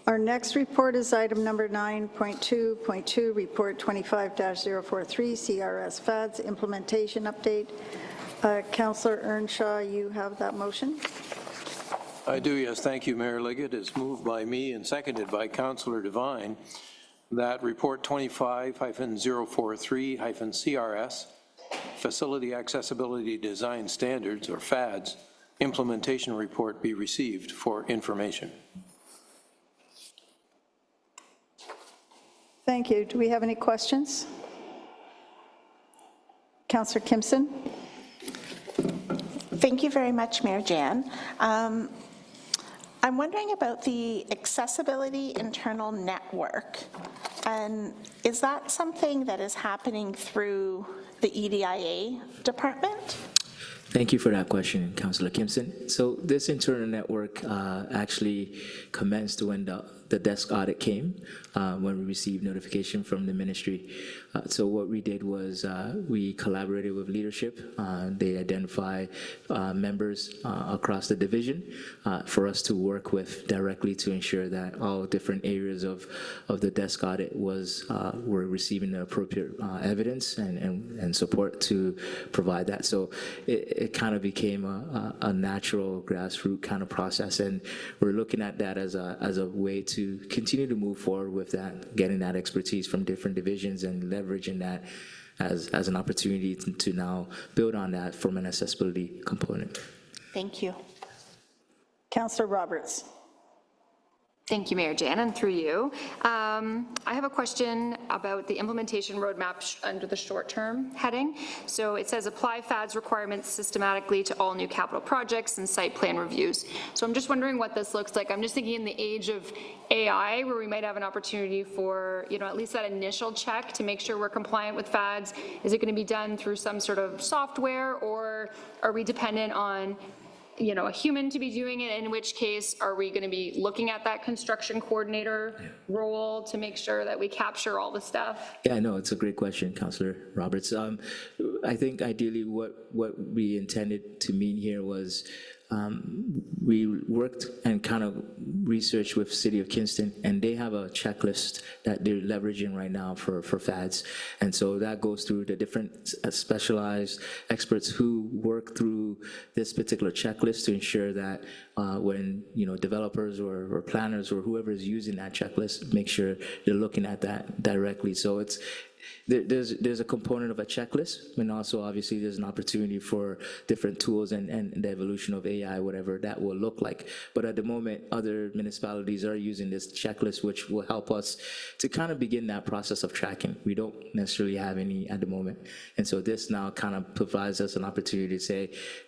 Speaker 1: Our next report is item number 9.2.2, Report 25-043, CRS FADS Implementation Update. Councillor Earnshaw, you have that motion?
Speaker 4: I do, yes. Thank you, Mayor Liggett. It's moved by me and seconded by Councillor Devine that Report 25-043-CRS, Facility Accessibility Design Standards, or FADS, implementation report be received for information.
Speaker 1: Thank you. Do we have any questions? Councillor Kimson?
Speaker 2: Thank you very much, Mayor Jan. I'm wondering about the accessibility internal network. And is that something that is happening through the EDIA department?
Speaker 20: Thank you for that question, Councillor Kimson. So this internal network actually commenced when the desk audit came, when we received notification from the ministry. So what we did was we collaborated with leadership. They identify members across the division for us to work with directly to ensure that all different areas of the desk audit were receiving the appropriate evidence and support to provide that. So it kind of became a natural grassroots kind of process, and we're looking at that as a way to continue to move forward with that, getting that expertise from different divisions and leveraging that as an opportunity to now build on that from an accessibility component.
Speaker 2: Thank you.
Speaker 1: Councillor Roberts.
Speaker 7: Thank you, Mayor Jan, and through you. I have a question about the implementation roadmap under the short-term heading. So it says apply FADS requirements systematically to all new capital projects and site plan reviews. So I'm just wondering what this looks like. I'm just thinking in the age of AI, where we might have an opportunity for, at least that initial check to make sure we're compliant with FADS. Is it going to be done through some sort of software, or are we dependent on a human to be doing it, in which case are we going to be looking at that construction coordinator role to make sure that we capture all the stuff?
Speaker 20: Yeah, no, it's a great question, Councillor Roberts. I think ideally what we intended to mean here was we worked and kind of researched with City of Kingston, and they have a checklist that they're leveraging right now for FADS. And so that goes through the different specialized experts who work through this particular checklist to ensure that when developers or planners or whoever is using that checklist, make sure they're looking at that directly. So there's a component of a checklist, and also obviously there's an opportunity for different tools and the evolution of AI, whatever that will look like. But at the moment, other municipalities are using this checklist, which will help us to kind of begin that process of tracking. We don't necessarily have any at the moment. And so this now kind of provides us an opportunity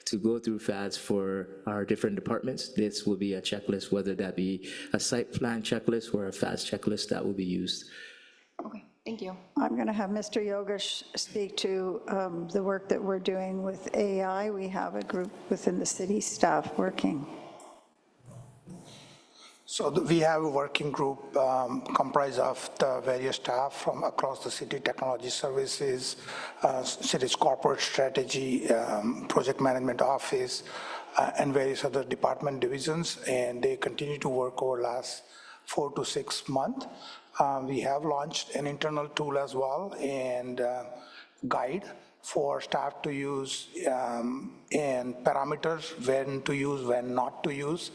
Speaker 20: to go through FADS for our different departments. This will be a checklist, whether that be a site plan checklist or a FADS checklist that will be used.
Speaker 7: Okay. Thank you.
Speaker 1: I'm going to have Mr. Yogesh speak to the work that we're doing with AI. We have a group within the city staff working.
Speaker 22: So we have a working group comprised of the various staff from across the city, technology services, city's corporate strategy, project management office, and various other department divisions, and they continue to work over the last 4 to 6 months. We have launched an internal tool as well, and guide for staff to use, and parameters when to use, when not to use.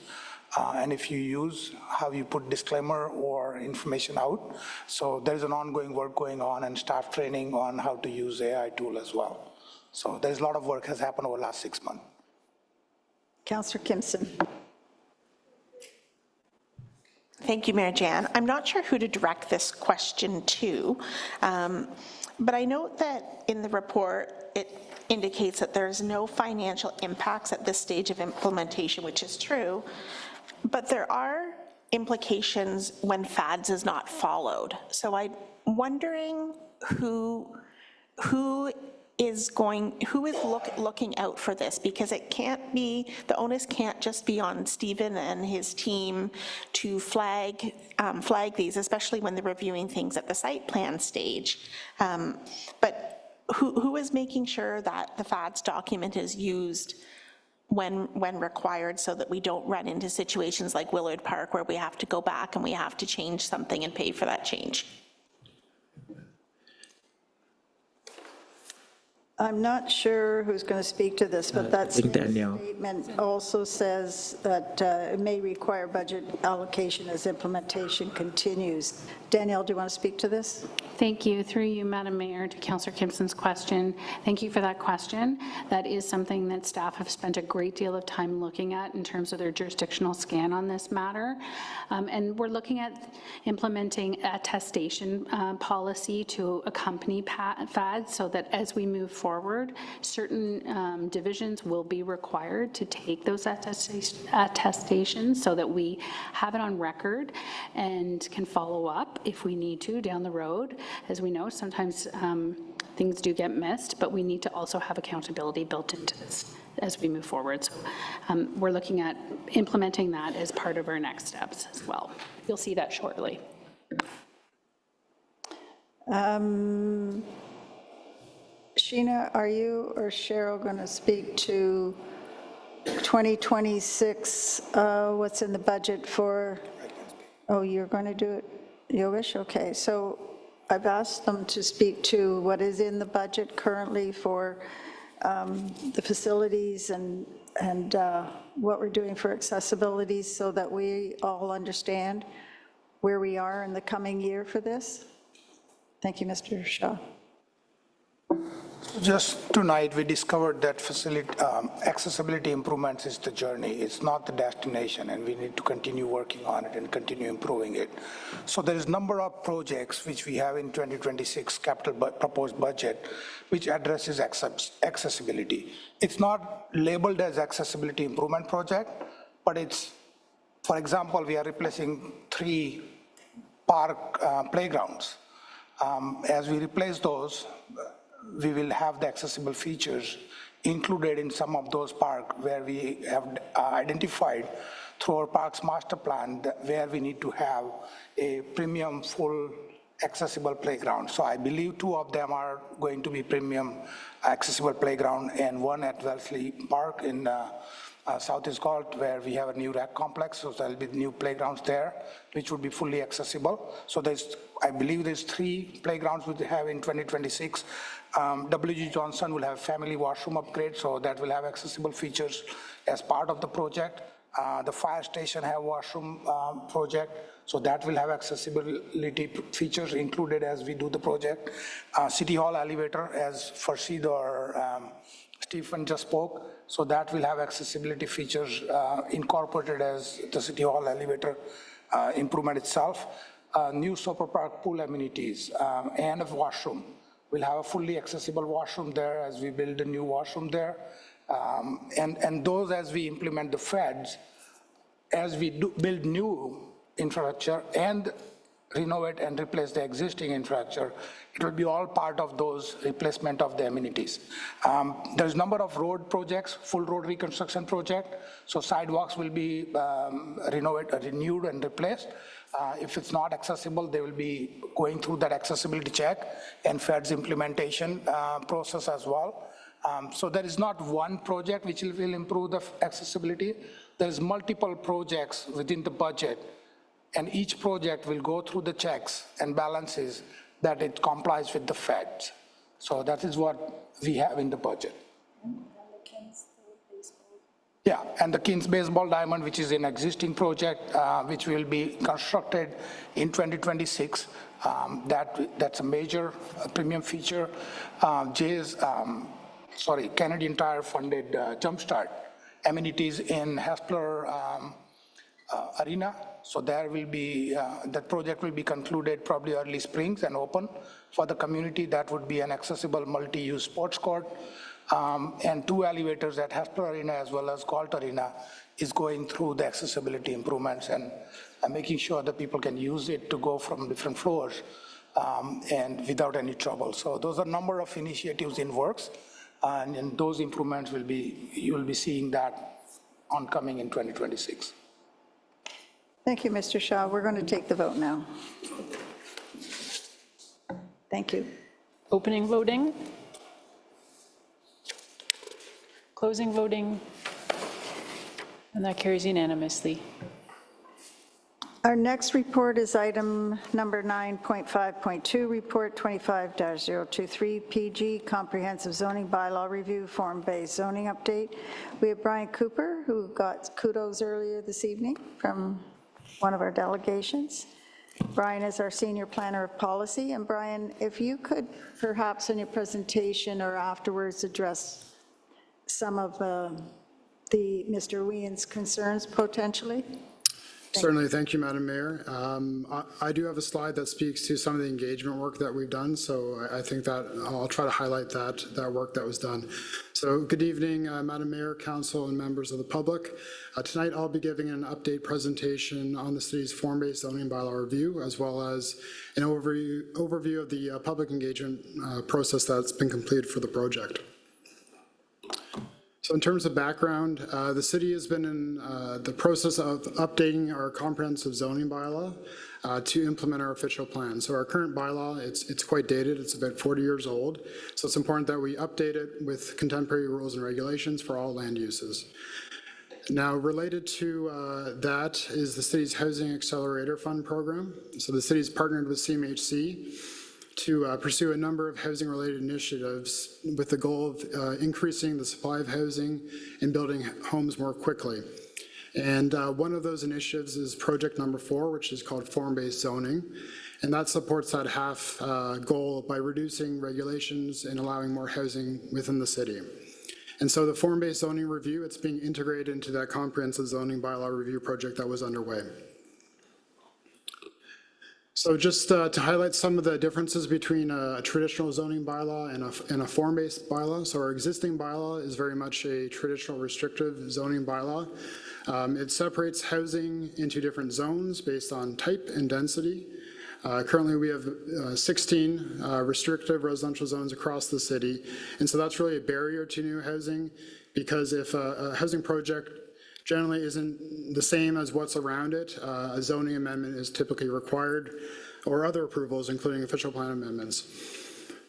Speaker 22: And if you use, how you put disclaimer or information out. So there's an ongoing work going on and staff training on how to use AI tool as well. So there's a lot of work has happened over the last 6 months.
Speaker 1: Councillor Kimson.
Speaker 2: Thank you, Mayor Jan. I'm not sure who to direct this question to, but I note that in the report, it indicates that there's no financial impacts at this stage of implementation, which is true, but there are implications when FADS is not followed. So I'm wondering who who is looking out for this? Because it can't be, the onus can't just be on Stephen and his team to flag these, especially when they're reviewing things at the site plan stage. But who is making sure that the FADS document is used when required, so that we don't run into situations like Willard Park where we have to go back and we have to change something and pay for that change?
Speaker 1: I'm not sure who's going to speak to this, but that statement also says that it may require budget allocation as implementation continues. Danielle, do you want to speak to this?
Speaker 5: Thank you. Through you, Madam Mayor, to Councillor Gibson's question. Thank you for that question. That is something that staff have spent a great deal of time looking at in terms of their jurisdictional scan on this matter. And we're looking at implementing a attestation policy to accompany FADS, so that as we move forward, certain divisions will be required to take those attestations so that we have it on record and can follow up if we need to down the road. As we know, sometimes things do get missed, but we need to also have accountability built into this as we move forward. So we're looking at implementing that as part of our next steps as well. You'll see that shortly.
Speaker 1: Sheena, are you or Cheryl going to speak to 2026, what's in the budget for, oh, you're going to do it, Yogesh? Okay, so I've asked them to speak to what is in the budget currently for the facilities and what we're doing for accessibility, so that we all understand where we are in the coming year for this. Thank you, Mr. Shaw.
Speaker 22: Just tonight, we discovered that accessibility improvements is the journey. It's not the destination, and we need to continue working on it and continue improving it. So there is a number of projects which we have in 2026 capital proposed budget, which addresses accessibility. It's not labeled as accessibility improvement project, but it's, for example, we are replacing 3 park playgrounds. As we replace those, we will have the accessible features included in some of those parks where we have identified through our parks master plan where we need to have a premium full accessible playground. So I believe 2 of them are going to be premium accessible playground, and one at Wellesley Park in Southeast Galt, where we have a new rec complex, so there'll be new playgrounds there, which would be fully accessible. So I believe there's 3 playgrounds we have in 2026. W.G. Johnson will have family washroom upgrade, so that will have accessible features as part of the project. The fire station have washroom project, so that will have accessibility features included as we do the project. City Hall elevator, as Farshid or Stephen just spoke, so that will have accessibility features incorporated as the City Hall elevator improvement itself. New Super Park pool amenities and a washroom. We'll have a fully accessible washroom there as we build a new washroom there. And those, as we implement the FEDS, as we build new infrastructure and renovate and replace the existing infrastructure, it will be all part of those replacement of the amenities. There's a number of road projects, full road reconstruction project, so sidewalks will be renewed and replaced. If it's not accessible, they will be going through that accessibility check and FEDS implementation process as well. So there is not one project which will improve the accessibility. There's multiple projects within the budget, and each project will go through the checks and balances that it complies with the FEDS. So that is what we have in the budget. Yeah, and the Kings Baseball Diamond, which is an existing project, which will be constructed in 2026. That's a major premium feature. Canadian Tire funded Jumpstart amenities in Hespeler Arena. So there will be, that project will be concluded probably early springs and open for the community. That would be an accessible multi-use sports court. And 2 elevators at Hespeler Arena as well as Galt Arena is going through the accessibility improvements and making sure that people can use it to go from different floors and without any trouble. So those are a number of initiatives in works, and those improvements you will be seeing that oncoming in 2026.
Speaker 1: Thank you, Mr. Shaw. We're going to take the vote now. Thank you.
Speaker 3: Opening voting. Closing voting. And that carries unanimously.
Speaker 1: Our next report is item number 9.5.2, Report 25-023, PG, Comprehensive Zoning Bylaw Review, Form-Based Zoning Update. We have Brian Cooper, who got kudos earlier this evening from one of our delegations. Brian is our Senior Planner of Policy. And Brian, if you could perhaps in your presentation or afterwards address some of Mr. Wien's concerns potentially.
Speaker 10: Certainly, thank you, Madam Mayor. I do have a slide that speaks to some of the engagement work that we've done, so I think that I'll try to highlight that work that was done. So good evening, Madam Mayor, Council, and members of the public. Tonight I'll be giving an update presentation on the city's form-based zoning bylaw review, as well as an overview of the public engagement process that's been completed for the project. So in terms of background, the city has been in the process of updating our comprehensive zoning bylaw to implement our official plan. So our current bylaw, it's quite dated, it's about 40 years old. So it's important that we update it with contemporary rules and regulations for all land uses. Now, related to that is the city's Housing Accelerator Fund program. So the city's partnered with CMHC to pursue a number of housing-related initiatives with the goal of increasing the supply of housing and building homes more quickly. And one of those initiatives is project number 4, which is called form-based zoning. And that supports that half goal by reducing regulations and allowing more housing within the city. And so the form-based zoning review, it's being integrated into that comprehensive zoning bylaw review project that was underway. So just to highlight some of the differences between a traditional zoning bylaw and a form-based bylaw. So our existing bylaw is very much a traditional restrictive zoning bylaw. It separates housing into different zones based on type and density. Currently, we have 16 restrictive residential zones across the city. And so that's really a barrier to new housing, because if a housing project generally isn't the same as what's around it, a zoning amendment is typically required, or other approvals, including official plan amendments.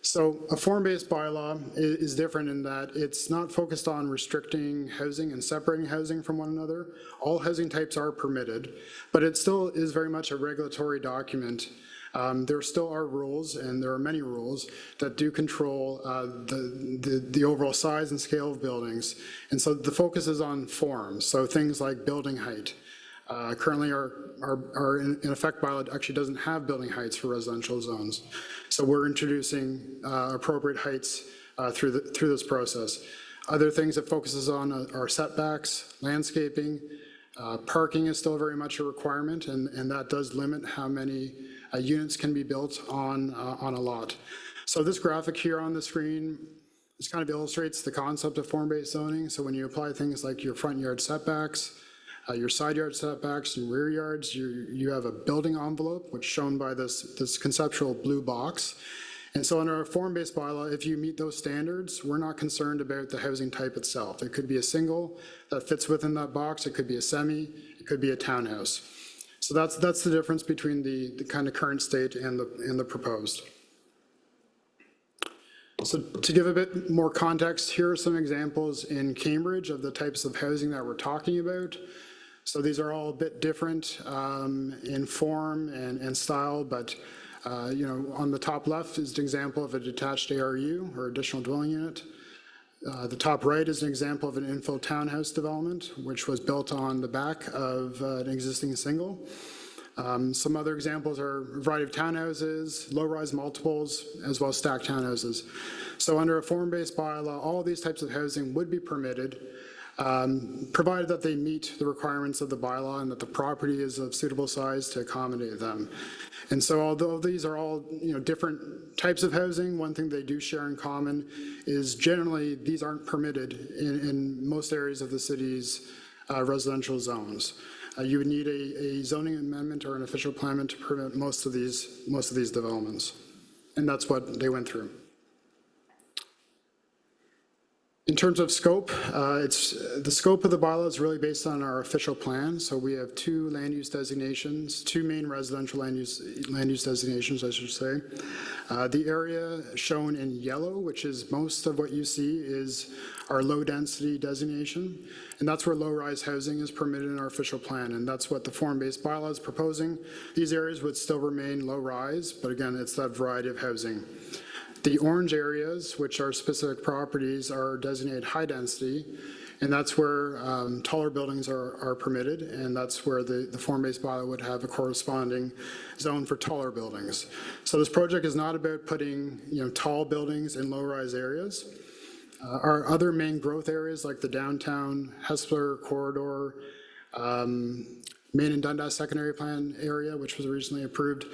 Speaker 10: So a form-based bylaw is different in that it's not focused on restricting housing and separating housing from one another. All housing types are permitted, but it still is very much a regulatory document. There still are rules, and there are many rules that do control the overall size and scale of buildings. And so the focus is on forms, so things like building height. Currently, our in effect bylaw actually doesn't have building heights for residential zones. So we're introducing appropriate heights through this process. Other things it focuses on are setbacks, landscaping. Parking is still very much a requirement, and that does limit how many units can be built on a lot. So this graphic here on the screen, this kind of illustrates the concept of form-based zoning. So when you apply things like your front yard setbacks, your side yard setbacks and rear yards, you have a building envelope, which is shown by this conceptual blue box. And so under a form-based bylaw, if you meet those standards, we're not concerned about the housing type itself. It could be a single that fits within that box. It could be a semi. It could be a townhouse. So that's the difference between the kind of current state and the proposed. So to give a bit more context, here are some examples in Cambridge of the types of housing that we're talking about. So these are all a bit different in form and style, but on the top left is an example of a detached ARU, or additional dwelling unit. The top right is an example of an infill townhouse development, which was built on the back of an existing single. Some other examples are a variety of townhouses, low-rise multiples, as well as stacked townhouses. So under a form-based bylaw, all of these types of housing would be permitted, provided that they meet the requirements of the bylaw and that the property is of suitable size to accommodate them. And so although these are all different types of housing, one thing they do share in common is generally these aren't permitted in most areas of the city's residential zones. you would need a zoning amendment or an official plan to permit most of these developments. And that's what they went through. In terms of scope, the scope of the bylaw is really based on our official plan. So we have two land use designations, two main residential land use designations, I should say. The area shown in yellow, which is most of what you see, is our low density designation. And that's where low-rise housing is permitted in our official plan. And that's what the form-based bylaw is proposing. These areas would still remain low-rise, but again, it's that variety of housing. The orange areas, which are specific properties, are designated high density, and that's where taller buildings are permitted, and that's where the form-based bylaw would have a corresponding zone for taller buildings. So this project is not about putting tall buildings in low-rise areas. Our other main growth areas like the downtown Hespeler corridor, Main and Dundas secondary plan area, which was recently approved,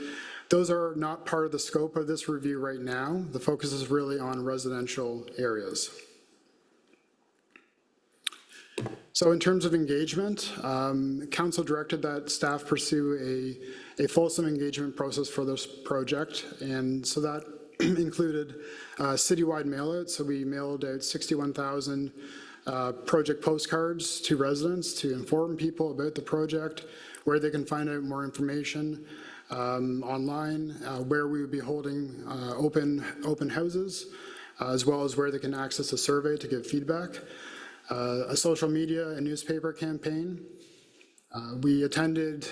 Speaker 10: those are not part of the scope of this review right now. The focus is really on residential areas. So in terms of engagement, Council directed that staff pursue a fulsome engagement process for this project, and so that included citywide mailouts. So we mailed out 61,000 project postcards to residents to inform people about the project, where they can find out more information online, where we would be holding open houses, as well as where they can access a survey to give feedback, a social media and newspaper campaign. We attended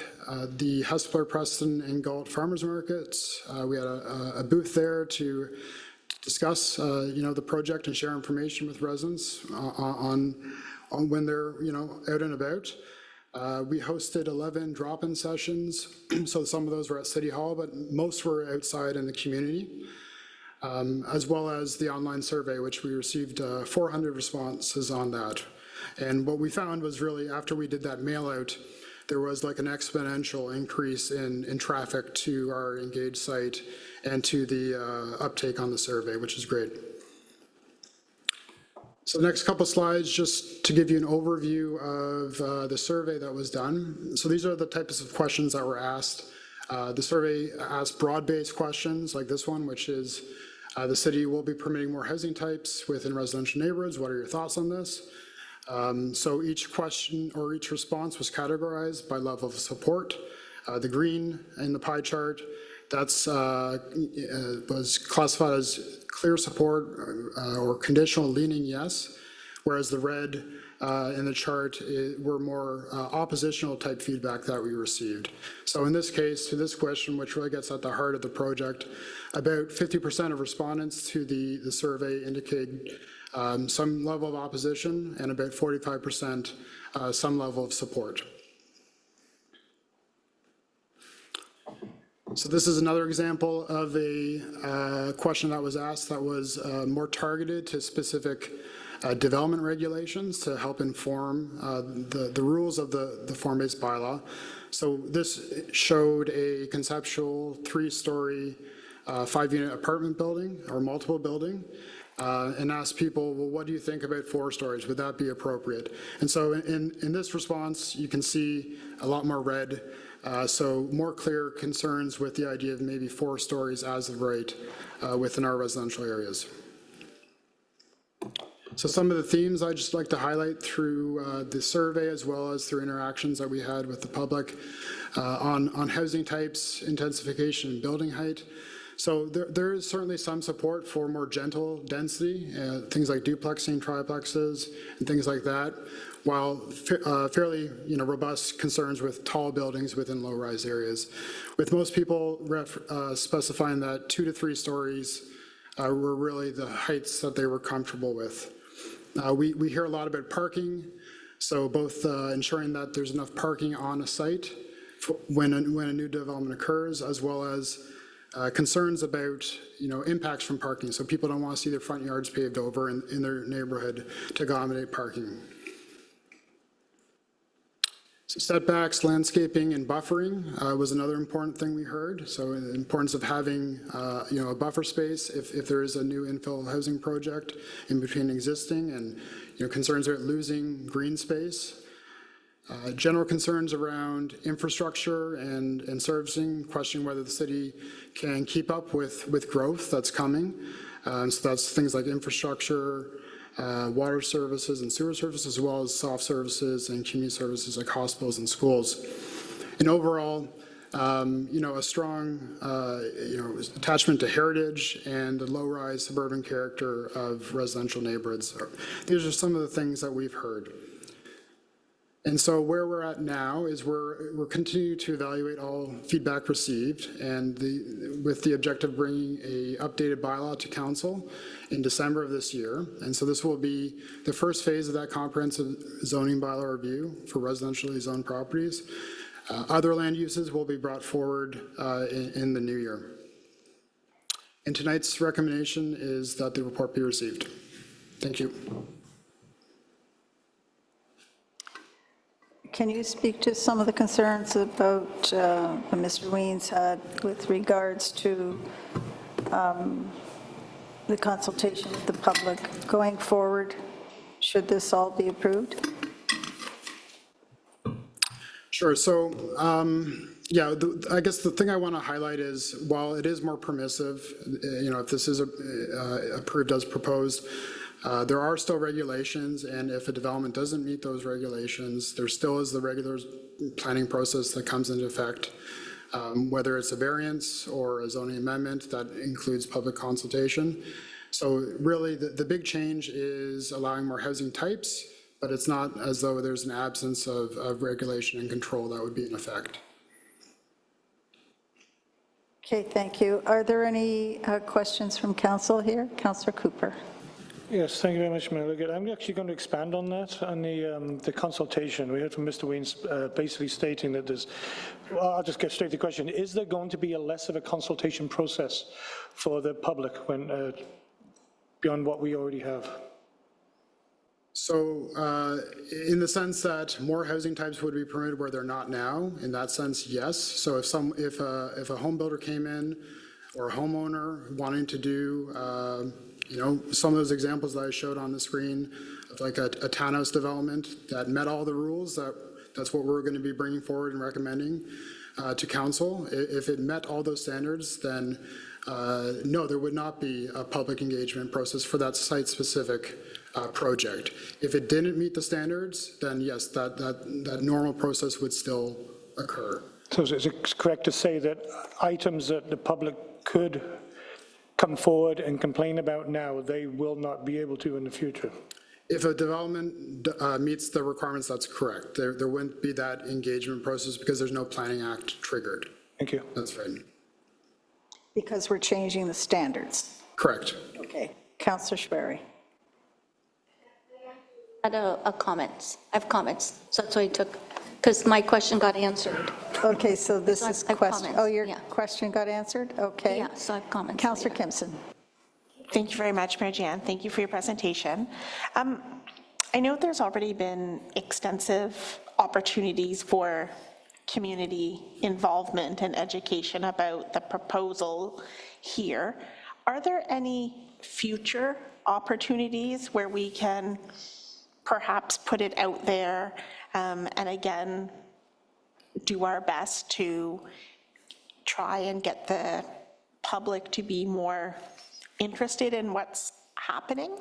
Speaker 10: the Hespeler, Preston, and Galt farmers markets. We had a booth there to discuss, the project and share information with residents on when they're, out and about. We hosted 11 drop-in sessions, so some of those were at City Hall, but most were outside in the community, as well as the online survey, which we received 400 responses on that. And what we found was really after we did that mail out, there was like an exponential increase in traffic to our Engage site and to the uptake on the survey, which is great. So the next couple slides, just to give you an overview of the survey that was done. So these are the types of questions that were asked. The survey asked broad-based questions like this one, which is, the city will be permitting more housing types within residential neighborhoods. What are your thoughts on this? So each question or each response was categorized by level of support. The green in the pie chart, that's was classified as clear support or conditional leaning yes, whereas the red in the chart were more oppositional type feedback that we received. So in this case, to this question, which really gets at the heart of the project, about 50% of respondents to the survey indicated some level of opposition, and about 45% some level of support. So this is another example of a question that was asked that was more targeted to specific development regulations to help inform the rules of the form-based bylaw. So this showed a conceptual 3-story, 5-unit apartment building or multiple building, and asked people, well, what do you think about 4 stories? Would that be appropriate? And so in this response, you can see a lot more red. So more clear concerns with the idea of maybe 4 stories as of right within our residential areas. So some of the themes I'd just like to highlight through the survey as well as through interactions that we had with the public on housing types, intensification, and building height. So there is certainly some support for more gentle density, things like duplexing, triplexes, and things like that, while fairly robust concerns with tall buildings within low-rise areas, with most people specifying that 2 to 3 stories were really the heights that they were comfortable with. We hear a lot about parking, so both ensuring that there's enough parking on a site when a new development occurs, as well as concerns about impacts from parking. So people don't want to see their front yards paved over in their neighborhood to accommodate parking. So setbacks, landscaping, and buffering was another important thing we heard. So the importance of having a buffer space if there is a new infill housing project in between existing, and concerns about losing green space. General concerns around infrastructure and servicing, questioning whether the city can keep up with growth that's coming. So that's things like infrastructure, water services and sewer services, as well as soft services and community services like hospitals and schools. And overall, a strong, attachment to heritage and the low-rise suburban character of residential neighborhoods. These are some of the things that we've heard. And so where we're at now is we're continuing to evaluate all feedback received, and with the objective of bringing a updated bylaw to council in December of this year. And so this will be the first phase of that comprehensive zoning bylaw review for residentially zoned properties. Other land uses will be brought forward in the new year. And tonight's recommendation is that the report be received. Thank you.
Speaker 1: Can you speak to some of the concerns about Mr. Weens had with regards to the consultation with the public going forward? Should this all be approved?
Speaker 10: Sure. So, I guess the thing I want to highlight is, while it is more permissive, if this is approved as proposed, there are still regulations, and if a development doesn't meet those regulations, there still is the regular planning process that comes into effect, whether it's a variance or a zoning amendment that includes public consultation. So really, the big change is allowing more housing types, but it's not as though there's an absence of regulation and control that would be in effect.
Speaker 1: Okay, thank you. Are there any questions from council here? Councillor Cooper.
Speaker 9: Yes, thank you very much, Mayor Liggett. I'm actually going to expand on that, on the consultation. We heard from Mr. Weens basically stating that there's, well, I'll just get straight to the question. Is there going to be a less of a consultation process for the public when beyond what we already have?
Speaker 10: So in the sense that more housing types would be permitted where they're not now, in that sense, yes. So if a home builder came in or a homeowner wanting to do, some of those examples that I showed on the screen of like a townhouse development that met all the rules, that's what we're going to be bringing forward and recommending to council. If it met all those standards, then no, there would not be a public engagement process for that site-specific project. If it didn't meet the standards, then yes, that normal process would still occur.
Speaker 9: So is it correct to say that items that the public could come forward and complain about now, they will not be able to in the future?
Speaker 10: If a development meets the requirements, that's correct. There wouldn't be that engagement process because there's no Planning Act triggered.
Speaker 9: Thank you.
Speaker 10: That's right.
Speaker 1: Because we're changing the standards.
Speaker 10: Correct.
Speaker 1: Okay. Councillor Sperry.
Speaker 17: I had comments. I have comments. So that's what I took, because my question got answered.
Speaker 1: Okay, so this is question.
Speaker 17: comments,
Speaker 1: Oh, your
Speaker 17: yeah.
Speaker 1: question got answered? Okay.
Speaker 17: Yeah, so I have comments.
Speaker 1: Councillor Kimpson.
Speaker 2: Thank you very much, Mayor Jan. Thank you for your presentation. I know there's already been extensive opportunities for community involvement and education about the proposal here. Are there any future opportunities where we can perhaps put it out there and again do our best to try and get the public to be more interested in what's happening?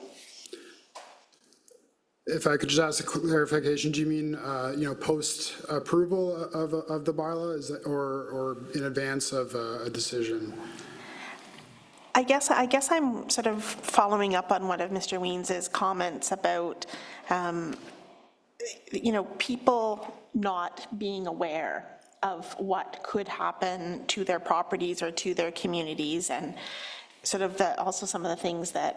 Speaker 10: If I could just ask a clarification, do you mean, post-approval of the bylaw, is that, or in advance of a decision?
Speaker 2: I guess I'm sort of following up on one of Mr. Weens's comments about, people not being aware of what could happen to their properties or to their communities, and sort of also some of the things that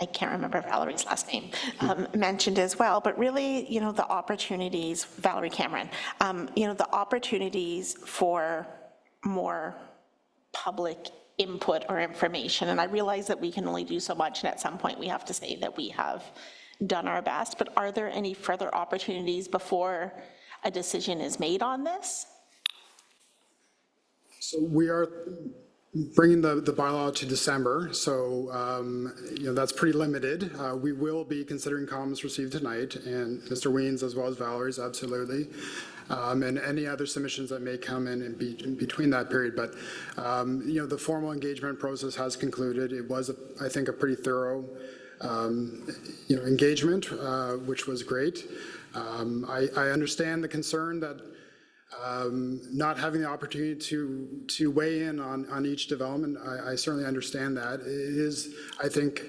Speaker 2: I can't remember Valerie's last name, mentioned as well, but really, the opportunities, Valerie Cameron, the opportunities for more public input or information. And I realize that we can only do so much, and at some point we have to say that we have done our best, but are there any further opportunities before a decision is made on this?
Speaker 10: So we are bringing the bylaw to December, so, that's pretty limited. We will be considering comments received tonight, and Mr. Weens as well as Valerie's, absolutely, and any other submissions that may come in between that period. But, the formal engagement process has concluded. It was, I think, a pretty thorough, engagement, which was great. I understand the concern that not having the opportunity to weigh in on each development. I certainly understand that. It is, I think,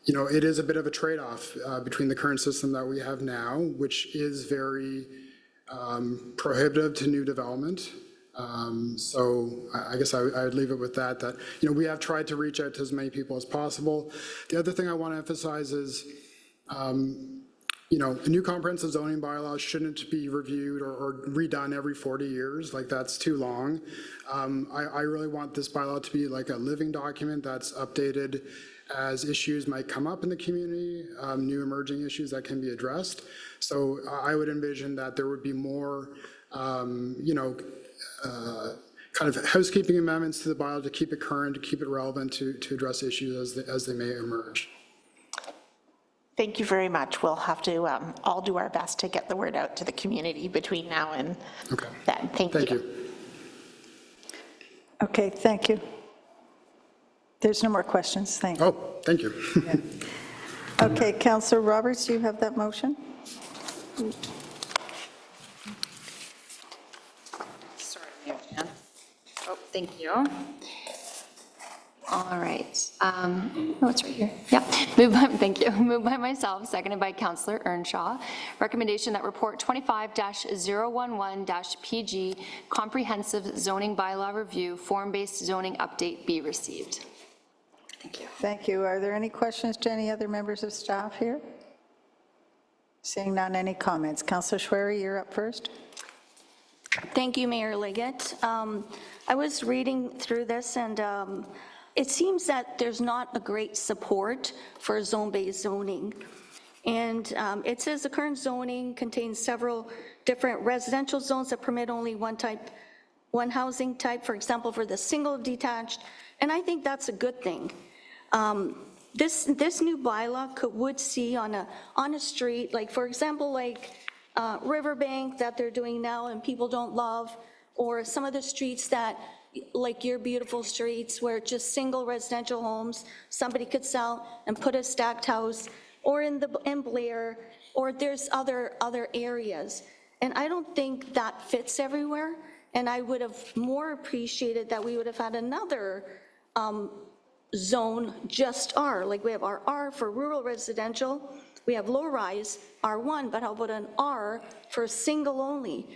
Speaker 10: it is a bit of a trade-off between the current system that we have now, which is very prohibitive to new development. So I guess I would leave it with that, we have tried to reach out to as many people as possible. The other thing I want to emphasize is, a new comprehensive zoning bylaw shouldn't be reviewed or redone every 40 years. Like, that's too long. I really want this bylaw to be like a living document that's updated as issues might come up in the community, new emerging issues that can be addressed. So I would envision that there would be more, kind of housekeeping amendments to the bylaw to keep it current, to keep it relevant, to address issues as they may emerge.
Speaker 2: Thank you very much. We'll have to all do our best to get the word out to the community between now and then. Thank you.
Speaker 1: Okay, thank you. There's no more questions. Thank you.
Speaker 10: Oh, thank you.
Speaker 1: Okay, Councillor Roberts, do you have that motion?
Speaker 7: Sorry, Mayor Jan. Oh, thank you. All right. Oh, it's right here. Yeah. Thank you. Moved by myself, seconded by Councillor Earnshaw. Recommendation that report 25-011-PG comprehensive zoning bylaw review form-based zoning update be received. Thank you.
Speaker 1: Thank you. Are there any questions to any other members of staff here? Seeing none, any comments? Councillor Schwery, you're up first.
Speaker 17: Thank you, Mayor Liggett. I was reading through this, and it seems that there's not a great support for zone-based zoning. And it says the current zoning contains several different residential zones that permit only one housing type, for example, for the single detached, and I think that's a good thing. This new bylaw would see on a street, like, for example, like Riverbank that they're doing now and people don't love, or some of the streets that, like your beautiful streets where just single residential homes, somebody could sell and put a stacked house, or in Blair, or there's other areas. And I don't think that fits everywhere. And I would have more appreciated that we would have had another zone, just R. Like, we have our R for rural residential, we have low rise, R1, but how about an R for single only?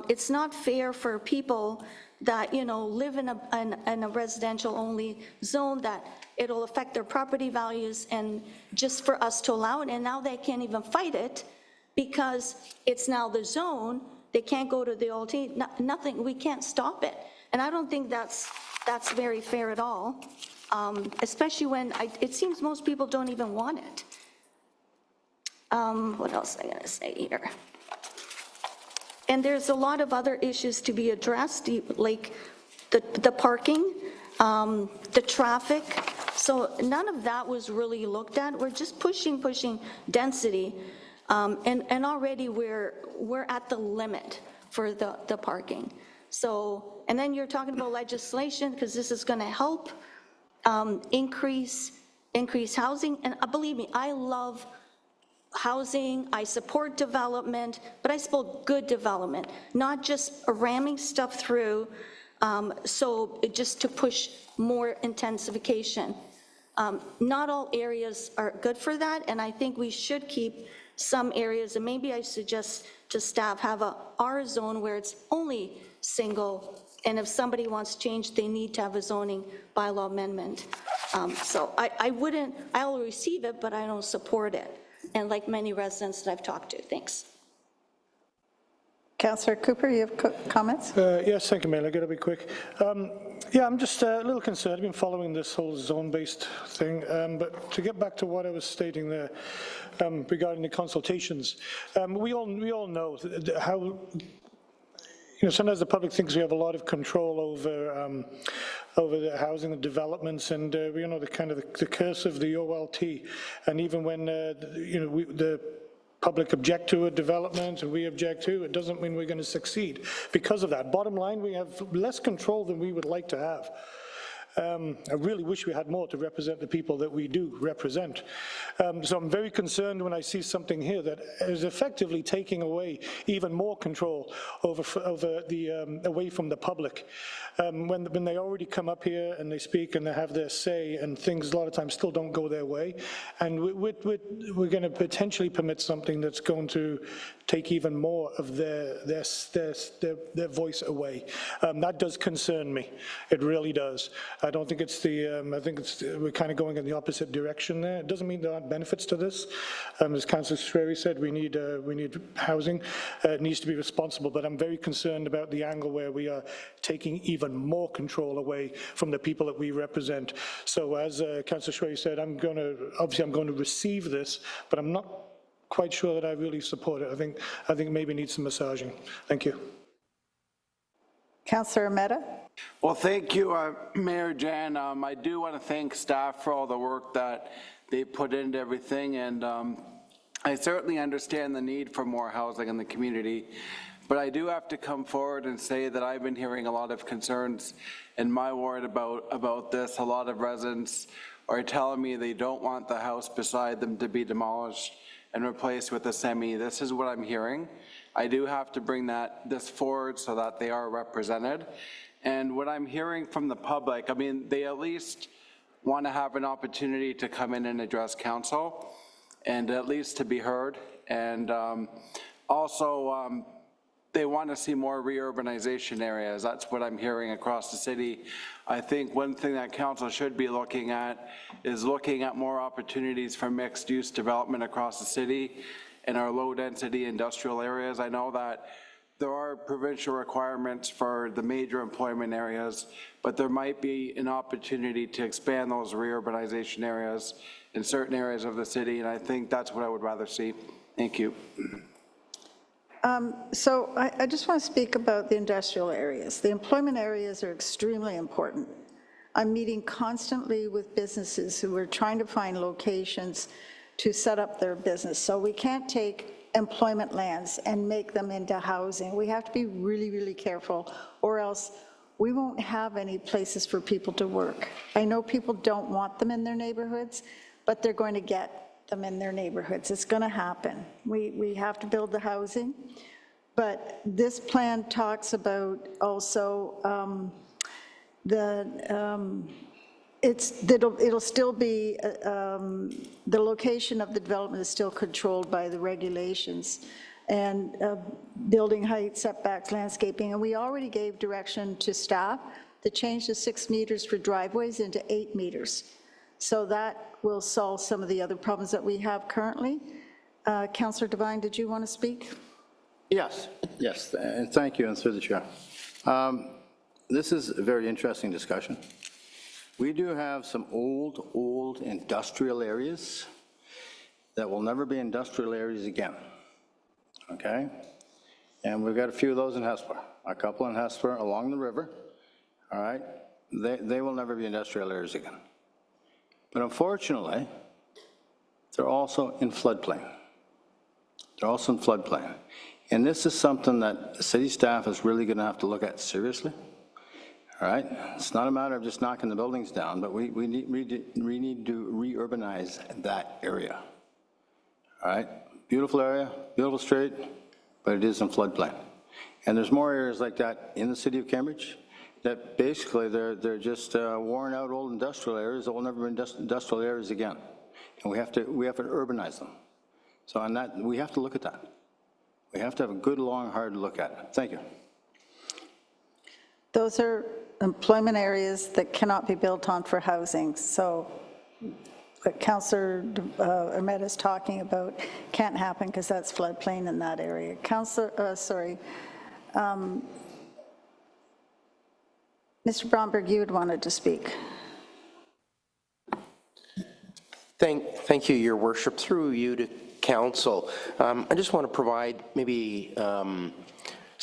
Speaker 17: It's not fair for people that, live in a residential only zone, that it'll affect their property values, and just for us to allow it, and now they can't even fight it because it's now the zone, they can't go to the old, nothing, we can't stop it. And I don't think that's very fair at all, especially when it seems most people don't even want it. What else am I gonna say here? And there's a lot of other issues to be addressed, like the parking, the traffic. So none of that was really looked at. We're just pushing density. And already we're at the limit for the parking. So, and then you're talking about legislation, because this is gonna help increase housing. And believe me, I love housing, I support development, but I support good development, not just ramming stuff through, so just to push more intensification. Not all areas are good for that, and I think we should keep some areas, and maybe I suggest to staff have a R zone where it's only single, and if somebody wants to change, they need to have a zoning bylaw amendment. So I'll receive it, but I don't support it. And like many residents that I've talked to. Thanks.
Speaker 1: Councillor Cooper, you have comments?
Speaker 9: Yes, thank you, Mayor. I'll get a bit quick. Yeah, I'm just a little concerned. I've been following this whole zone-based thing, but to get back to what I was stating there regarding the consultations, we all know how, sometimes the public thinks we have a lot of control over the housing and developments, and the kind of the curse of the OLT. And even when the public object to a development and we object to, it doesn't mean we're going to succeed because of that. Bottom line, we have less control than we would like to have. I really wish we had more to represent the people that we do represent. So I'm very concerned when I see something here that is effectively taking away even more control over away from the public. When they already come up here and they speak and they have their say, and things a lot of times still don't go their way, and we're going to potentially permit something that's going to take even more of their voice away. That does concern me. It really does. I don't think it's I think we're kind of going in the opposite direction there. It doesn't mean there aren't benefits to this. As Councillor Streri said, we need housing. It needs to be responsible, but I'm very concerned about the angle where we are taking even more control away from the people that we represent. So as Councillor Streri said, obviously I'm going to receive this, but I'm not quite sure that I really support it. I think maybe needs some massaging. Thank you.
Speaker 1: Councillor Mehta.
Speaker 19: Well, thank you, Mayor Jan. I do want to thank staff for all the work that they put into everything, and I certainly understand the need for more housing in the community, but I do have to come forward and say that I've been hearing a lot of concerns in my ward about this. A lot of residents are telling me they don't want the house beside them to be demolished and replaced with a semi. This is what I'm hearing. I do have to bring this forward so that they are represented. And what I'm hearing from the public, I mean, they at least want to have an opportunity to come in and address council and at least to be heard. And also, they want to see more reurbanization areas. That's what I'm hearing across the city. I think one thing that council should be looking at is looking at more opportunities for mixed-use development across the city in our low-density industrial areas. I know that there are provincial requirements for the major employment areas, but there might be an opportunity to expand those reurbanization areas in certain areas of the city, and I think that's what I would rather see. Thank you.
Speaker 1: So I just want to speak about the industrial areas. The employment areas are extremely important. I'm meeting constantly with businesses who are trying to find locations to set up their business. So we can't take employment lands and make them into housing. We have to be really, really careful, or else we won't have any places for people to work. I know people don't want them in their neighborhoods, but they're going to get them in their neighborhoods. It's going to happen. We have to build the housing, but this plan talks about also it'll still be, the location of the development is still controlled by the regulations and building height, setbacks, landscaping, and we already gave direction to staff to change the 6 meters for driveways into 8 meters. So that will solve some of the other problems that we have currently. Councillor Devine, did you want to speak?
Speaker 6: Yes, and thank you, and through the chair. This is a very interesting discussion. We do have some old industrial areas that will never be industrial areas again, okay? And we've got a few of those in Hesper, a couple in Hesper along the river, all right? They will never be industrial areas again. But unfortunately, they're also in floodplain. They're also in floodplain. And this is something that the city staff is really gonna have to look at seriously. All right, it's not a matter of just knocking the buildings down, but we need to re-urbanize that area. All right, beautiful area, beautiful street, but it is in floodplain. And there's more areas like that in the city of Cambridge that basically they're just worn out old industrial areas that will never be industrial areas again. And we have to urbanize them. So on that, we have to look at that. We have to have a good, long, hard look at it. Thank you.
Speaker 1: Those are employment areas that cannot be built on for housing. So what Councillor Ahmed is talking about can't happen because that's floodplain in that area. Mr. Bromberg, you had wanted to speak.
Speaker 11: Thank you, Your Worship. Through you to Council, I just want to provide maybe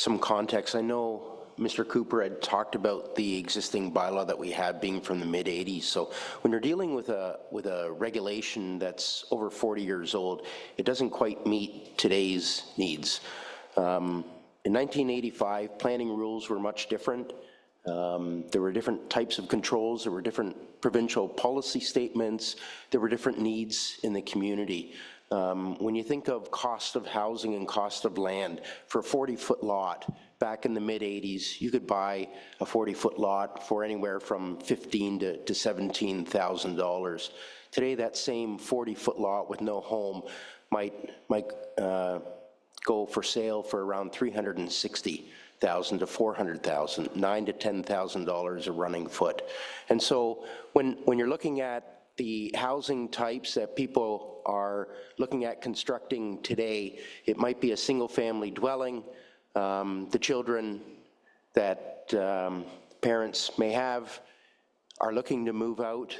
Speaker 11: some context. I know Mr. Cooper had talked about the existing bylaw that we had being from the mid-'80s. So when you're dealing with a regulation that's over 40 years old, it doesn't quite meet today's needs. In 1985, planning rules were much different. There were different types of controls, there were different provincial policy statements, there were different needs in the community. When you think of cost of housing and cost of land, for a 40-foot lot, back in the mid-'80s, you could buy a 40-foot lot for anywhere from $15,000 to $17,000. Today, that same 40-foot lot with no home might go for sale for around $360,000 to $400,000, $9,000 to $10,000 a running foot. And so when you're looking at the housing types that people are looking at constructing today, it might be a single-family dwelling. The children that parents may have are looking to move out,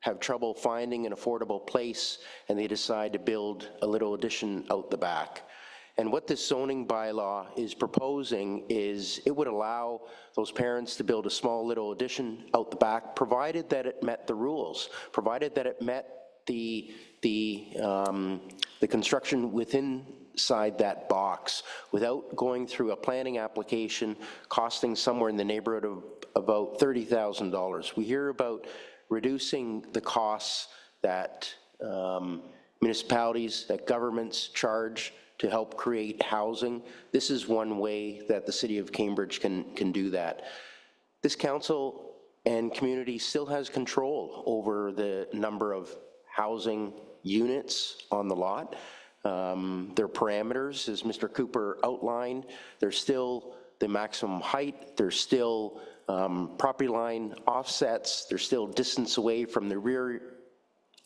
Speaker 11: have trouble finding an affordable place, and they decide to build a little addition out the back. And what this zoning bylaw is proposing is it would allow those parents to build a small little addition out the back, provided that it met the rules, provided that it met the construction inside that box, without going through a planning application costing somewhere in the neighborhood of about $30,000. We hear about reducing the costs that municipalities, that governments charge to help create housing. This is one way that the City of Cambridge can do that. This council and community still has control over the number of housing units on the lot. Their parameters, as Mr. Cooper outlined, there's still the maximum height, there's still property line offsets, there's still distance away from the rear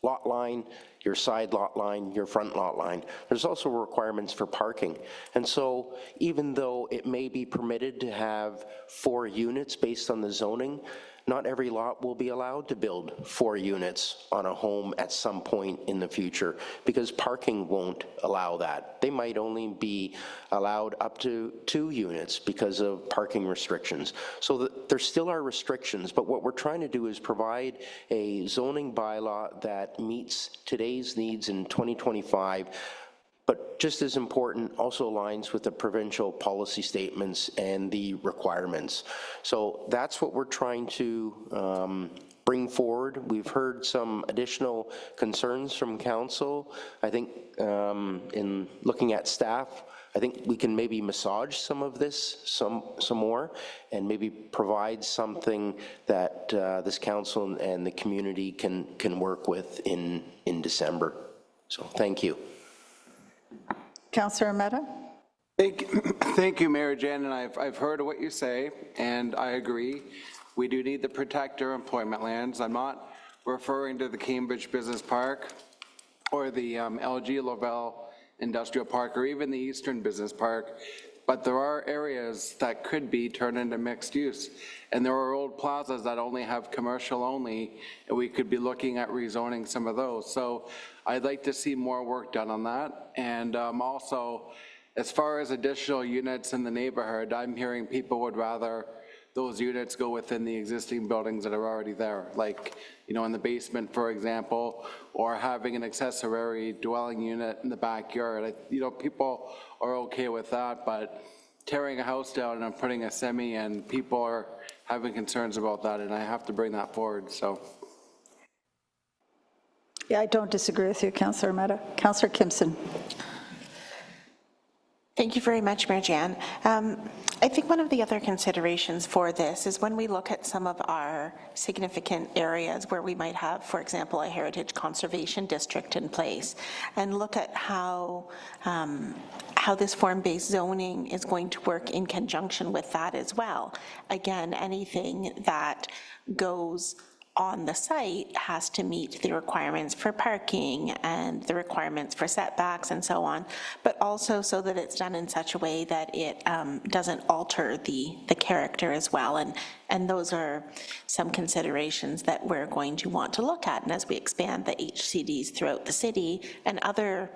Speaker 11: lot line, your side lot line, your front lot line. There's also requirements for parking. And so even though it may be permitted to have 4 units based on the zoning, not every lot will be allowed to build 4 units on a home at some point in the future, because parking won't allow that. They might only be allowed up to 2 units because of parking restrictions. So there still are restrictions, but what we're trying to do is provide a zoning bylaw that meets today's needs in 2025, but just as important, also aligns with the provincial policy statements and the requirements. So that's what we're trying to bring forward. We've heard some additional concerns from council. I think in looking at staff, I think we can maybe massage some of this some more, and maybe provide something that this council and the community can work with in December. So thank you.
Speaker 1: Councillor Mehta?
Speaker 19: Thank you, Mayor Jan, and I've heard what you say, and I agree. We do need to protect our employment lands. I'm not referring to the Cambridge Business Park or the LG Lovell Industrial Park or even the Eastern Business Park, but there are areas that could be turned into mixed use. And there are old plazas that only have commercial only, and we could be looking at rezoning some of those. So I'd like to see more work done on that. And also, as far as additional units in the neighborhood, I'm hearing people would rather those units go within the existing buildings that are already there, like, you know, in the basement, for example, or having an accessory dwelling unit in the backyard. You know, people are okay with that, but tearing a house down and putting a semi in, people are having concerns about that, and I have to bring that forward, so.
Speaker 1: Yeah, I don't disagree with you, Councillor Mehta. Councillor Kimson.
Speaker 2: Thank you very much, Mayor Jan. I think one of the other considerations for this is when we look at some of our significant areas where we might have, for example, a heritage conservation district in place, and look at how this form-based zoning is going to work in conjunction with that as well. Again, anything that goes on the site has to meet the requirements for parking and the requirements for setbacks and so on, but also so that it's done in such a way that it doesn't alter the character as well. And those are some considerations that we're going to want to look at. And as we expand the HCDs throughout the city and other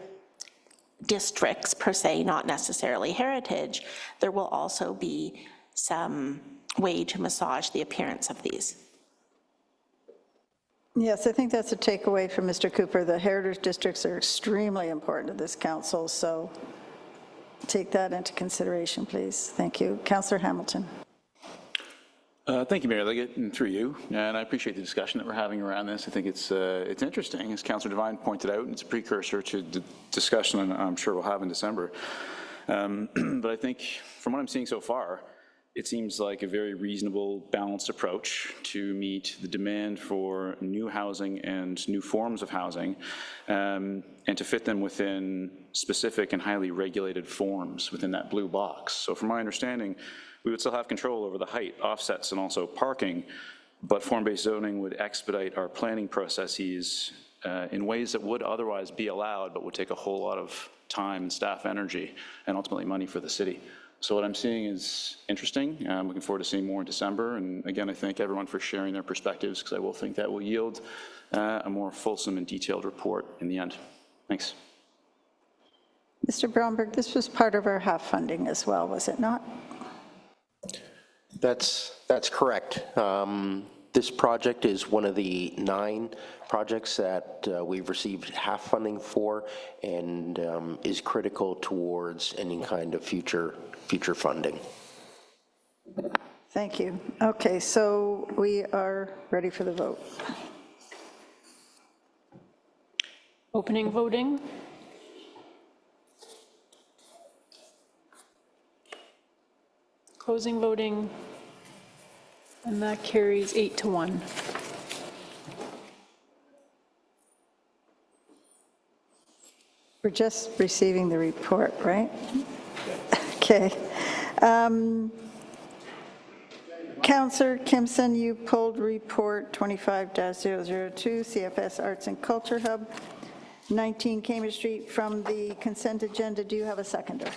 Speaker 2: districts per se, not necessarily heritage, there will also be some way to massage the appearance of these.
Speaker 1: Yes, I think that's a takeaway from Mr. Cooper. The heritage districts are extremely important to this council, so take that into consideration, please. Thank you. Councillor Hamilton.
Speaker 8: Thank you, Mayor Liggett, and through you. And I appreciate the discussion that we're having around this. I think it's interesting, as Councillor Devine pointed out, and it's a precursor to the discussion I'm sure we'll have in December. But I think from what I'm seeing so far, it seems like a very reasonable, balanced approach to meet the demand for new housing and new forms of housing, and to fit them within specific and highly regulated forms within that blue box. So from my understanding, we would still have control over the height, offsets, and also parking, but form-based zoning would expedite our planning processes in ways that would otherwise be allowed, but would take a whole lot of time and staff energy and ultimately money for the city. So what I'm seeing is interesting. I'm looking forward to seeing more in December. And again, I thank everyone for sharing their perspectives, because I will think that will yield a more fulsome and detailed report in the end. Thanks.
Speaker 1: Mr. Bromberg, this was part of our half funding as well, was it not?
Speaker 11: That's correct. This project is one of the 9 projects that we've received half funding for, and is critical towards any kind of future funding.
Speaker 1: Thank you. Okay, so we are ready for the vote.
Speaker 3: Opening voting. Closing voting. And that carries 8-1.
Speaker 1: We're just receiving the report, right? Okay. Councillor Kimson, you pulled report 25-002, CFS Arts and Culture Hub, 19 Cambridge Street from the consent agenda. Do you have a seconder?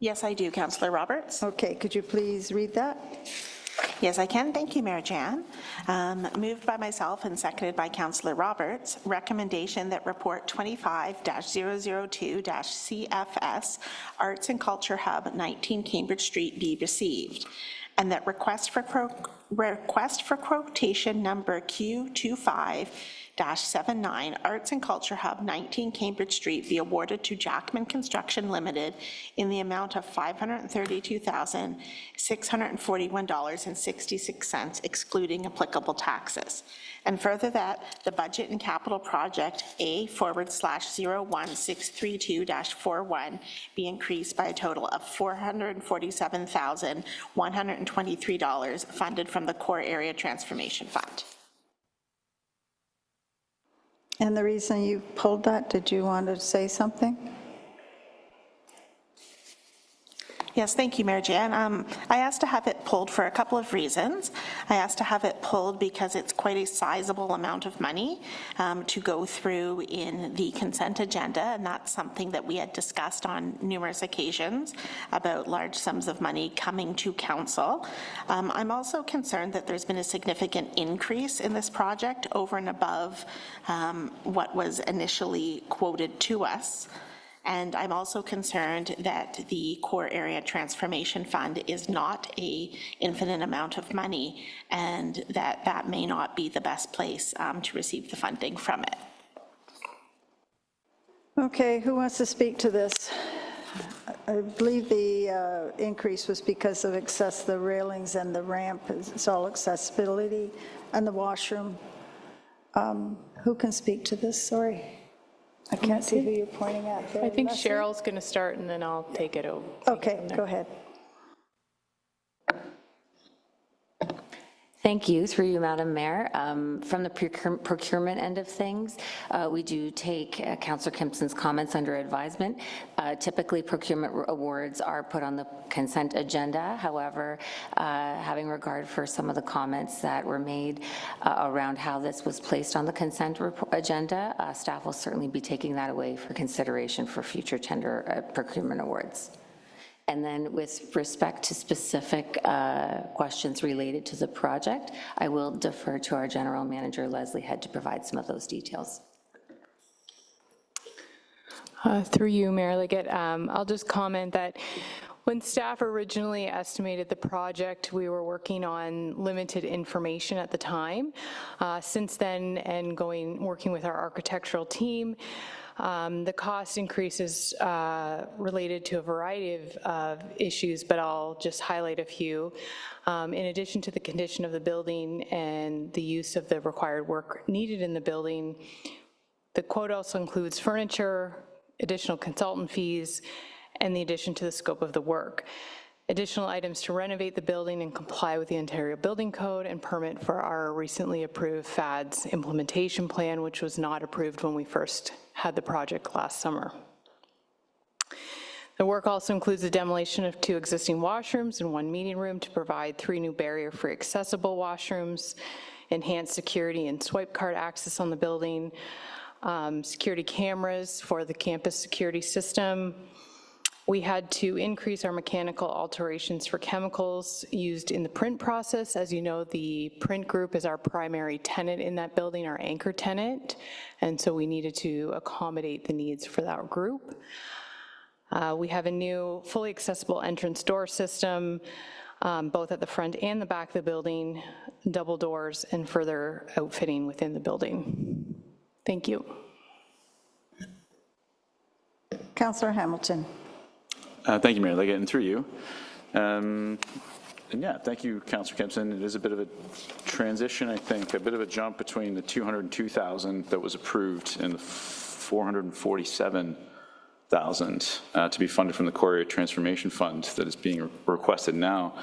Speaker 2: Yes, I do, Councillor Roberts.
Speaker 1: Okay, could you please read that?
Speaker 2: Yes, I can. Thank you, Mayor Jan. Moved by myself and seconded by Councillor Roberts, recommendation that report 25-002-CFS Arts and Culture Hub, 19 Cambridge Street be received, and that request for quotation number Q25-79 Arts and Culture Hub, 19 Cambridge Street be awarded to Jackman Construction Limited in the amount of $532,641.66, excluding applicable taxes. And further that the budget and capital project A/01-632-41 be increased by a total of $447,123 funded from the Core Area Transformation Fund.
Speaker 1: And the reason you pulled that, did you want to say something?
Speaker 2: Yes, thank you, Mayor Jan. I asked to have it pulled for a couple of reasons. I asked to have it pulled because it's quite a sizable amount of money to go through in the consent agenda, and that's something that we had discussed on numerous occasions about large sums of money coming to council. I'm also concerned that there's been a significant increase in this project over and above what was initially quoted to us. And I'm also concerned that the Core Area Transformation Fund is not an infinite amount of money, and that may not be the best place to receive the funding from it.
Speaker 1: Okay, who wants to speak to this? I believe the increase was because of the railings and the ramp, it's all accessibility, and the washroom. Who can speak to this? Sorry. I can't see who you're pointing at there.
Speaker 12: I think
Speaker 1: Leslie?
Speaker 12: Cheryl's going to start, and then I'll take it over.
Speaker 1: Okay, go ahead.
Speaker 13: Thank you, through you, Madam Mayor. From the procurement end of things, we do take Councillor Kimpson's comments under advisement. Typically, procurement awards are put on the consent agenda. However, having regard for some of the comments that were made around how this was placed on the consent agenda, staff will certainly be taking that away for consideration for future tender procurement awards. And then with respect to specific questions related to the project, I will defer to our General Manager, Leslie Head, to provide some of those details.
Speaker 12: Through you, Mayor Liggett, I'll just comment that when staff originally estimated the project, we were working on limited information at the time. Since then, and working with our architectural team, the cost increases related to a variety of issues, but I'll just highlight a few. In addition to the condition of the building and the use of the required work needed in the building, the quote also includes furniture, additional consultant fees, and the addition to the scope of the work. Additional items to renovate the building and comply with the Ontario Building Code and permit for our recently approved FADS implementation plan, which was not approved when we first had the project last summer. The work also includes the demolition of 2 existing washrooms and 1 meeting room to provide 3 new barrier-free accessible washrooms, enhanced security and swipe card access on the building, security cameras for the campus security system. We had to increase our mechanical alterations for chemicals used in the print process. As you know, the print group is our primary tenant in that building, our anchor tenant, and so we needed to accommodate the needs for that group. We have a new fully accessible entrance door system, both at the front and the back of the building, double doors, and further outfitting within the building. Thank you.
Speaker 1: Councillor Hamilton.
Speaker 8: Thank you, Mayor Liggett, and through you. And yeah, thank you, Councillor Kempson. It is a bit of a transition, I think, a bit of a jump between the 202,000 that was approved and the 447,000 to be funded from the Core Area Transformation Fund that is being requested now.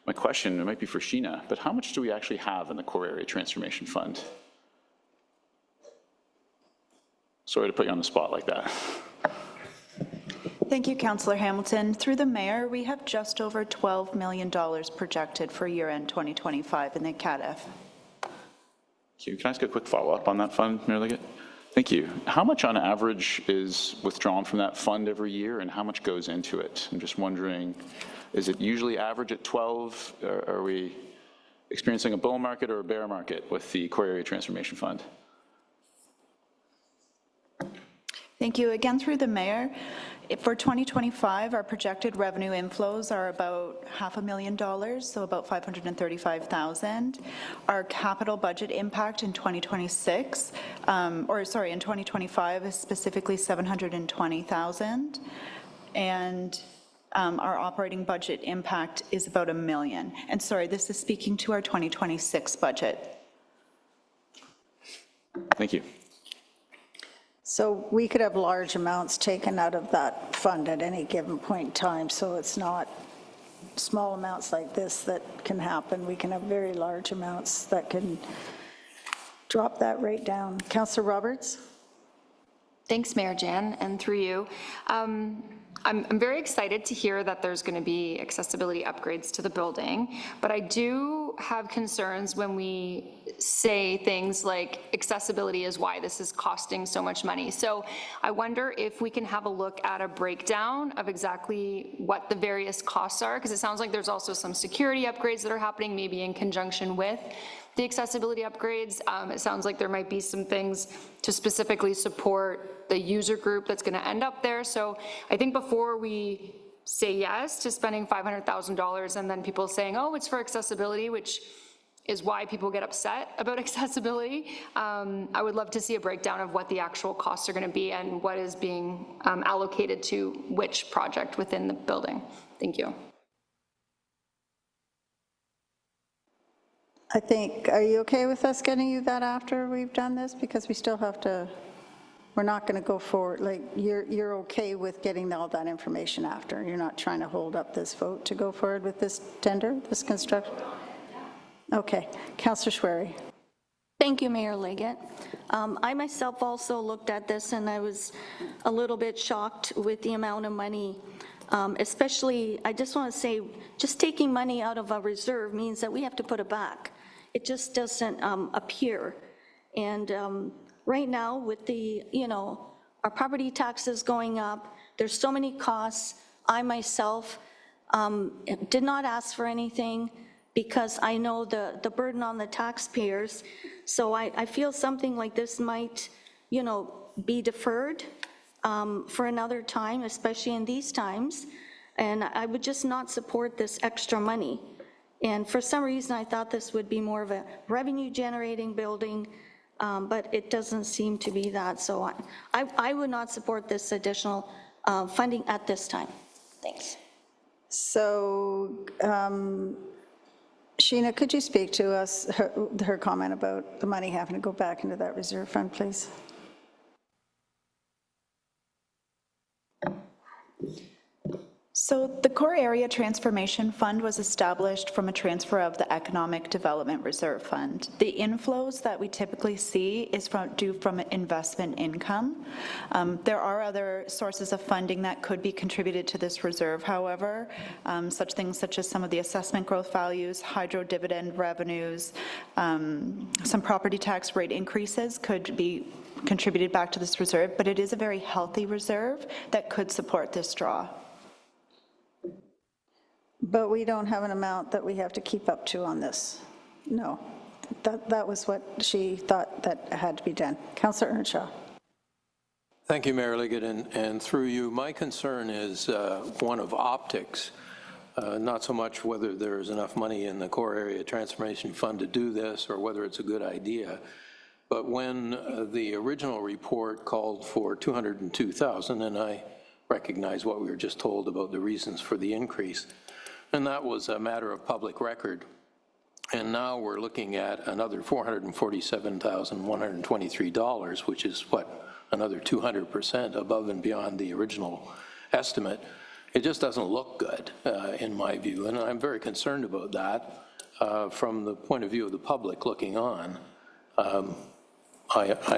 Speaker 8: My question, it might be for Sheena, but how much do we actually have in the Core Area Transformation Fund? Sorry to put you on the spot like that.
Speaker 14: Thank you, Councillor Hamilton. Through the mayor, we have just over $12 million projected for year-end 2025 in the CADF.
Speaker 8: Can I ask a quick follow-up on that fund, Mayor Liggett? Thank you. How much on average is withdrawn from that fund every year, and how much goes into it? I'm just wondering, is it usually average at 12? Or are we experiencing a bull market or a bear market with the Core Area Transformation Fund?
Speaker 14: Thank you. Again, through the mayor, for 2025, our projected revenue inflows are about $500,000, so about $535,000. Our capital budget impact in 2026, in 2025 is specifically $720,000. And our operating budget impact is about $1 million. And sorry, this is speaking to our 2026 budget.
Speaker 8: Thank you.
Speaker 1: So we could have large amounts taken out of that fund at any given point in time, so it's not small amounts like this that can happen. We can have very large amounts that can drop that rate down. Councillor Roberts?
Speaker 7: Thanks, Mayor Jan, and through you. I'm very excited to hear that there's going to be accessibility upgrades to the building, but I do have concerns when we say things like accessibility is why this is costing so much money. So I wonder if we can have a look at a breakdown of exactly what the various costs are, because it sounds like there's also some security upgrades that are happening, maybe in conjunction with the accessibility upgrades. It sounds like there might be some things to specifically support the user group that's going to end up there. So I think before we say yes to spending $500,000 and then people saying, oh, it's for accessibility, which is why people get upset about accessibility, I would love to see a breakdown of what the actual costs are going to be and what is being allocated to which project within the building. Thank you.
Speaker 1: I think, are you okay with us getting you that after we've done this? Because we still have to, we're not going to go forward, like, you're okay with getting all that information after? You're not trying to hold up this vote to go forward with this tender, this construction? Okay. Councillor Schwery.
Speaker 17: Thank you, Mayor Liggett. I myself also looked at this and I was a little bit shocked with the amount of money. Especially, I just want to say, just taking money out of a reserve means that we have to put it back. It just doesn't appear. And right now with the, our property taxes going up, there's so many costs. I myself did not ask for anything because I know the burden on the taxpayers. So I feel something like this might, be deferred. for another time, especially in these times, and I would just not support this extra money. And for some reason, I thought this would be more of a revenue-generating building, but it doesn't seem to be that, so I would not support this additional funding at this time. Thanks.
Speaker 1: So, Sheena, could you speak to us, her comment about the money having to go back into that reserve fund, please?
Speaker 14: So the Core Area Transformation Fund was established from a transfer of the Economic Development Reserve Fund. The inflows that we typically see is due from investment income. There are other sources of funding that could be contributed to this reserve, however, such things such as some of the assessment growth values, hydro dividend revenues, some property tax rate increases could be contributed back to this reserve, but it is a very healthy reserve that could support this draw.
Speaker 1: But we don't have an amount that we have to keep up to on this. No, that was what she thought that had to be done. Councillor Earnshaw.
Speaker 4: Thank you, Mayor Liggett, and through you, my concern is one of optics, not so much whether there's enough money in the Core Area Transformation Fund to do this or whether it's a good idea. But when the original report called for $202,000, and I recognize what we were just told about the reasons for the increase, and that was a matter of public record. And now we're looking at another $447,123, which is what, another 200% above and beyond the original estimate. It just doesn't look good, in my view, and I'm very concerned about that from the point of view of the public looking on. I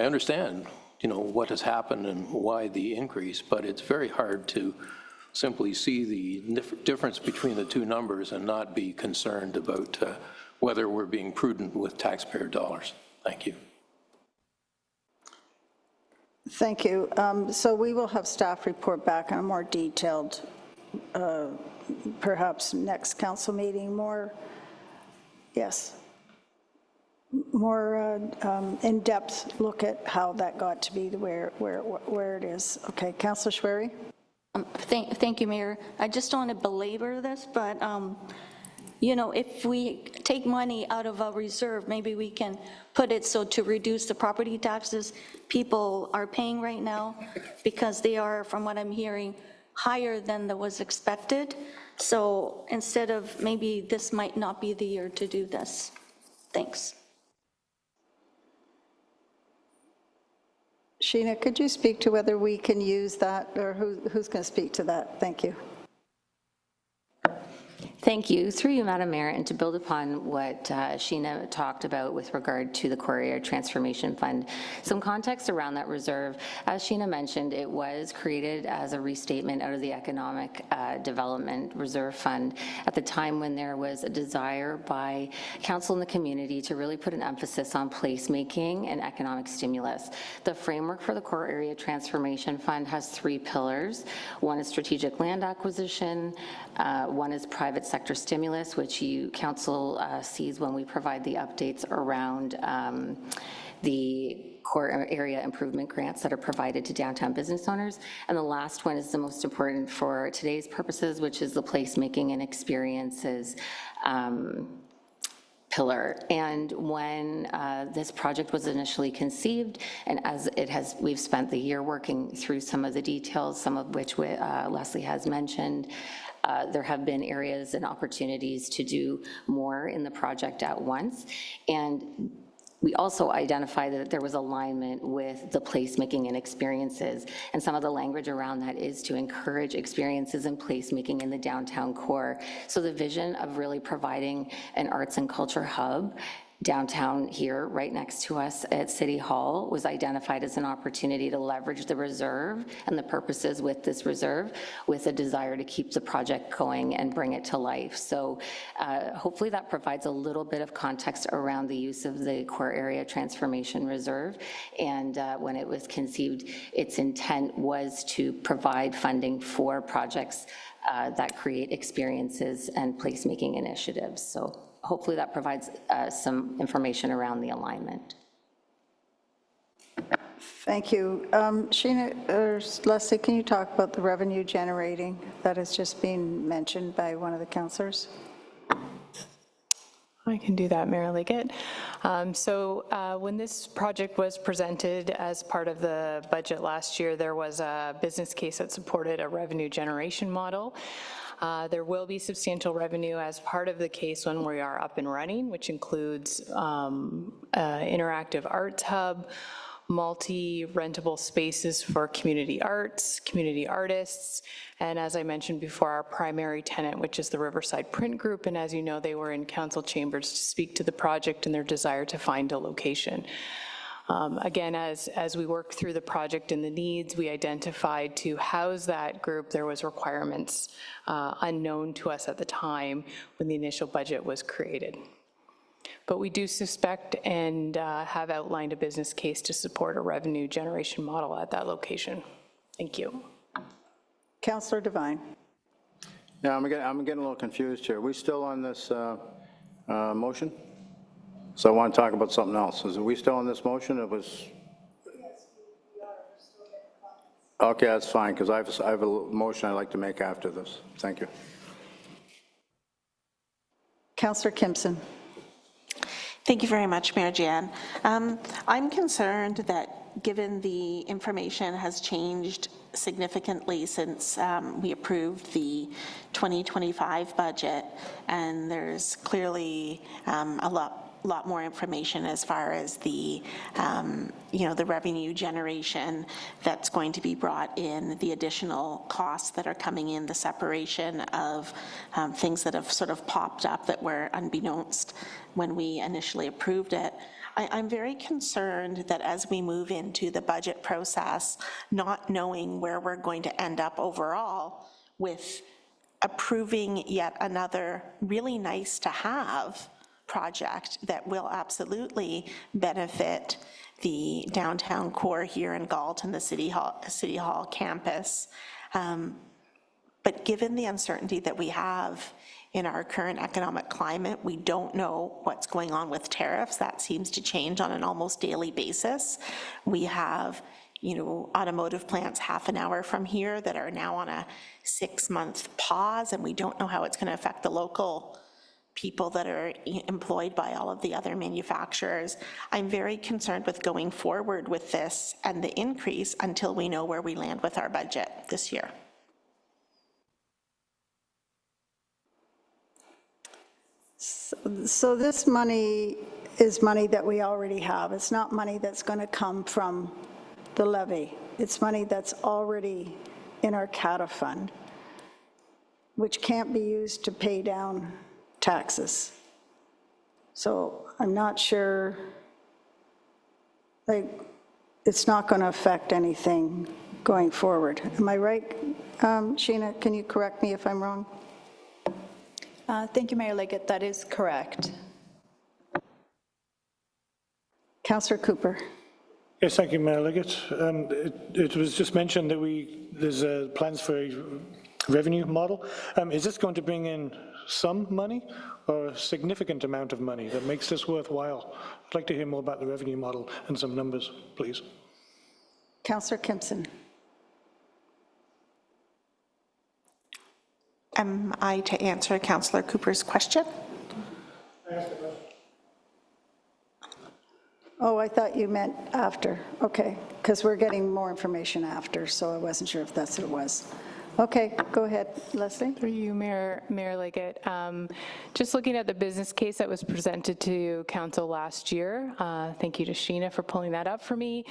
Speaker 4: understand, you know, what has happened and why the increase, but it's very hard to simply see the difference between the two numbers and not be concerned about whether we're being prudent with taxpayer dollars. Thank you.
Speaker 1: Thank you. So we will have staff report back on a more detailed, perhaps next council meeting, more in-depth look at how that got to be where it is. Okay, Councillor Schwery.
Speaker 17: Thank you, Mayor. I just don't want to belabor this, but you know, if we take money out of a reserve, maybe we can put it so to reduce the property taxes people are paying right now, because they are, from what I'm hearing, higher than was expected. So instead of, maybe this might not be the year to do this. Thanks.
Speaker 1: Sheena, could you speak to whether we can use that, or who's going to speak to that? Thank you.
Speaker 13: Thank you. Through you, Madam Mayor, and to build upon what Sheena talked about with regard to the Core Area Transformation Fund, some context around that reserve. As Sheena mentioned, it was created as a restatement out of the Economic Development Reserve Fund at the time when there was a desire by council and the community to really put an emphasis on placemaking and economic stimulus. The framework for the Core Area Transformation Fund has three pillars. One is strategic land acquisition, one is private sector stimulus, which council sees when we provide the updates around the core area improvement grants that are provided to downtown business owners. And the last one is the most important for today's purposes, which is the placemaking and experiences pillar. And when this project was initially conceived, and as we've spent the year working through some of the details, some of which Leslie has mentioned, there have been areas and opportunities to do more in the project at once. And we also identified that there was alignment with the placemaking and experiences, and some of the language around that is to encourage experiences and placemaking in the downtown core. So the vision of really providing an arts and culture hub downtown here, right next to us at City Hall, was identified as an opportunity to leverage the reserve and the purposes with this reserve, with a desire to keep the project going and bring it to life. So hopefully that provides a little bit of context around the use of the Core Area Transformation Reserve. And when it was conceived, its intent was to provide funding for projects that create experiences and placemaking initiatives. So hopefully that provides some information around the alignment.
Speaker 1: Thank you. Sheena, or Leslie, can you talk about the revenue generating that has just been mentioned by one of the councillors?
Speaker 12: I can do that, Mayor Liggett. When this project was presented as part of the budget last year, there was a business case that supported a revenue generation model. There will be substantial revenue as part of the case when we are up and running, which includes interactive arts hub, multi-rentable spaces for community arts, community artists, and as I mentioned before, our primary tenant, which is the Riverside Print Group, and as you know, they were in council chambers to speak to the project and their desire to find a location. Again, as we worked through the project and the needs, we identified to house that group, there was requirements unknown to us at the time when the initial budget was created. But we do suspect and have outlined a business case to support a revenue generation model at that location. Thank you.
Speaker 1: Councillor Devine.
Speaker 6: Yeah, I'm getting a little confused here. Are we still on this motion? So I want to talk about something else. Are we still on this motion? It was. Okay, that's fine, because I have a motion I'd like to make after this. Thank you.
Speaker 1: Councillor Kimpson.
Speaker 2: Thank you very much, Mayor Jan. I'm concerned that given the information has changed significantly since we approved the 2025 budget, and there's clearly a lot more information as far as the the revenue generation that's going to be brought in, the additional costs that are coming in, the separation of things that have sort of popped up that were unbeknownst when we initially approved it. I'm very concerned that as we move into the budget process, not knowing where we're going to end up overall with approving yet another really nice to have project that will absolutely benefit the downtown core here in Galt and the City Hall campus. But given the uncertainty that we have in our current economic climate, we don't know what's going on with tariffs. That seems to change on an almost daily basis. We have automotive plants half an hour from here that are now on a 6-month pause, and we don't know how it's going to affect the local people that are employed by all of the other manufacturers. I'm very concerned with going forward with this and the increase until we know where we land with our budget this year.
Speaker 1: So this money is money that we already have. It's not money that's going to come from the levy. It's money that's already in our CATA fund, which can't be used to pay down taxes. So I'm not sure, it's not going to affect anything going forward. Am I right? Sheena, can you correct me if I'm wrong?
Speaker 14: Thank you, Mayor Liggett. That is correct.
Speaker 1: Councillor Cooper.
Speaker 9: Yes, thank you, Mayor Liggett. It was just mentioned that there's plans for a revenue model. Is this going to bring in some money or a significant amount of money that makes this worthwhile? I'd like to hear more about the revenue model and some numbers, please.
Speaker 1: Councillor Kimpson.
Speaker 2: Am I to answer Councillor Cooper's question?
Speaker 1: Oh, I thought you meant after. Okay, because we're getting more information after, so I wasn't sure if that's what it was. Okay, go ahead, Leslie.
Speaker 12: Through you, Mayor Liggett. Just looking at the business case that was presented to council last year, thank you to Sheena for pulling that up for me.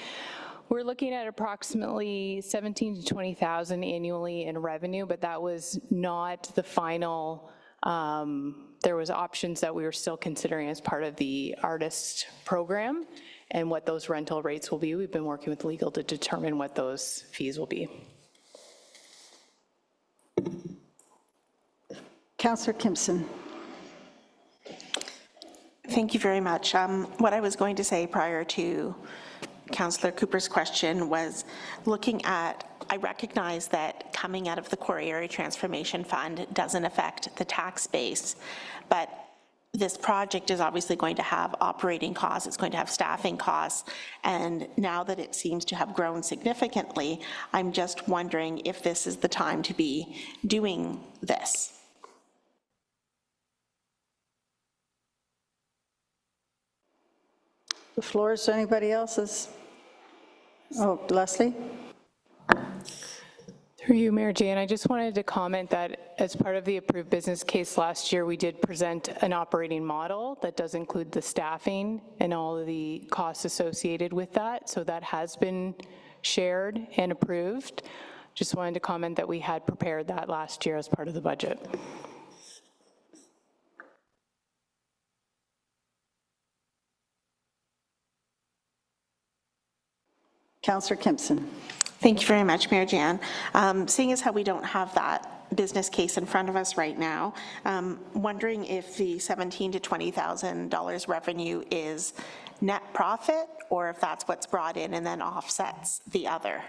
Speaker 12: We're looking at approximately 17,000 to 20,000 annually in revenue, but that was not the final. There was options that we were still considering as part of the artist program and what those rental rates will be. We've been working with legal to determine what those fees will be.
Speaker 1: Councillor Kimpson.
Speaker 2: Thank you very much. What I was going to say prior to Councillor Cooper's question was looking at, I recognize that coming out of the Core Area Transformation Fund doesn't affect the tax base, but this project is obviously going to have operating costs, it's going to have staffing costs, and now that it seems to have grown significantly, I'm just wondering if this is the time to be doing this.
Speaker 1: The floor is to anybody else's. Oh, Leslie?
Speaker 12: Through you, Mayor Jane, I just wanted to comment that as part of the approved business case last year, we did present an operating model that does include the staffing and all of the costs associated with that. So that has been shared and approved. Just wanted to comment that we had prepared that last year as part of the budget.
Speaker 1: Councillor Kimpson.
Speaker 2: Thank you very much, Mayor Jan. Seeing as how we don't have that business case in front of us right now, wondering if the $17,000 to $20,000 revenue is net profit, or if that's what's brought in and then offsets the other.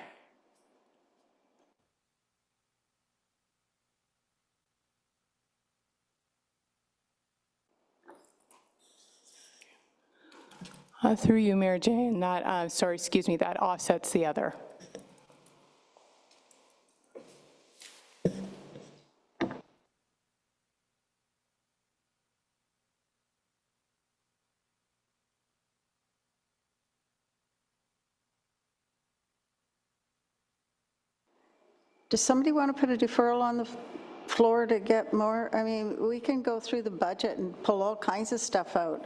Speaker 12: Through you, Mayor Jane, that, that offsets the other.
Speaker 1: Does somebody want to put a deferral on the floor to get more? I mean, we can go through the budget and pull all kinds of stuff out.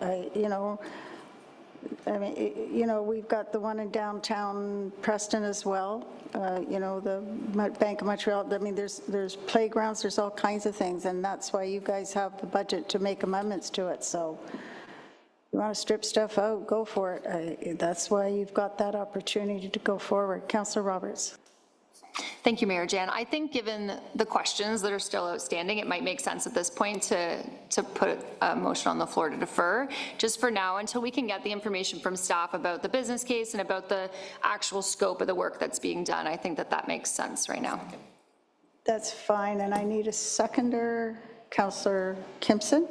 Speaker 1: We've got the one in downtown Preston as well. The Bank of Montreal. I mean, there's playgrounds, there's all kinds of things, and that's why you guys have the budget to make amendments to it. So you want to strip stuff out, go for it. That's why you've got that opportunity to go forward. Councillor Roberts.
Speaker 7: Thank you, Mayor Jan. I think given the questions that are still outstanding, it might make sense at this point to put a motion on the floor to defer, just for now, until we can get the information from staff about the business case and about the actual scope of the work that's being done. I think that makes sense right now.
Speaker 1: That's fine, and I need a seconder. Councillor Kimpson?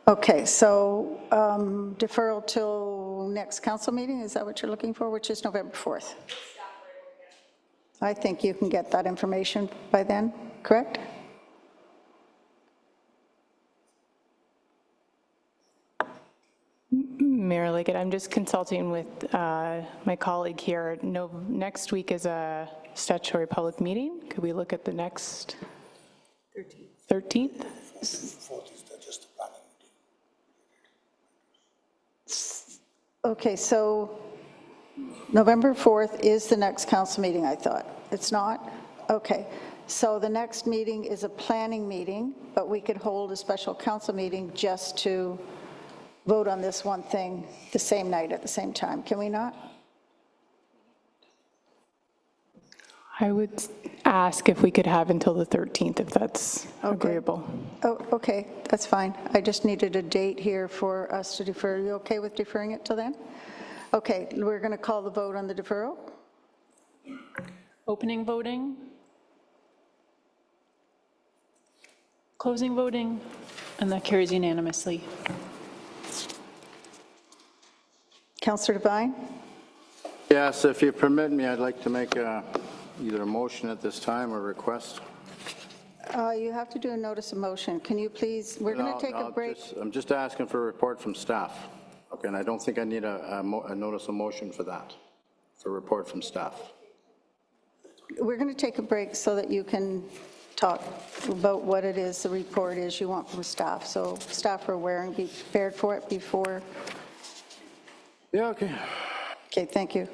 Speaker 1: Okay, so deferral till next council meeting, is that what you're looking for, which is November 4th? I think you can get that information by then, correct?
Speaker 12: Mayor Liggett, I'm just consulting with my colleague here. Next week is a statutory public meeting. Could we look at the next 13th?
Speaker 1: Okay, so November 4th is the next council meeting, I thought. It's not? Okay. So the next meeting is a planning meeting, but we could hold a special council meeting just to vote on this one thing the same night at the same time. Can we not?
Speaker 12: I would ask if we could have until the 13th, if that's agreeable.
Speaker 1: Oh, okay, that's fine. I just needed a date here for us to defer. Are you okay with deferring it till then? Okay, we're going to call the vote on the deferral.
Speaker 3: Opening voting. Closing voting, and that carries unanimously.
Speaker 1: Councillor Devine?
Speaker 6: Yes, if you permit me, I'd like to make either a motion at this time or request.
Speaker 1: You have to do a notice of motion. Can you please, we're going to take a break.
Speaker 6: I'm just asking for a report from staff. Okay, and I don't think I need a notice of motion for that, for a report from staff.
Speaker 1: We're going to take a break so that you can talk about what it is, the report is you want from staff. So staff are aware and be prepared for it before.
Speaker 6: Yeah, okay.
Speaker 1: Okay, thank you.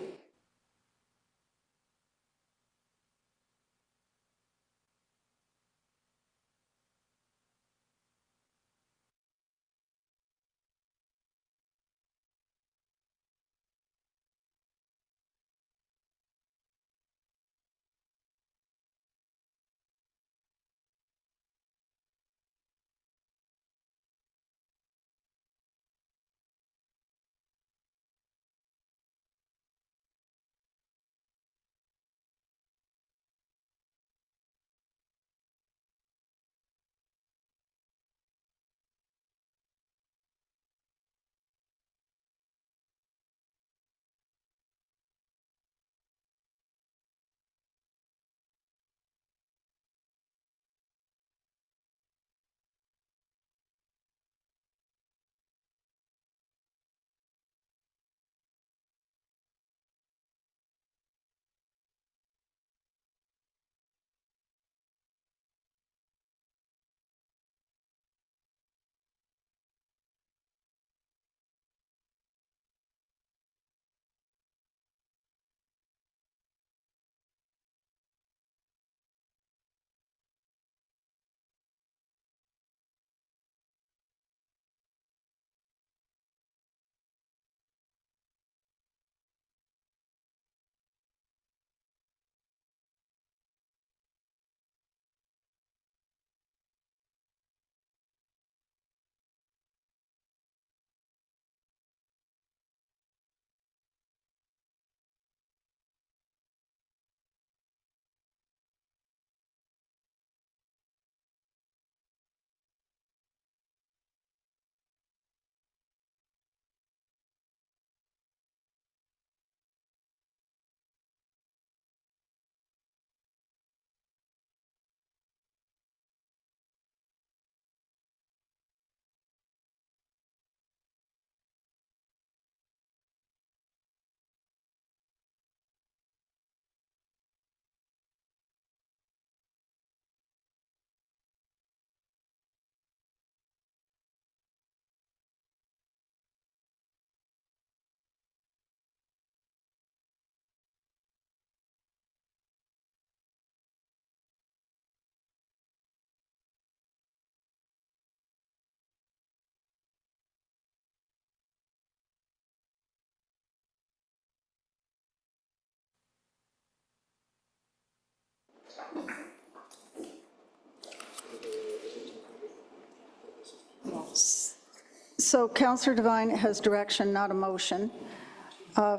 Speaker 1: So Councillor Devine has direction, not a motion,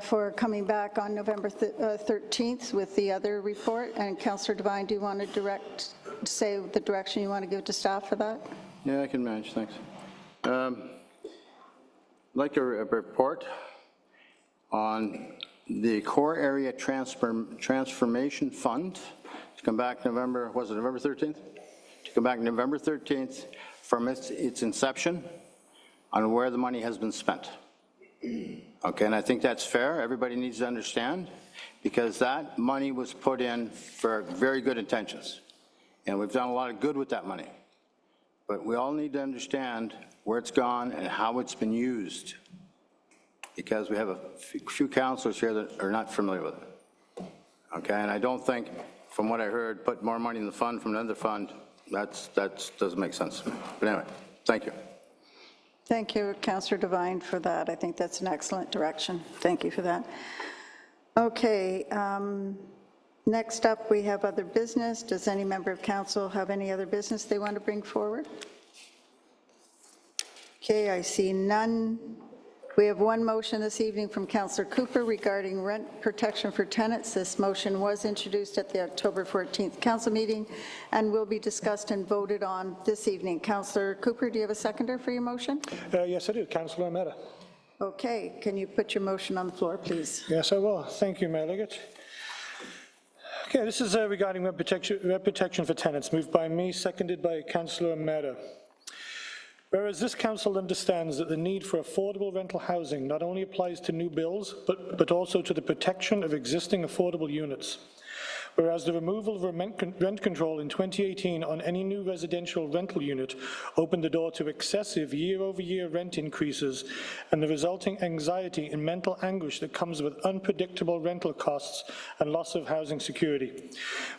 Speaker 1: for coming back on November 13th with the other report. And Councillor Devine, do you want to say the direction you want to give to staff for that?
Speaker 6: Yeah, I can manage, thanks. Like a report on the core area transformation fund to come back November, was it November 13th? To come back November 13th from its inception on where the money has been spent. Okay, and I think that's fair. Everybody needs to understand, because that money was put in for very good intentions. And we've done a lot of good with that money. But we all need to understand where it's gone and how it's been used, because we have a few councillors here that are not familiar with it. Okay, and I don't think, from what I heard, put more money in the fund from another fund, that doesn't make sense to me. But anyway, thank you.
Speaker 1: Thank you, Councillor Devine, for that. I think that's an excellent direction. Thank you for that. Okay, next up we have other business. Does any member of council have any other business they want to bring forward? Okay, I see none. We have one motion this evening from Councillor Cooper regarding rent protection for tenants. This motion was introduced at the October 14th council meeting and will be discussed and voted on this evening. Councillor Cooper, do you have a seconder for your motion?
Speaker 9: Yes, I do. Councillor Mehta.
Speaker 1: Okay, can you put your motion on the floor, please?
Speaker 9: Yes, I will. Thank you, Mayor Liggett. Okay, this is regarding rent protection for tenants, moved by me, seconded by Councillor Mehta. Whereas this council understands that the need for affordable rental housing not only applies to new builds, but also to the protection of existing affordable units. Whereas the removal of rent control in 2018 on any new residential rental unit opened the door to excessive year-over-year rent increases and the resulting anxiety and mental anguish that comes with unpredictable rental costs and loss of housing security.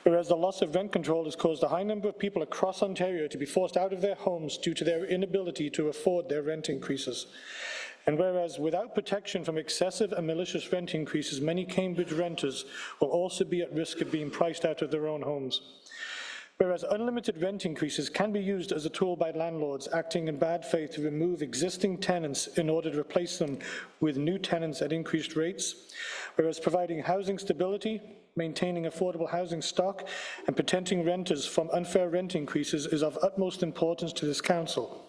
Speaker 9: Whereas the loss of rent control has caused a high number of people across Ontario to be forced out of their homes due to their inability to afford their rent increases. And whereas without protection from excessive and malicious rent increases, many Cambridge renters will also be at risk of being priced out of their own homes. Whereas unlimited rent increases can be used as a tool by landlords acting in bad faith to remove existing tenants in order to replace them with new tenants at increased rates. Whereas providing housing stability, maintaining affordable housing stock, and protecting renters from unfair rent increases is of utmost importance to this council.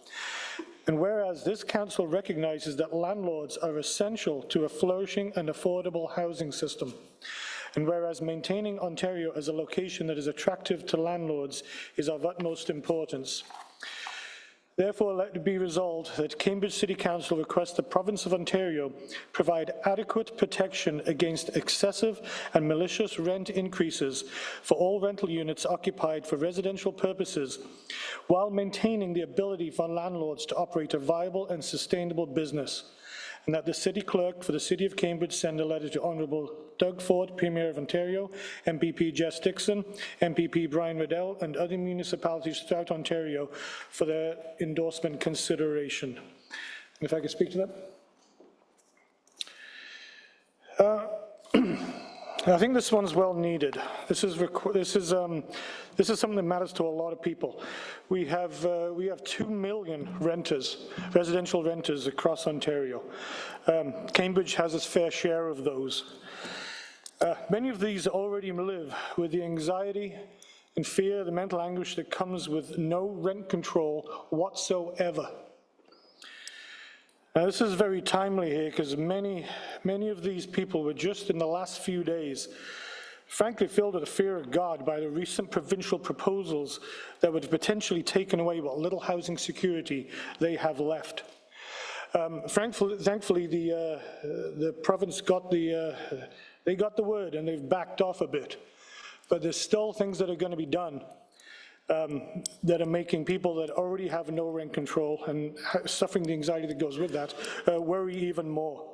Speaker 9: And whereas this council recognizes that landlords are essential to a flourishing and affordable housing system, and whereas maintaining Ontario as a location that is attractive to landlords is of utmost importance. Therefore, let it be resolved that Cambridge City Council requests the Province of Ontario provide adequate protection against excessive and malicious rent increases for all rental units occupied for residential purposes, while maintaining the ability for landlords to operate a viable and sustainable business, and that the City Clerk for the City of Cambridge send a letter to Honourable Doug Ford, Premier of Ontario, MPP Jess Dixon, MPP Brian Riddell, and other municipalities throughout Ontario for their endorsement consideration. And if I could speak to that. I think this one's well needed. This is something that matters to a lot of people. We have 2 million renters, residential renters across Ontario. Cambridge has its fair share of those. Many of these already live with the anxiety and fear, the mental anguish that comes with no rent control whatsoever. Now, this is very timely here because many of these people were just in the last few days frankly filled with the fear of God by the recent provincial proposals that would have potentially taken away what little housing security they have left. Thankfully, the province got they got the word and they've backed off a bit, but there's still things that are going to be done that are making people that already have no rent control and suffering the anxiety that goes with that worry even more.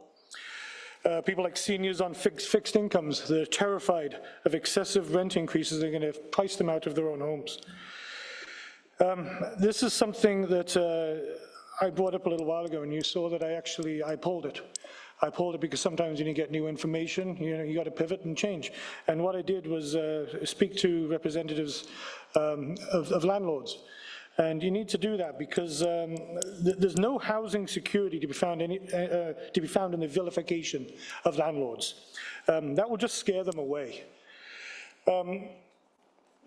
Speaker 9: People like seniors on fixed incomes, they're terrified of excessive rent increases that are going to price them out of their own homes. This is something that I brought up a little while ago, and you saw that I pulled it. I pulled it because sometimes when you get new information, you got to pivot and change. And what I did was speak to representatives of landlords And you need to do that because there's no housing security to be found in the vilification of landlords. That will just scare them away.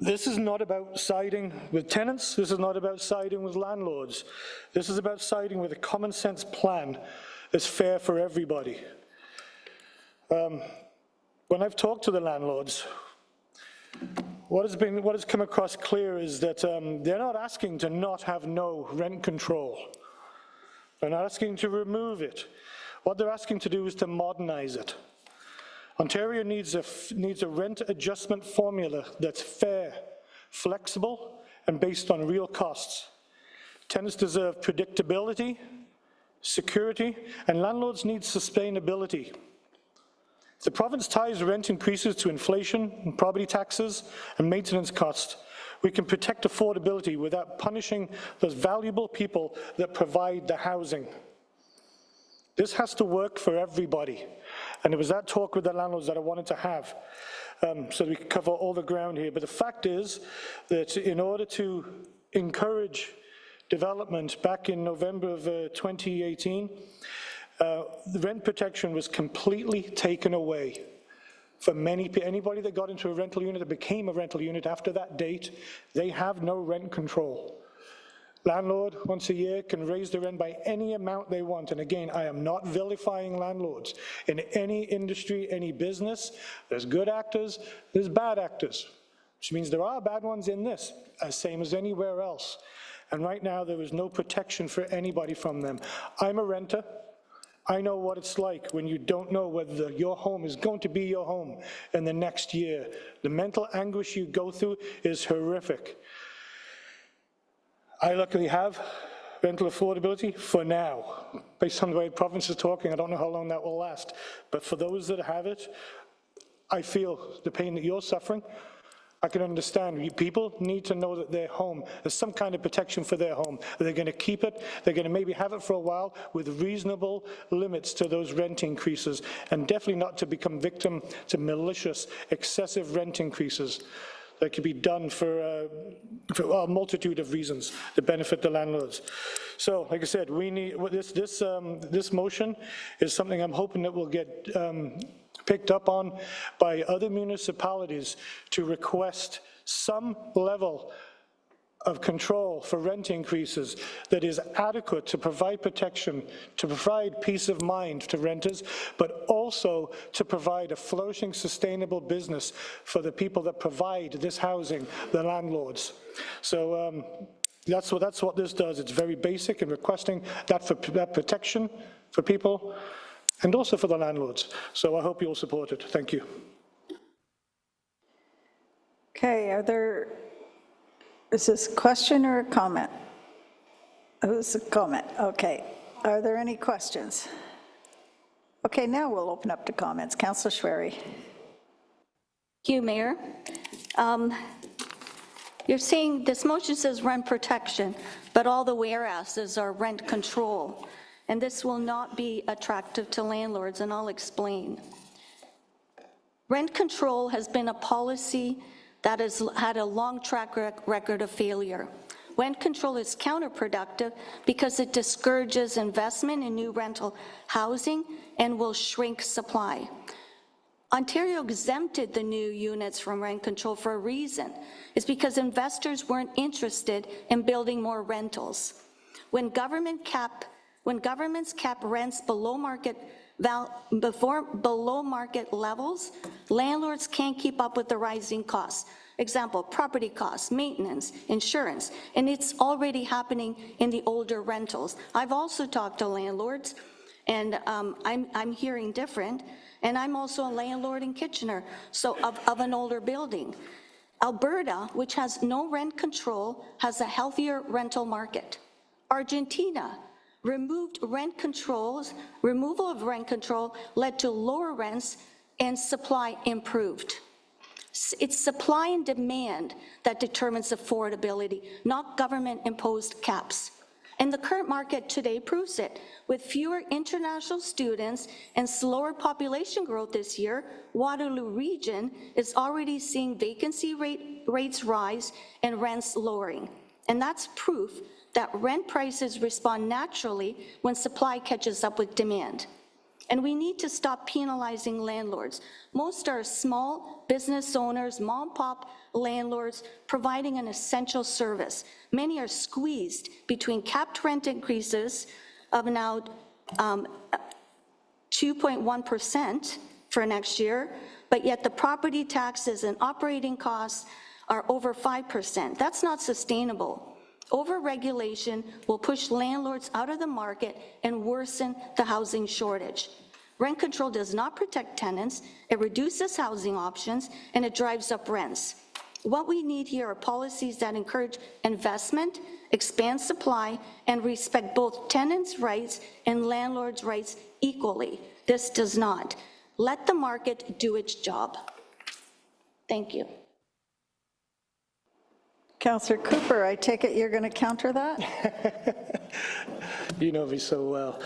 Speaker 9: This is not about siding with tenants. This is not about siding with landlords. This is about siding with a common sense plan that's fair for everybody. When I've talked to the landlords, what has come across clear is that they're not asking to not have no rent control. They're not asking to remove it. What they're asking to do is to modernize it. Ontario needs a rent adjustment formula that's fair, flexible, and based on real costs. Tenants deserve predictability, security, and landlords need sustainability. If the province ties rent increases to inflation and property taxes and maintenance costs, we can protect affordability without punishing those valuable people that provide the housing. This has to work for everybody. And it was that talk with the landlords that I wanted to have so that we could cover all the ground here. But the fact is that in order to encourage development back in November of 2018, the rent protection was completely taken away for anybody that got into a rental unit, that became a rental unit after that date. They have no rent control. Landlord, once a year, can raise the rent by any amount they want. And again, I am not vilifying landlords. In any industry, any business, there's good actors, there's bad actors, which means there are bad ones in this, as same as anywhere else. And right now, there is no protection for anybody from them. I'm a renter. I know what it's like when you don't know whether your home is going to be your home in the next year. The mental anguish you go through is horrific. I luckily have rental affordability for now. Based on the way the province is talking, I don't know how long that will last. But for those that have it, I feel the pain that you're suffering. I can understand. People need to know that their home, there's some kind of protection for their home. They're going to keep it. They're going to maybe have it for a while with reasonable limits to those rent increases, and definitely not to become victim to malicious, excessive rent increases that could be done for a multitude of reasons to benefit the landlords. So, like I said, we need this motion is something I'm hoping that will get picked up on by other municipalities to request some level of control for rent increases that is adequate to provide protection, to provide peace of mind to renters, but also to provide a flourishing, sustainable business for the people that provide this housing, the landlords. So that's what this does. It's very basic in requesting that protection for people and also for the landlords. So I hope you'll support it. Thank you.
Speaker 1: Okay, is this a question or a comment? It was a comment, okay. Are there any questions? Okay, now we'll open up to comments. Councillor Schwery.
Speaker 17: Thank you, Mayor. You're saying this motion says rent protection, but all the whereases are rent control, and this will not be attractive to landlords, and I'll explain. Rent control has been a policy that has had a long track record of failure. Rent control is counterproductive because it discourages investment in new rental housing and will shrink supply. Ontario exempted the new units from rent control for a reason. It's because investors weren't interested in building more rentals. When governments cap rents below market levels, landlords can't keep up with the rising costs. Example, property costs, maintenance, insurance, and it's already happening in the older rentals. I've also talked to landlords, and I'm hearing different, and I'm also a landlord in Kitchener, so of an older building. Alberta, which has no rent control, has a healthier rental market. Argentina, removal of rent control led to lower rents and supply improved. It's supply and demand that determines affordability, not government-imposed caps. And the current market today proves it. With fewer international students and slower population growth this year, Waterloo Region is already seeing vacancy rates rise and rents lowering. And that's proof that rent prices respond naturally when supply catches up with demand. And we need to stop penalizing landlords. Most are small business owners, mom-and-pop landlords providing an essential service. Many are squeezed between capped rent increases of now 2.1% for next year, but yet the property taxes and operating costs are over 5%. That's not sustainable. Overregulation will push landlords out of the market and worsen the housing shortage. Rent control does not protect tenants, it reduces housing options, and it drives up rents. What we need here are policies that encourage investment, expand supply, and respect both tenants' rights and landlords' rights equally. This does not. Let the market do its job. Thank you.
Speaker 1: Councillor Cooper, I take it you're going to counter that?
Speaker 9: You know me so well.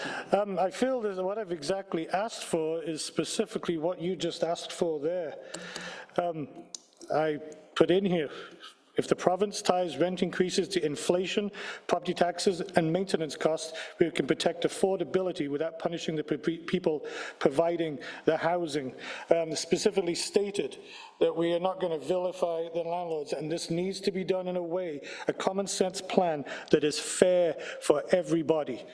Speaker 9: I feel that what I've exactly asked for is specifically what you just asked for there. I put in here, if the province ties rent increases to inflation, property taxes, and maintenance costs, we can protect affordability without punishing the people providing the housing. Specifically stated that we are not going to vilify the landlords, and this needs to be done in a way, a common sense plan that is fair for everybody.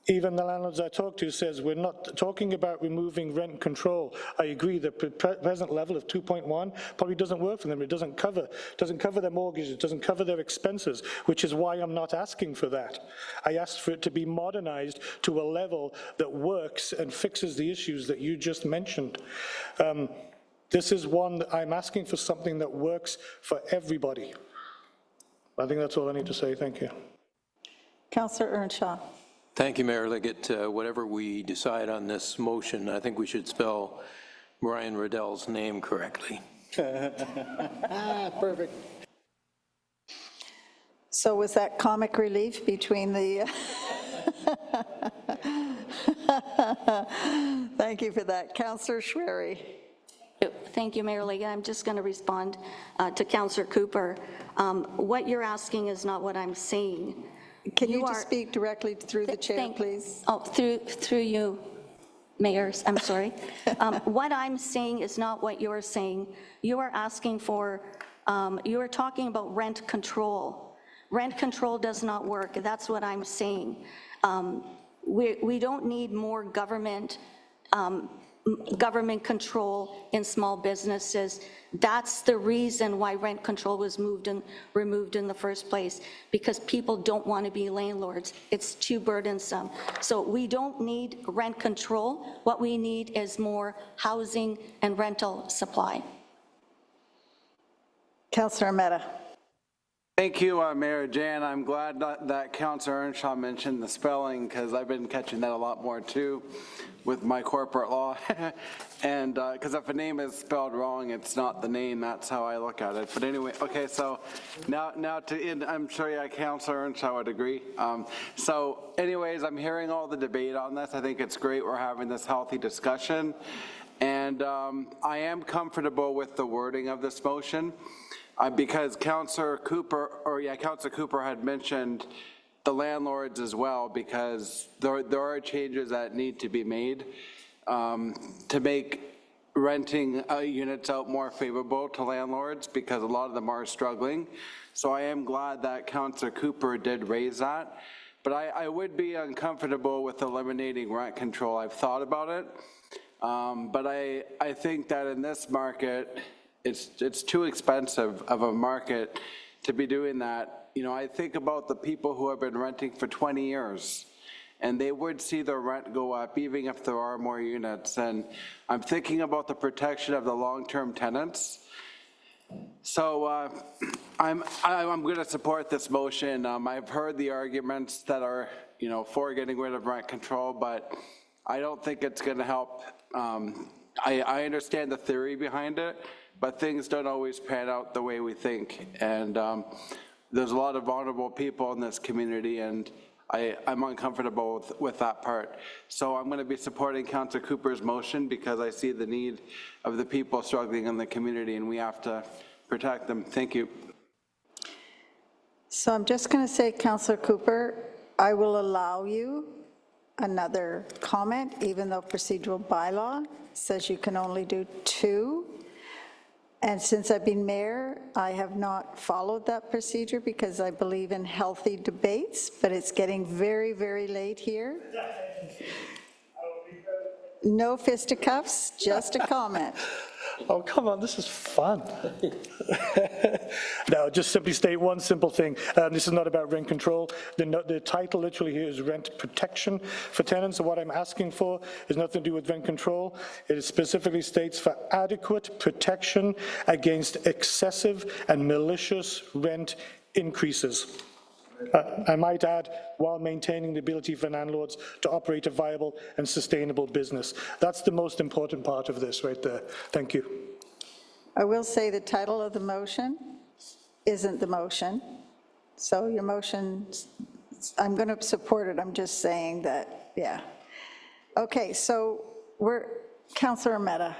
Speaker 9: Even the landlords I talk to says we're not talking about removing rent control. I agree the present level of 2.1 probably doesn't work for them. It doesn't cover their mortgages, it doesn't cover their expenses, which is why I'm not asking for that. I asked for it to be modernized to a level that works and fixes the issues that you just mentioned. This is one that I'm asking for something that works for everybody. I think that's all I need to say. Thank you.
Speaker 1: Councillor Earnshaw.
Speaker 4: Thank you, Mayor Liggett. Whatever we decide on this motion, I think we should spell Brian Riddell's name correctly.
Speaker 10: Perfect.
Speaker 1: So was that comic relief between the... Thank you for that. Councillor Schwery.
Speaker 17: Thank you, Mayor Liggett. I'm just going to respond to Councillor Cooper. What you're asking is not what I'm saying.
Speaker 1: Can you just speak directly through the chair, please?
Speaker 17: Oh, through you, mayors, I'm sorry. What I'm saying is not what you're saying. You are asking for, you are talking about rent control. Rent control does not work. That's what I'm saying. We don't need more government control in small businesses. That's the reason why rent control was removed in the first place, because people don't want to be landlords. It's too burdensome. So we don't need rent control. What we need is more housing and rental supply.
Speaker 1: Councillor Mehta.
Speaker 19: Thank you, Mayor Jan. I'm glad that Councillor Earnshaw mentioned the spelling, because I've been catching that a lot more too with my corporate law. And because if a name is spelled wrong, it's not the name. That's how I look at it. But anyway, okay, so now to end, I'm sure Councillor Earnshaw would agree. So anyways, I'm hearing all the debate on this. I think it's great we're having this healthy discussion. And I am comfortable with the wording of this motion. Because Councillor Cooper had mentioned the landlords as well, because there are changes that need to be made to make renting units out more favorable to landlords, because a lot of them are struggling. So I am glad that Councillor Cooper did raise that. But I would be uncomfortable with eliminating rent control. I've thought about it, but I think that in this market, it's too expensive of a market to be doing that. You know, I think about the people who have been renting for 20 years, and they would see their rent go up even if there are more units. And I'm thinking about the protection of the long-term tenants. So I'm going to support this motion. I've heard the arguments that are, for getting rid of rent control, but I don't think it's going to help. I understand the theory behind it, but things don't always pan out the way we think. And there's a lot of vulnerable people in this community, and I'm uncomfortable with that part. So I'm going to be supporting Councillor Cooper's motion, because I see the need of the people struggling in the community, and we have to protect them. Thank you.
Speaker 1: So I'm just going to say, Councillor Cooper, I will allow you another comment, even though procedural bylaw says you can only do 2. And since I've been mayor, I have not followed that procedure because I believe in healthy debates, but it's getting very, very late here. No fisticuffs, just a comment.
Speaker 9: Oh, come on, this is fun. No, just simply state one simple thing. This is not about rent control. The title literally here is rent protection for tenants. So what I'm asking for is nothing to do with rent control. It specifically states for adequate protection against excessive and malicious rent increases. I might add, while maintaining the ability for landlords to operate a viable and sustainable business. That's the most important part of this right there. Thank you.
Speaker 1: I will say the title of the motion isn't the motion. So your motion, I'm going to support it. I'm just saying that, yeah. Okay, so Councillor Mehta,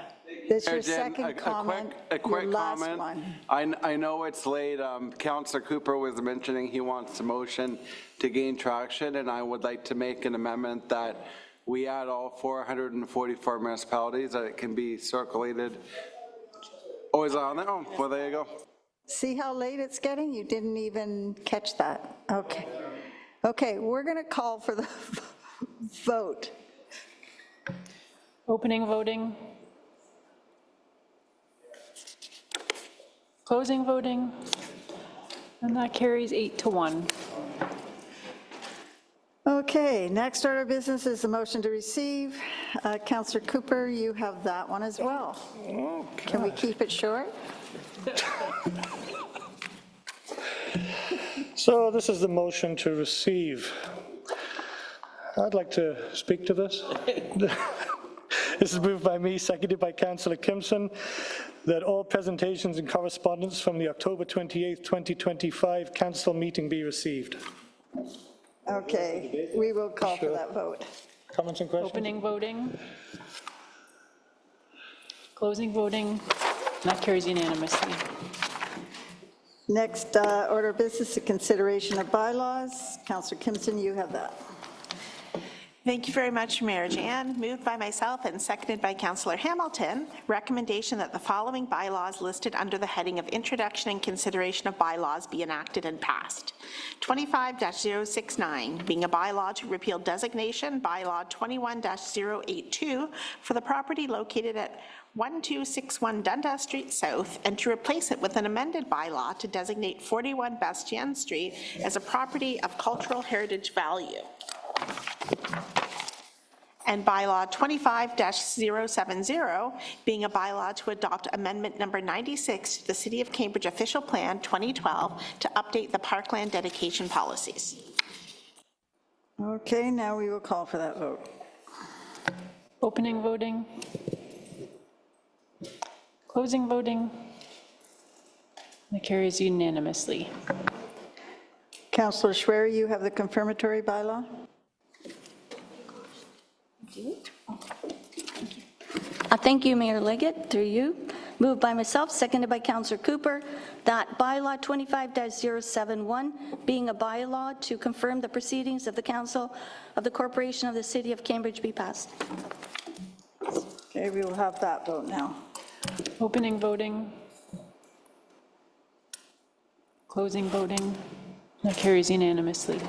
Speaker 1: this is your second comment,
Speaker 19: A quick
Speaker 1: your last
Speaker 19: comment.
Speaker 1: one.
Speaker 19: I know it's late. Councillor Cooper was mentioning he wants the motion to gain traction, and I would like to make an amendment that we add all 444 municipalities, that it can be circulated. Oh, is it on there? Oh, well, there you go.
Speaker 1: See how late it's getting? You didn't even catch that. Okay. Okay, we're going to call for the vote.
Speaker 3: Opening voting. Closing voting. And that carries 8-1.
Speaker 1: Okay, next order of business is the motion to receive. Councillor Cooper, you have that one as well. Can we keep it short?
Speaker 9: So this is the motion to receive. I'd like to speak to this. This is moved by me, seconded by Councillor Kimpson, that all presentations and correspondence from the October 28th, 2025 council meeting be received.
Speaker 1: Okay, we will call for that vote.
Speaker 9: Comments and questions?
Speaker 3: Opening voting. Closing voting. And that carries unanimously.
Speaker 1: Next order of business, the consideration of bylaws. Councillor Kimpson, you have that.
Speaker 2: Thank you very much, Mayor Jan. Moved by myself and seconded by Councillor Hamilton. Recommendation that the following bylaws listed under the heading of Introduction and Consideration of Bylaws be enacted and passed. 25-069, being a bylaw to repeal designation, bylaw 21-082 for the property located at 1261 Dundas Street South, and to replace it with an amended bylaw to designate 41 Bastien Street as a property of cultural heritage value. And bylaw 25-070, being a bylaw to adopt amendment number 96 to the City of Cambridge Official Plan 2012 to update the parkland dedication policies.
Speaker 1: Okay, now we will call for that vote.
Speaker 3: Opening voting. Closing voting. That carries unanimously.
Speaker 1: Councillor Schwer, you have the confirmatory bylaw.
Speaker 17: Thank you, Mayor Liggett, through you. Moved by myself, seconded by Councillor Cooper, that bylaw 25-071, being a bylaw to confirm the proceedings of the Council of the Corporation of the City of Cambridge be passed.
Speaker 1: Okay, we will have that vote now.
Speaker 3: Opening voting. Closing voting. That carries unanimously.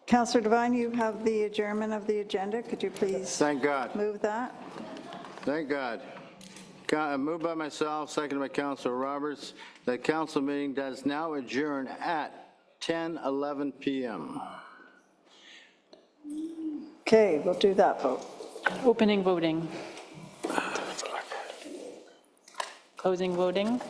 Speaker 1: Councillor Devine, you have the adjournment of the agenda. Could you please
Speaker 6: Thank God.
Speaker 1: move that?
Speaker 6: Thank God. Moved by myself, seconded by Councillor Roberts, that council meeting does now adjourn at 10:11 p.m.
Speaker 1: Okay, we'll do that vote.
Speaker 3: Opening voting. Closing voting.